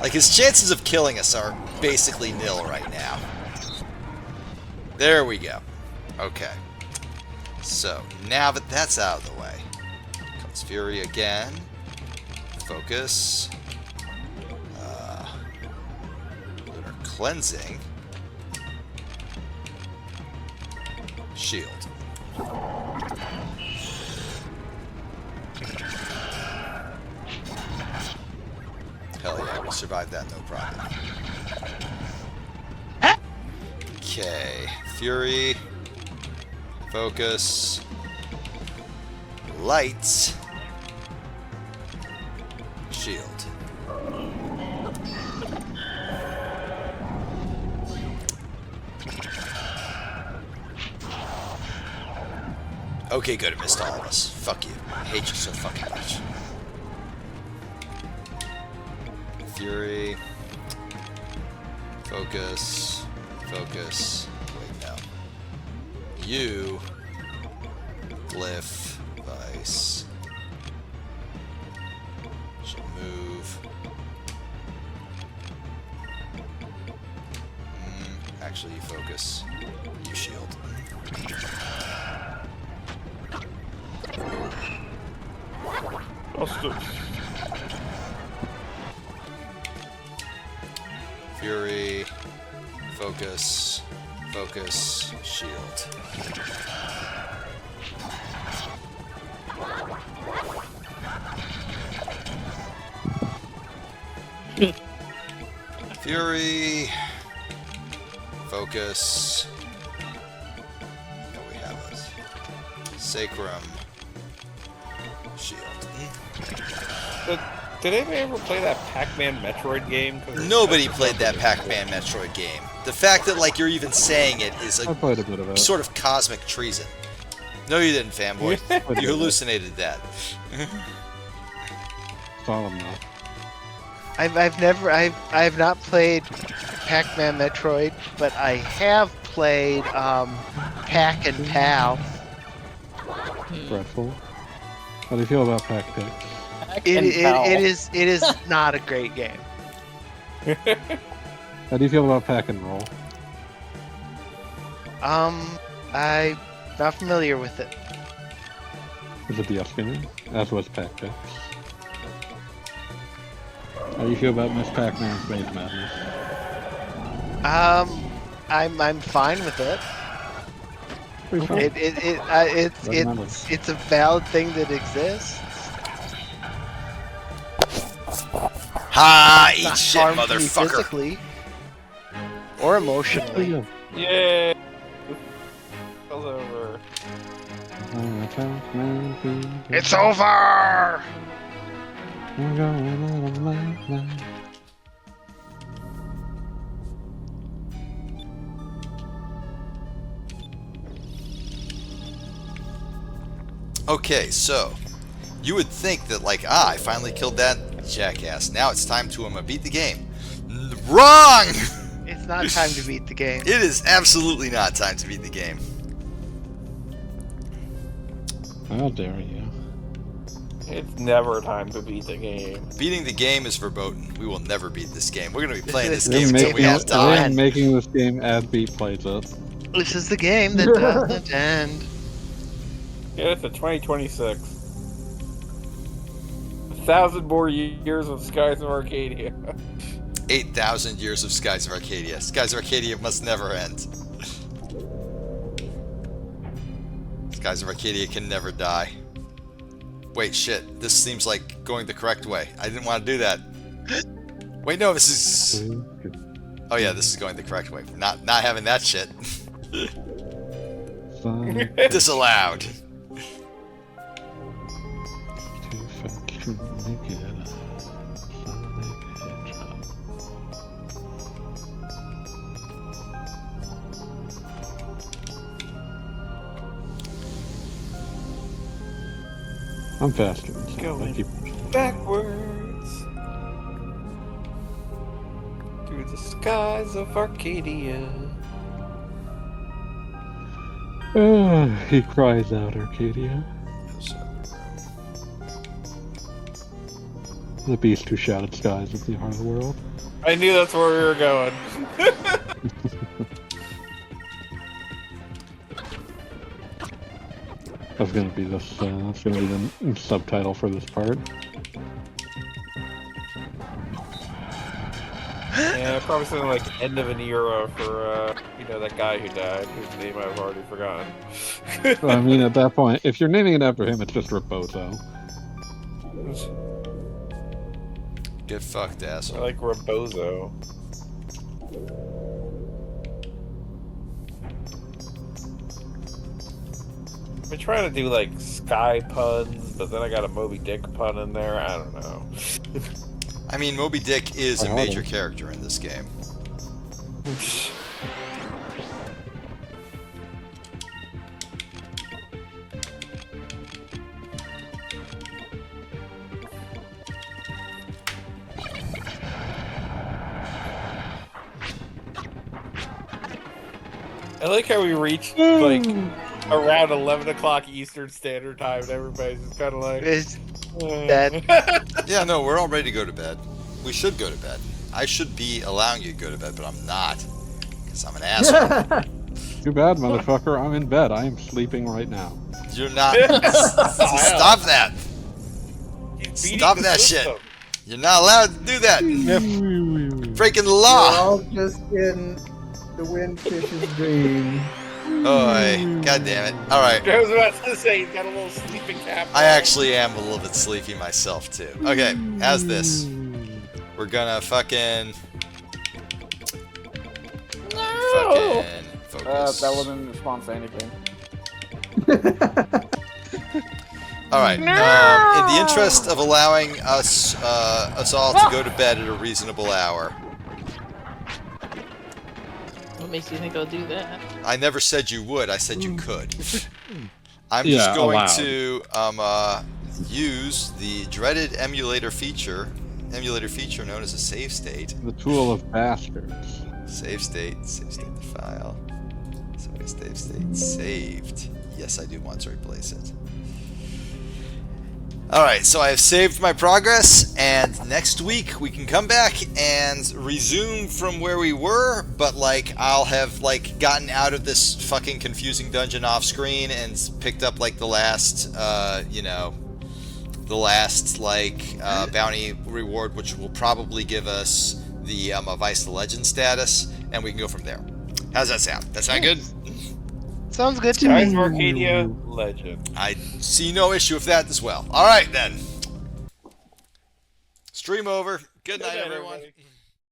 Like, his chances of killing us are basically nil right now. There we go. Okay. So, now that that's out of the way, comes Fury again. Focus. Lunar Cleansing. Shield. Hell yeah, we survived that, no problem. Okay, Fury. Focus. Lights. Shield. Okay, good, it missed all of us. Fuck you. I hate you so fucking much. Fury. Focus. Focus. Wait, no. You. Glyph. Vyse. She'll move. Actually, you focus. You shield. Fury, focus, focus, shield. Fury, focus. No, we have us. Sacrum, shield. But did anybody ever play that Pac-Man Metroid game? Nobody played that Pac-Man Metroid game. The fact that, like, you're even saying it is I played a bit of it. sort of cosmic treason. No, you didn't, fanboy. You hallucinated that. Solemn though. I've not played Pac-Man Metroid, but I have played Pac and Pal. Dreadful. How do you feel about Pac Pix? It is not a great game. How do you feel about Pack and Roll? I'm not familiar with it. Is it the DS game? As was Pac Pix. How do you feel about Miss Pac-Man's Maze Madness? I'm fine with it. Pretty fun. It's a valid thing that exists. Ha! Eat Not shit, harmful motherfucker. physically or emotionally. Yay! It's over. It's over! Okay, so you would think that, like, I finally killed that jackass. Now it's time to beat the game. Wrong! It's not time to beat the game. It is absolutely not time to beat the game. How dare you? It's never time to beat the game. Beating the game is verboten. We will never beat this game. We're going to be playing this This game is until we all die. I'm making this game as Beat plays it. This is the game that doesn't end. Yeah, it's a 2026. 1,000 more years of Skies of Arcadia. 8,000 years of Skies of Arcadia. Skies of Arcadia must never end. Skies of Arcadia can never die. Wait, shit. This seems like going the correct way. I didn't want to do that. Wait, no, this is... Oh yeah, this is going the correct way. Not having that shit. Disallowed. I'm faster. Going backwards through the skies of Arcadia. He cries out, Arcadia. The beast who shouted skies at the heart of the world. I knew that's where we were going. That's gonna be this. That's gonna be the subtitle for this part. Yeah, probably something like "End of an Era" for you know, that guy who died, whose name I've already forgotten. So, I mean, at that point, if you're naming it after him, it's just Rebozo. Get fucked, I asshole. like Rebozo. I've been trying to do like sky puns, but then I got a Moby Dick pun in there. I don't know. I mean, Moby Dick is a major character in this game. I like how we reached like around 11 o'clock Eastern Standard Time, and everybody's just kind of like, Yeah, no, we're all ready to go to bed. We should go to bed. I should be allowing you to go to bed, but I'm not. Because I'm an asshole. Too bad, motherfucker. I'm in bed. I am sleeping right now. You're not. Stop that. Stop that shit. You're not allowed to do that. Breaking the We're law. all just in the windfish's dream. Oh, god damn it. Alright. I was about to say, he's got a little sleeping cap. I actually am a little bit sleepy myself, too. Okay, how's this? We're gonna fucking focus. That wasn't in response to anything. Alright, in the interest of allowing us all to go to bed at a reasonable hour. What makes you think I'll do that? I never said you would, I said you could. I'm just going to use the dreaded emulator feature known as a save state. The tool of bastards. Save state the file. Save state saved. Yes, I do want to replace it. Alright, so I have saved my progress, and next week we can come back and resume from where we were, but like I'll have like gotten out of this fucking confusing dungeon off screen and picked up like the last bounty reward, which will probably give us the Vyse the Legend status, and we can go from there. How's that sound? That sound good? Sounds good to Skies me. of Arcadia Legend. I see no issue with that as well. Alright then. Stream over. Good night, everyone. Everybody.